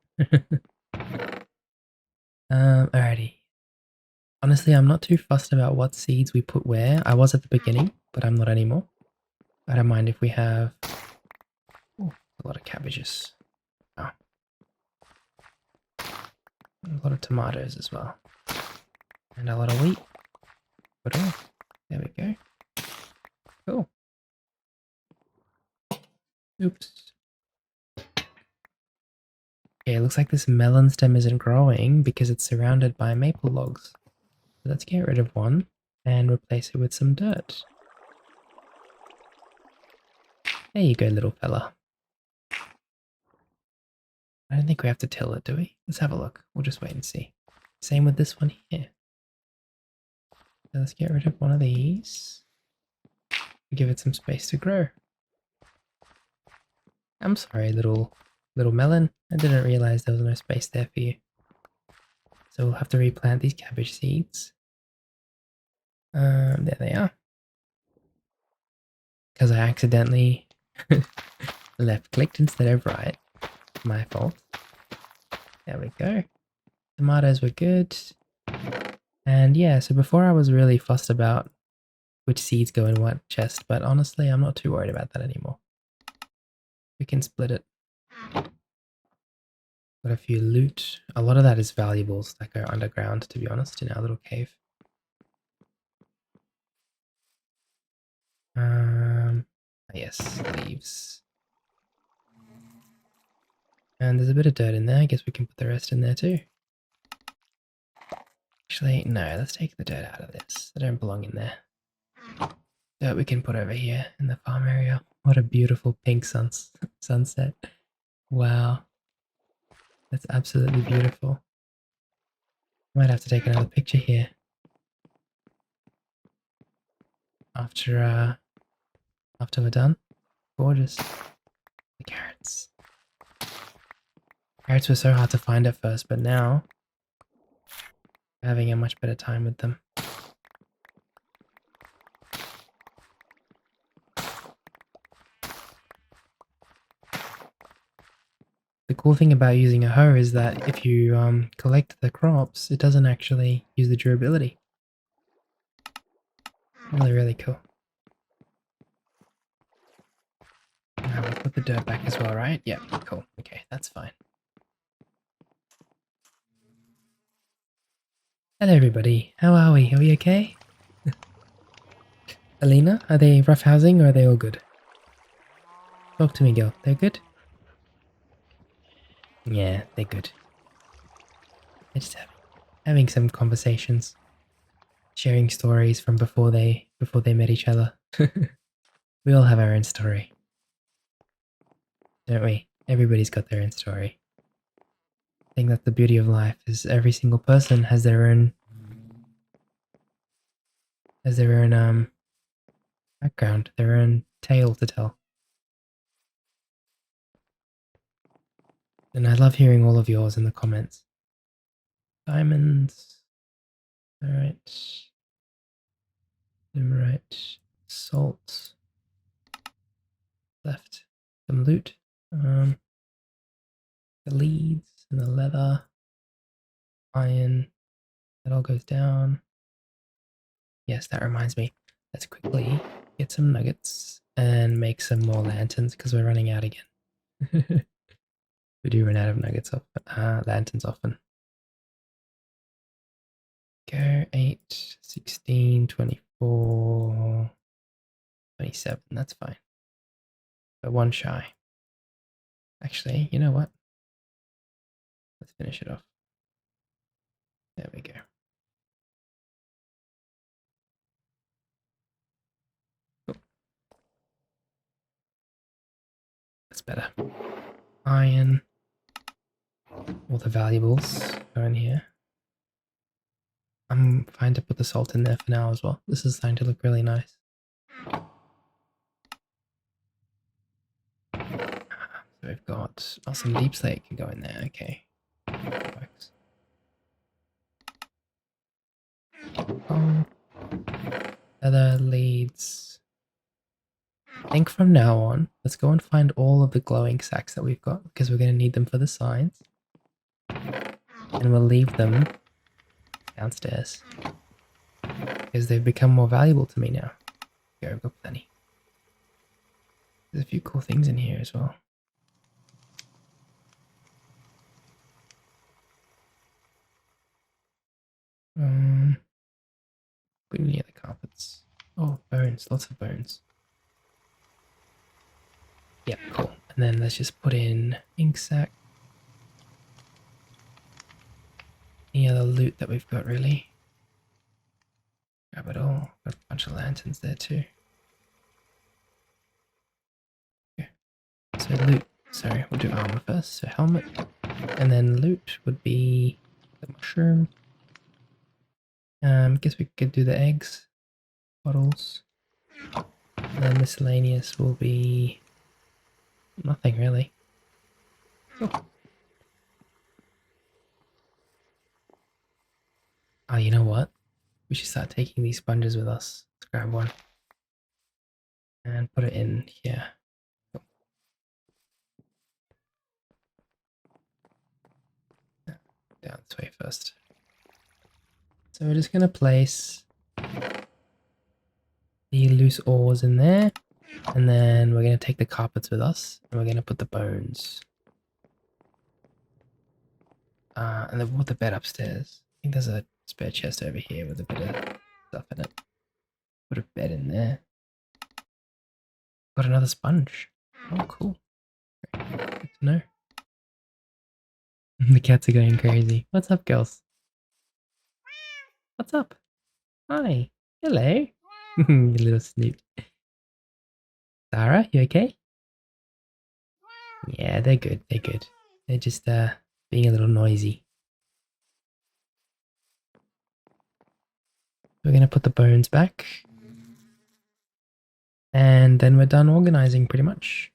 Alrighty. Honestly, I'm not too fussed about what seeds we put where. I was at the beginning, but I'm not anymore. I don't mind if we have a lot of cabbages. Oh. A lot of tomatoes as well. And a lot of wheat. But oh, there we go. Cool. Oops. Okay, it looks like this melon stem isn't growing because it's surrounded by maple logs. So let's get rid of one and replace it with some dirt. There you go, little fella. I don't think we have to till it, do we? Let's have a look. We'll just wait and see. Same with this one here. So let's get rid of one of these. Give it some space to grow. I'm sorry, little melon. I didn't realize there was no space there for you. So we'll have to replant these cabbage seeds. There they are. Because I accidentally left clicked instead of right. My fault. There we go. Tomatoes were good. And yeah, so before I was really fussed about which seeds go in what chest, but honestly, I'm not too worried about that anymore. We can split it. Got a few loot. A lot of that is valuables that go underground, to be honest, in our little cave. Yes, leaves. And there's a bit of dirt in there. I guess we can put the rest in there too. Actually, no, let's take the dirt out of this. They don't belong in there. Dirt we can put over here in the farm area. What a beautiful pink sunset. Wow. That's absolutely beautiful. Might have to take another picture here. After we're done. Gorgeous. The carrots. Carrots were so hard to find at first, but now we're having a much better time with them. The cool thing about using a hoe is that if you collect the crops, it doesn't actually use the durability. Really, really cool. Now we'll put the dirt back as well, right? Yeah, cool. Okay, that's fine. Hello everybody, how are we? Are we okay? Alina, are they rough housing or are they all good? Talk to me, girl. They're good? Yeah, they're good. They're just having some conversations. Sharing stories from before they met each other. We all have our own story. Don't we? Everybody's got their own story. I think that's the beauty of life, is every single person has their own background, their own tale to tell. And I love hearing all of yours in the comments. Diamonds. Alright. Right. Salt. Left. Some loot. The leads and the leather. Iron. That all goes down. Yes, that reminds me. Let's quickly get some nuggets and make some more lanterns because we're running out again. We do run out of nuggets often. Lanterns often. Go 8, 16, 24. 27, that's fine. But one shy. Actually, you know what? Let's finish it off. There we go. Cool. That's better. Iron. All the valuables go in here. I'm fine to put the salt in there for now as well. This is starting to look really nice. So we've got some deep slate can go in there. Okay. Works. Feather leads. I think from now on, let's go and find all of the glowing sacks that we've got because we're going to need them for the signs. And we'll leave them downstairs because they've become more valuable to me now. Go, I've got plenty. There's a few cool things in here as well. Put near the carpets. Oh, bones, lots of bones. Yeah, cool. And then let's just put in ink sac. Any other loot that we've got really? Grab it all. Got a bunch of lanterns there too. Okay. So loot. Sorry, we'll do armor first. So helmet. And then loot would be the mushroom. Guess we could do the eggs. Bottles. And then miscellaneous will be nothing really. Cool. Oh, you know what? We should start taking these sponges with us. Let's grab one. And put it in here. Cool. Down this way first. So we're just going to place the loose ores in there. And then we're going to take the carpets with us. And we're going to put the bones. And then we'll put the bed upstairs. I think there's a spare chest over here with a bit of stuff in it. Put a bed in there. Got another sponge. Oh, cool. Good to know. The cats are going crazy. What's up, girls? What's up? Hi. Hello. You little snoot. Zara, you okay? Yeah, they're good. They're good. They're just being a little noisy. We're going to put the bones back. And then we're done organizing pretty much.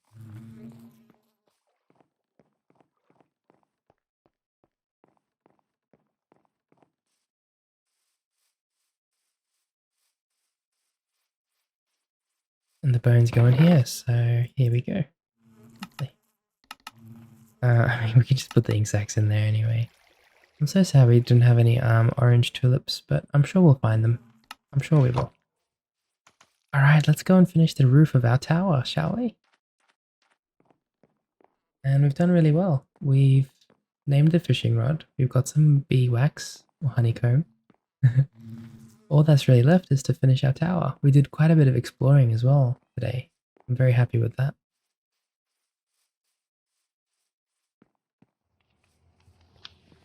And the bones go in here, so here we go. I mean, we could just put the ink sacs in there anyway. I'm so sad we didn't have any orange tulips, but I'm sure we'll find them. I'm sure we will. Alright, let's go and finish the roof of our tower, shall we? And we've done really well. We've named the fishing rod. We've got some beeswax, or honeycomb. All that's really left is to finish our tower. We did quite a bit of exploring as well today. I'm very happy with that.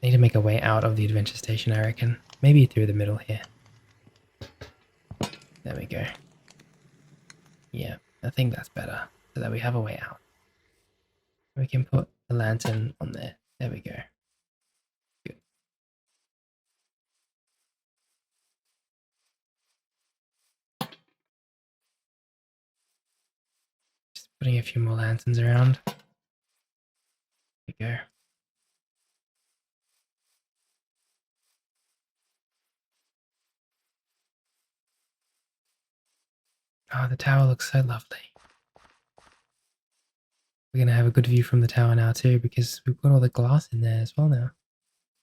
Need to make a way out of the adventure station, I reckon. Maybe through the middle here. There we go. Yeah, I think that's better, so that we have a way out. We can put the lantern on there. There we go. Good. Just putting a few more lanterns around. There we go. Oh, the tower looks so lovely. We're going to have a good view from the tower now too, because we've got all the glass in there as well now.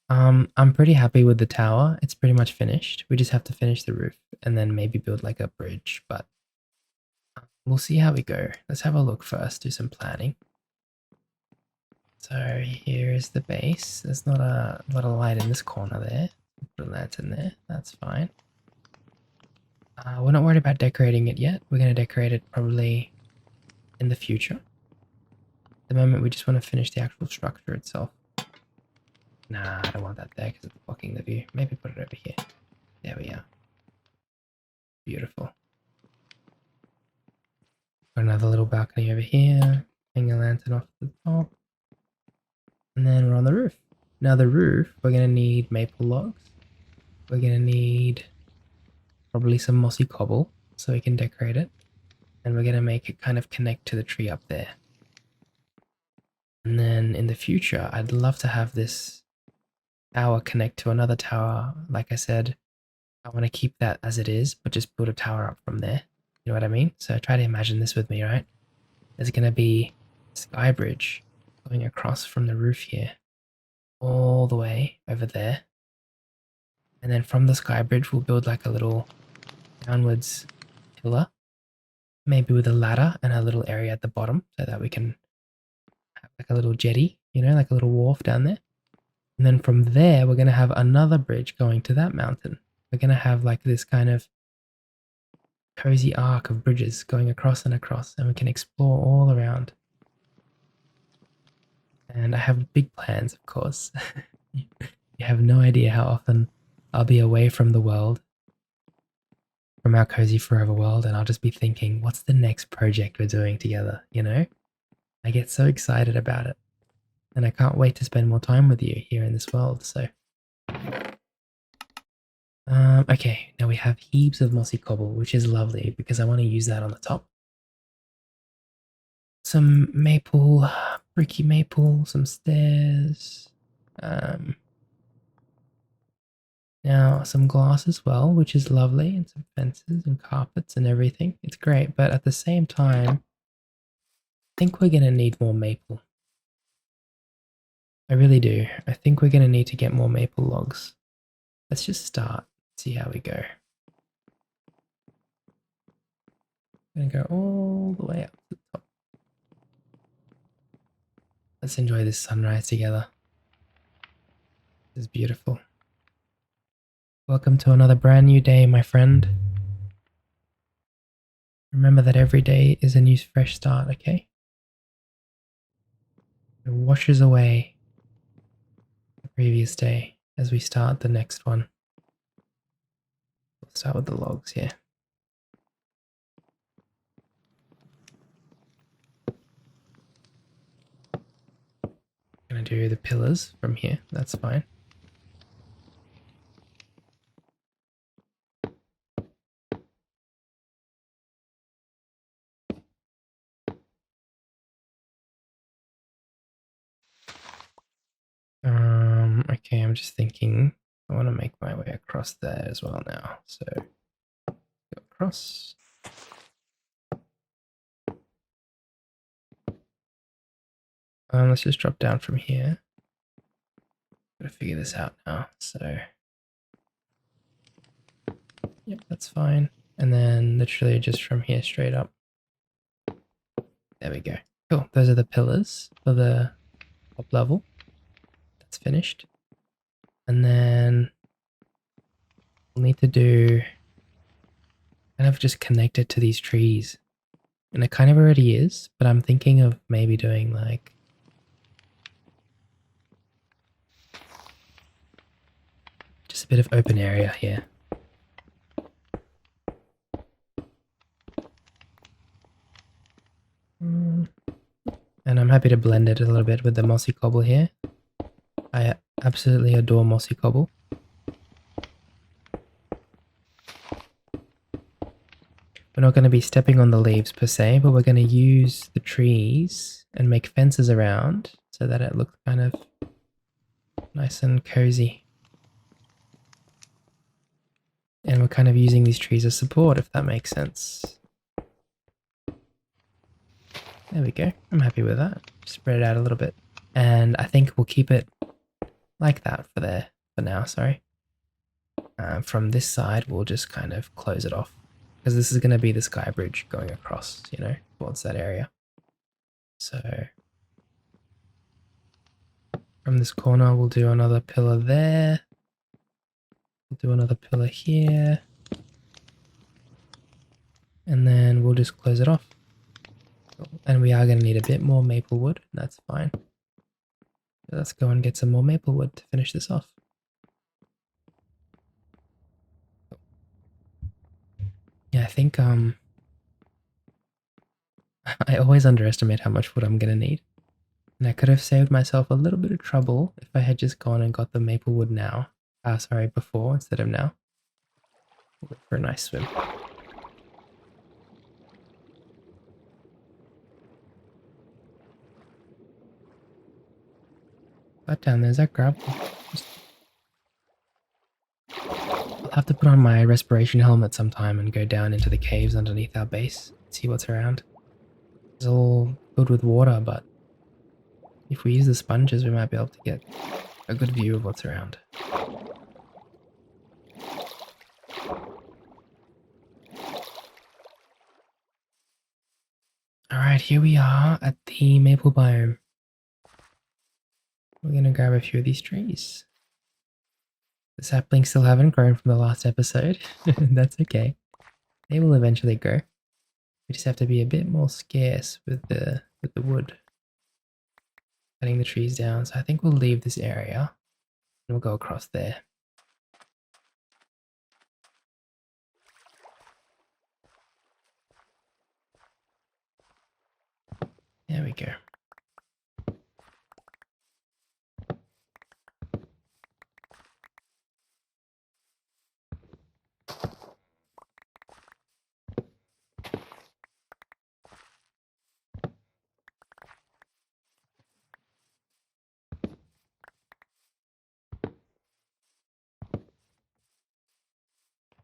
I'm pretty happy with the tower. It's pretty much finished. We just have to finish the roof and then maybe build like a bridge, but we'll see how we go. Let's have a look first, do some planning. So here is the base. There's not a lot of light in this corner there. Put a lantern there, that's fine. We're not worried about decorating it yet. We're going to decorate it probably in the future. At the moment, we just want to finish the actual structure itself. Nah, I don't want that there because it's blocking the view. Maybe put it over here. There we are. Beautiful. Got another little balcony over here. Hang a lantern off the top. And then we're on the roof. Now the roof, we're going to need maple logs. We're going to need probably some mossy cobble so we can decorate it. And we're going to make it kind of connect to the tree up there. And then in the future, I'd love to have this tower connect to another tower. Like I said, I want to keep that as it is, but just build a tower up from there. You know what I mean? So try to imagine this with me, right? There's going to be a sky bridge going across from the roof here all the way over there. And then from the sky bridge, we'll build like a little downwards pillar, maybe with a ladder and a little area at the bottom so that we can have like a little jetty, you know, like a little wharf down there. And then from there, we're going to have another bridge going to that mountain. We're going to have like this kind of cozy arc of bridges going across and across, and we can explore all around. And I have big plans, of course. You have no idea how often I'll be away from the world, from our cozy forever world, and I'll just be thinking, what's the next project we're doing together, you know? I get so excited about it. And I can't wait to spend more time with you here in this world, so. Okay, now we have heaps of mossy cobble, which is lovely because I want to use that on the top. Some maple, bricky maple, some stairs. Now some glass as well, which is lovely, and some fences and carpets and everything. It's great, but at the same time, I think we're going to need more maple. I really do. I think we're going to need to get more maple logs. Let's just start, see how we go. I'm going to go all the way up to the top. Let's enjoy this sunrise together. This is beautiful. Welcome to another brand new day, my friend. Remember that every day is a new fresh start, okay? It washes away the previous day as we start the next one. We'll start with the logs here. I'm going to do the pillars from here, that's fine. Okay, I'm just thinking I want to make my way across there as well now. So go across. Let's just drop down from here. Gotta figure this out now. So yep, that's fine. And then literally just from here straight up. There we go. Cool. Those are the pillars for the top level. That's finished. And then we'll need to do kind of just connect it to these trees. And it kind of already is, but I'm thinking of maybe doing like just a bit of open area here. And I'm happy to blend it a little bit with the mossy cobble here. I absolutely adore mossy cobble. We're not going to be stepping on the leaves per se, but we're going to use the trees and make fences around so that it looks kind of nice and cozy. And we're kind of using these trees as support, if that makes sense. There we go. I'm happy with that. Spread it out a little bit. And I think we'll keep it like that for now, sorry. From this side, we'll just kind of close it off. Because this is going to be the sky bridge going across, you know, towards that area. So from this corner, we'll do another pillar there. We'll do another pillar here. And then we'll just close it off. And we are going to need a bit more maple wood. That's fine. So let's go and get some more maple wood to finish this off. Yeah, I think I always underestimate how much wood I'm going to need. And I could have saved myself a little bit of trouble if I had just gone and got the maple wood now. Sorry, before instead of now. We'll go for a nice swim. But down there's that gravel. I'll have to put on my respiration helmet sometime and go down into the caves underneath our base, see what's around. It's all filled with water, but if we use the sponges, we might be able to get a good view of what's around. Alright, here we are at the maple biome. We're going to grab a few of these trees. The saplings still haven't grown from the last episode. That's okay. They will eventually grow. We just have to be a bit more scarce with the wood. Cutting the trees down. So I think we'll leave this area and we'll go across there. There we go.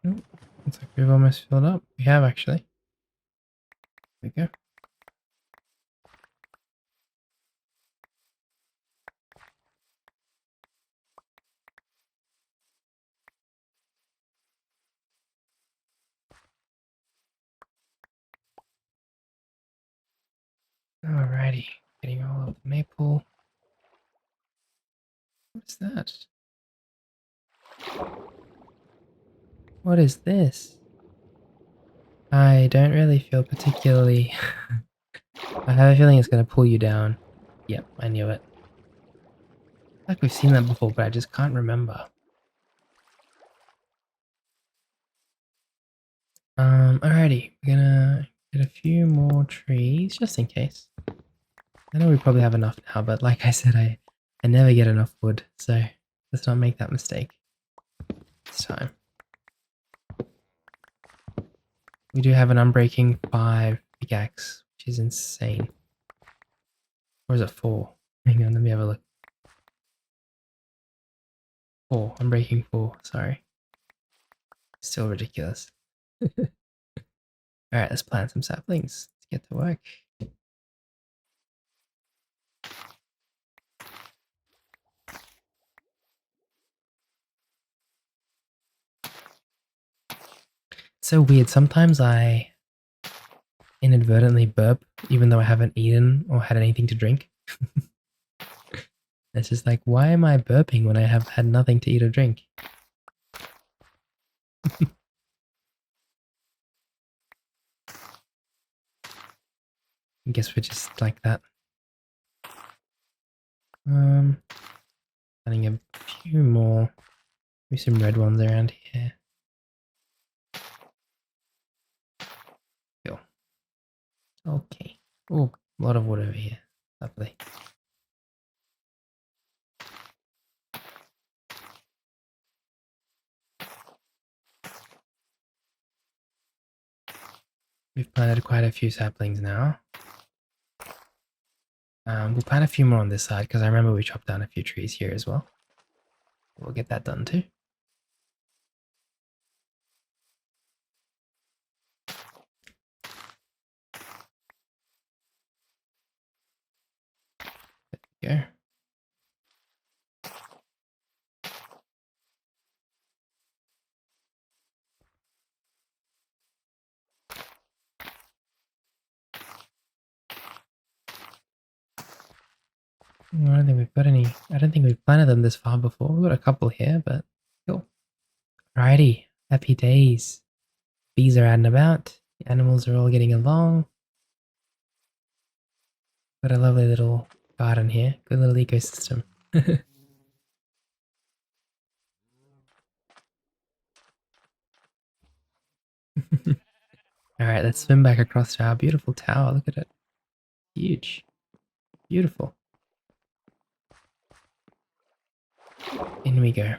Oh, looks like we've almost filled up. We have actually. There we go. Alrighty, getting all of the maple. What's that? What is this? I don't really feel particularly... I have a feeling it's going to pull you down. Yep, I knew it. Like we've seen that before, but I just can't remember. Alrighty, we're gonna get a few more trees just in case. I know we probably have enough now, but like I said, I never get enough wood, so let's not make that mistake this time. We do have an Unbreaking 5 pickaxe, which is insane. Or is it 4? Hang on, let me have a look. 4, Unbreaking 4, sorry. Still ridiculous. Alright, let's plant some saplings. Let's get to work. So weird, sometimes I inadvertently burp even though I haven't eaten or had anything to drink. It's just like, why am I burping when I have had nothing to eat or drink? I guess we're just like that. Finding a few more, maybe some red ones around here. Cool. Okay. Oh, a lot of wood over here. Lovely. We've planted quite a few saplings now. We'll plant a few more on this side because I remember we chopped down a few trees here as well. We'll get that done too. There we go. I don't think we've got any. I don't think we've planted them this far before. We've got a couple here, but cool. Alrighty, happy days. Bees are out and about. The animals are all getting along. Got a lovely little garden here. Good little ecosystem. Alright, let's swim back across to our beautiful tower. Look at it. Huge. Beautiful. In we go.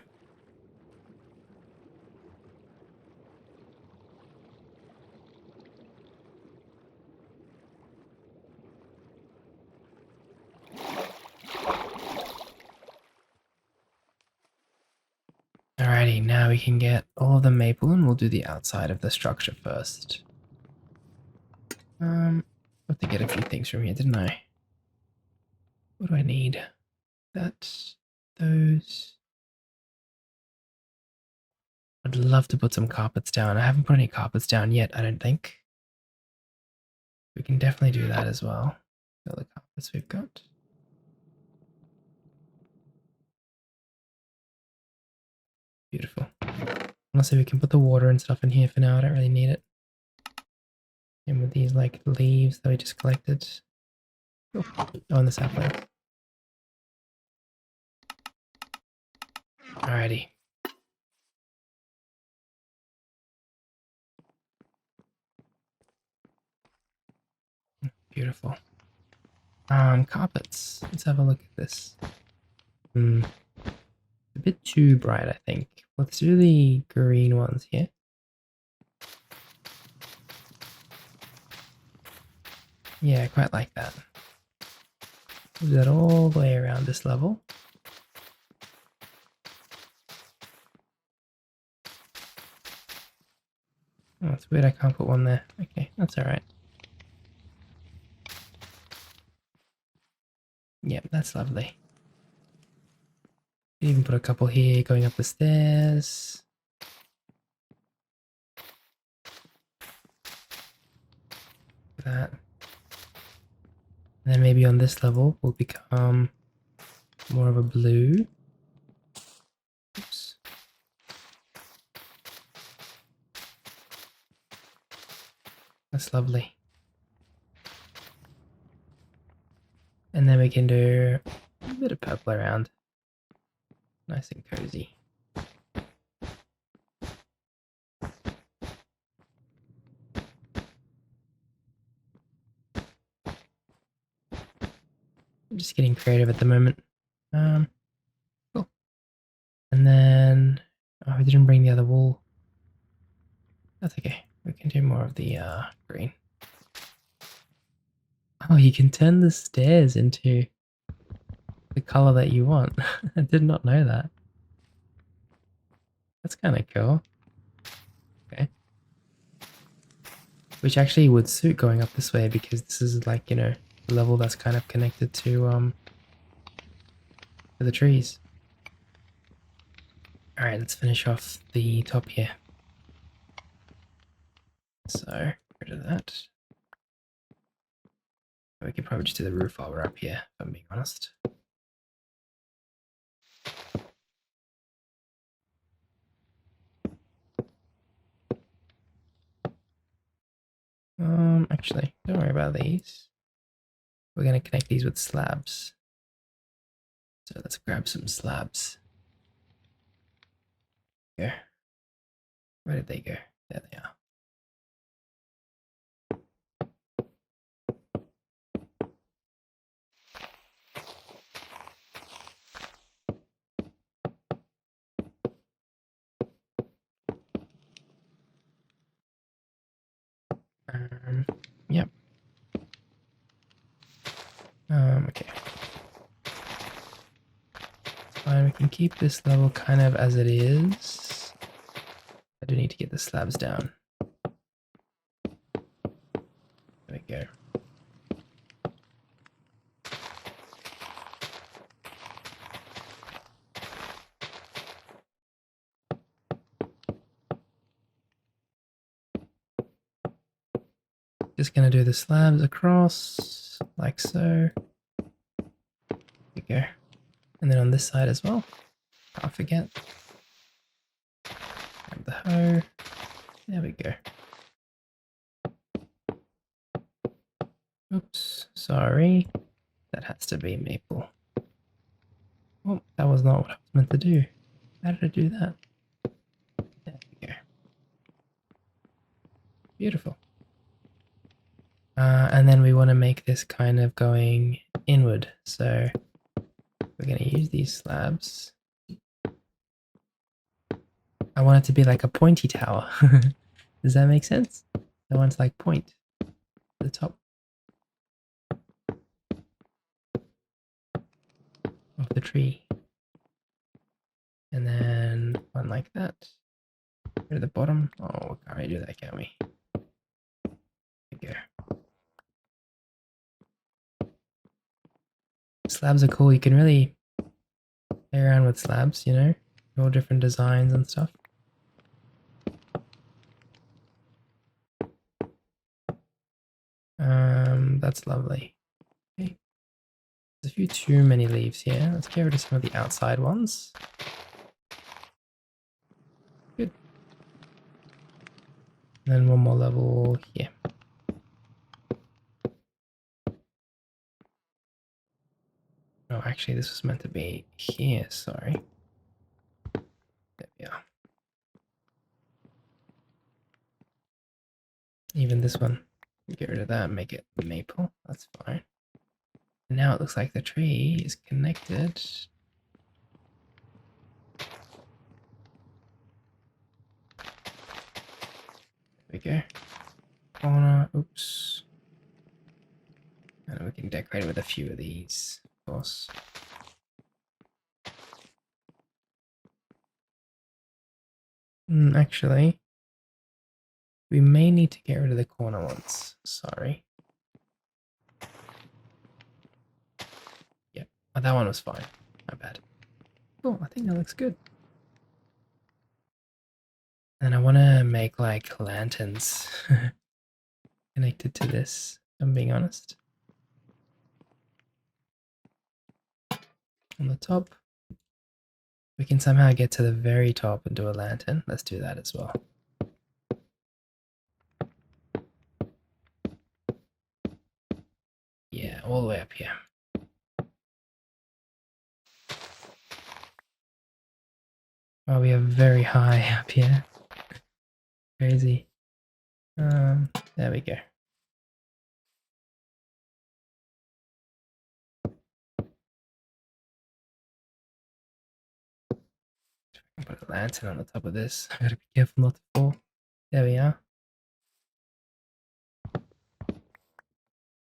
Alrighty, now we can get all of the maple and we'll do the outside of the structure first. I have to get a few things from here, didn't I? What do I need? That's those. I'd love to put some carpets down. I haven't put any carpets down yet, I don't think. We can definitely do that as well. All the carpets we've got. Beautiful. Also, we can put the water and stuff in here for now. I don't really need it. And with these like leaves that we just collected. Oh, on the sapling. Alrighty. Beautiful. Carpets. Let's have a look at this. A bit too bright, I think. Let's do the green ones here. Yeah, quite like that. Do that all the way around this level. Oh, it's weird I can't put one there. Okay, that's alright. Yep, that's lovely. You can even put a couple here going up the stairs. That. And then maybe on this level will become more of a blue. Oops. That's lovely. And then we can do a bit of purple around. Nice and cozy. I'm just getting creative at the moment. Cool. And then, oh, we didn't bring the other wool. That's okay. We can do more of the green. Oh, you can turn the stairs into the color that you want. I did not know that. That's kind of cool. Okay. Which actually would suit going up this way because this is like, you know, the level that's kind of connected to the trees. Alright, let's finish off the top here. So, rid of that. We could probably just do the roof while we're up here, if I'm being honest. Actually, don't worry about these. We're going to connect these with slabs. So let's grab some slabs. Here. Where did they go? There they are. Yep. Okay. Fine, we can keep this level kind of as it is. I do need to get the slabs down. There we go. Just gonna do the slabs across, like so. There we go. And then on this side as well. Can't forget. Grab the hoe. There we go. Oops, sorry. That has to be maple. Oh, that was not what I was meant to do. How did I do that? There we go. Beautiful. And then we want to make this kind of going inward. So we're going to use these slabs. I want it to be like a pointy tower. Does that make sense? I want to like point to the top of the tree. And then one like that. Go to the bottom. Oh, we can't really do that, can we? There we go. Slabs are cool. You can really play around with slabs, you know? All different designs and stuff. That's lovely. Okay. There's a few too many leaves here. Let's get rid of some of the outside ones. Good. And then one more level here. Oh, actually, this was meant to be here. Sorry. There we are. Even this one. Get rid of that and make it maple. That's fine. And now it looks like the tree is connected. There we go. Corner. Oops. And we can decorate with a few of these, of course. Actually, we may need to get rid of the corner ones. Sorry. Yep. Oh, that one was fine. My bad. Oh, I think that looks good. And I want to make like lanterns connected to this, if I'm being honest. On the top. We can somehow get to the very top and do a lantern. Let's do that as well. Yeah, all the way up here. Oh, we are very high up here. Crazy. There we go. Put a lantern on the top of this. I gotta be careful not to fall. There we are.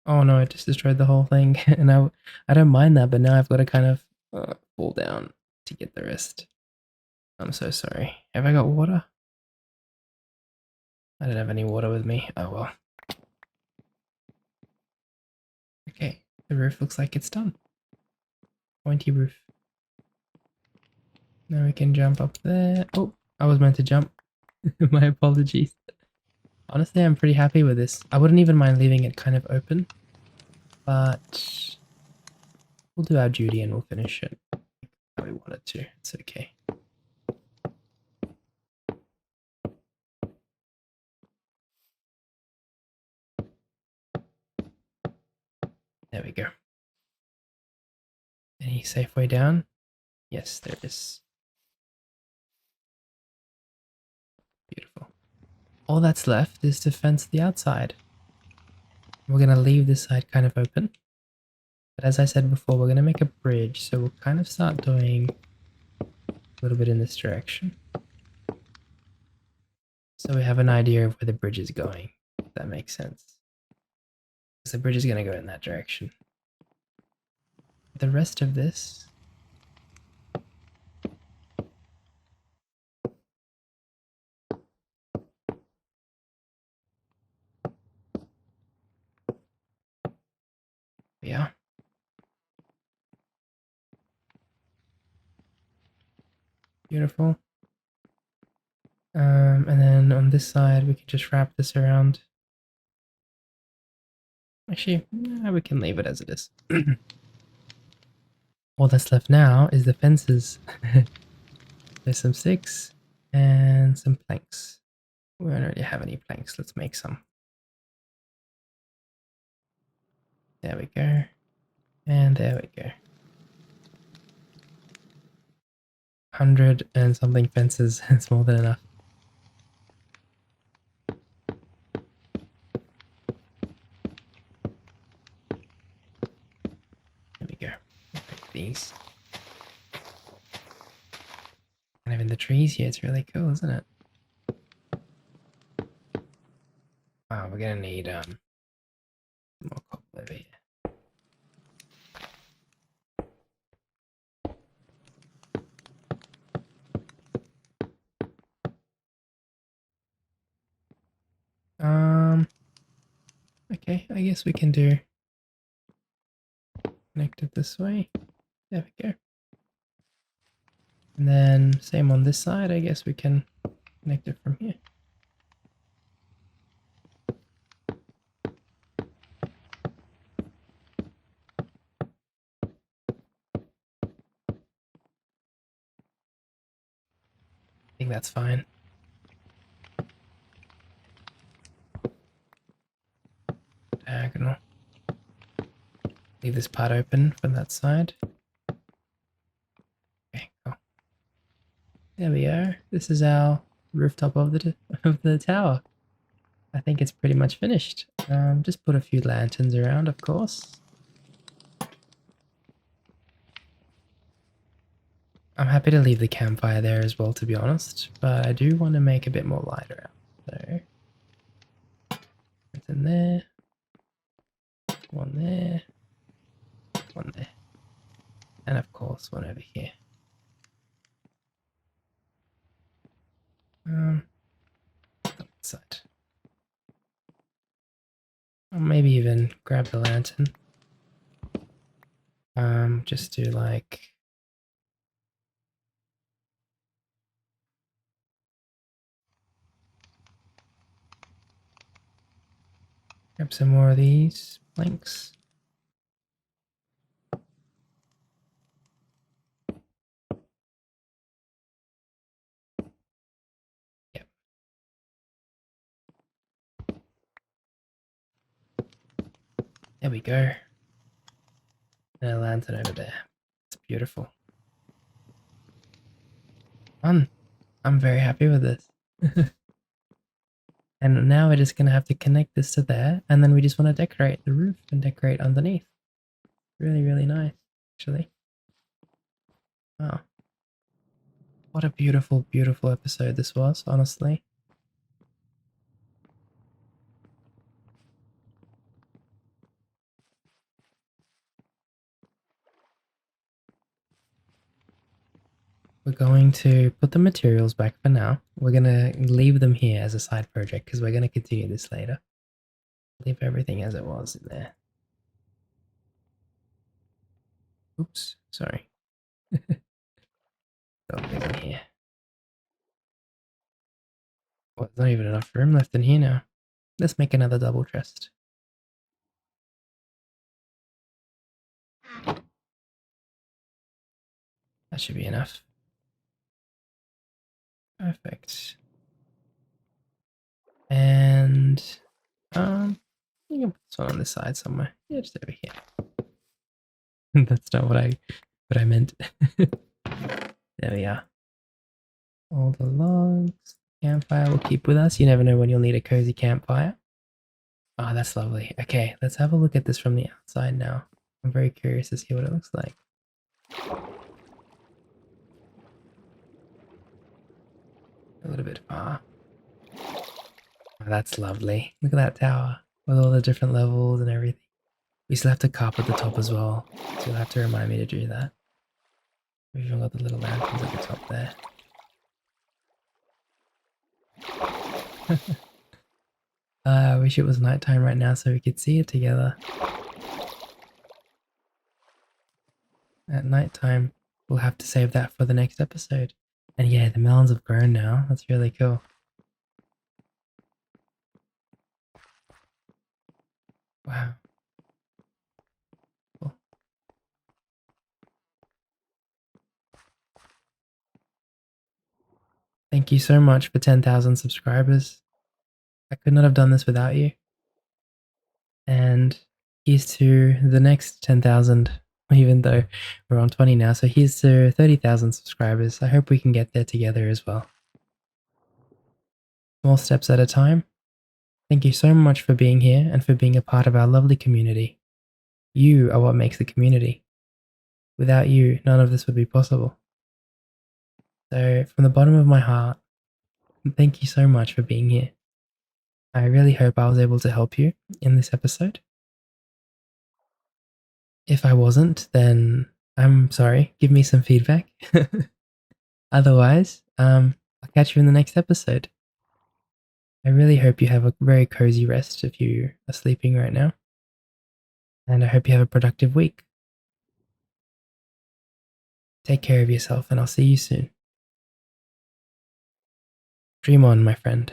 Oh no, it just destroyed the whole thing. And I don't mind that, but now I've got to kind of fall down to get the rest. I'm so sorry. Have I got water? I don't have any water with me. Oh well. Okay, the roof looks like it's done. Pointy roof. Now we can jump up there. Oh, I was meant to jump. My apologies. Honestly, I'm pretty happy with this. I wouldn't even mind leaving it kind of open, but we'll do our duty and we'll finish it how we want it to. It's okay. There we go. Any safe way down? Yes, there is. Beautiful. All that's left is to fence the outside. We're going to leave this side kind of open. But as I said before, we're going to make a bridge. So we'll kind of start doing a little bit in this direction. So we have an idea of where the bridge is going, if that makes sense. Because the bridge is going to go in that direction. The rest of this... Yeah. Beautiful. And then on this side, we can just wrap this around. Actually, we can leave it as it is. All that's left now is the fences. There's some sticks and some planks. We don't already have any planks. Let's make some. There we go. And there we go. 100 and something fences. It's more than enough. There we go. Pick these. Kind of in the trees here. It's really cool, isn't it? Wow, we're gonna need more cobble over here. Okay, I guess we can do connect it this way. There we go. And then same on this side, I guess we can connect it from here. I think that's fine. Diagonal. Leave this part open from that side. Okay, cool. There we are. This is our rooftop of the tower. I think it's pretty much finished. Just put a few lanterns around, of course. I'm happy to leave the campfire there as well, to be honest, but I do want to make a bit more light around. So, it's in there, one there, one there, and of course one over here. That side. Or maybe even grab the lantern. Just do like grab some more of these planks. Yep. There we go. And a lantern over there. It's beautiful. Fun. I'm very happy with this. And now we're just going to have to connect this to there, and then we just want to decorate the roof and decorate underneath. Really, really nice, actually. Wow. What a beautiful, beautiful episode this was, honestly. We're going to put the materials back for now. We're going to leave them here as a side project because we're going to continue this later. Leave everything as it was in there. Oops, sorry. Something in here. Well, there's not even enough room left in here now. Let's make another double chest. That should be enough. Perfect. And you can put this one on the side somewhere. Yeah, just over here. That's not what I meant. There we are. All the logs. Campfire will keep with us. You never know when you'll need a cozy campfire. Oh, that's lovely. Okay, let's have a look at this from the outside now. I'm very curious to see what it looks like. A little bit far. Oh, that's lovely. Look at that tower with all the different levels and everything. We still have to carpet the top as well, so you'll have to remind me to do that. We've even got the little lanterns at the top there. I wish it was nighttime right now so we could see it together. At nighttime, we'll have to save that for the next episode. And yeah, the melons have grown now. That's really cool. Wow. Cool. Thank you so much for 10,000 subscribers. I could not have done this without you. And Here's to the next 10,000, even though we're on 20 now. So here's to 30,000 subscribers. I hope we can get there together as well. Small steps at a time. Thank you so much for being here and for being a part of our lovely community. You are what makes the community. Without you, none of this would be possible. So, from the bottom of my heart, thank you so much for being here. I really hope I was able to help you in this episode. If I wasn't, then I'm sorry. Give me some feedback. Otherwise, I'll catch you in the next episode. I really hope you have a very cozy rest if you are sleeping right now. And I hope you have a productive week. Take care of yourself, and I'll see you soon. Dream on, my friend.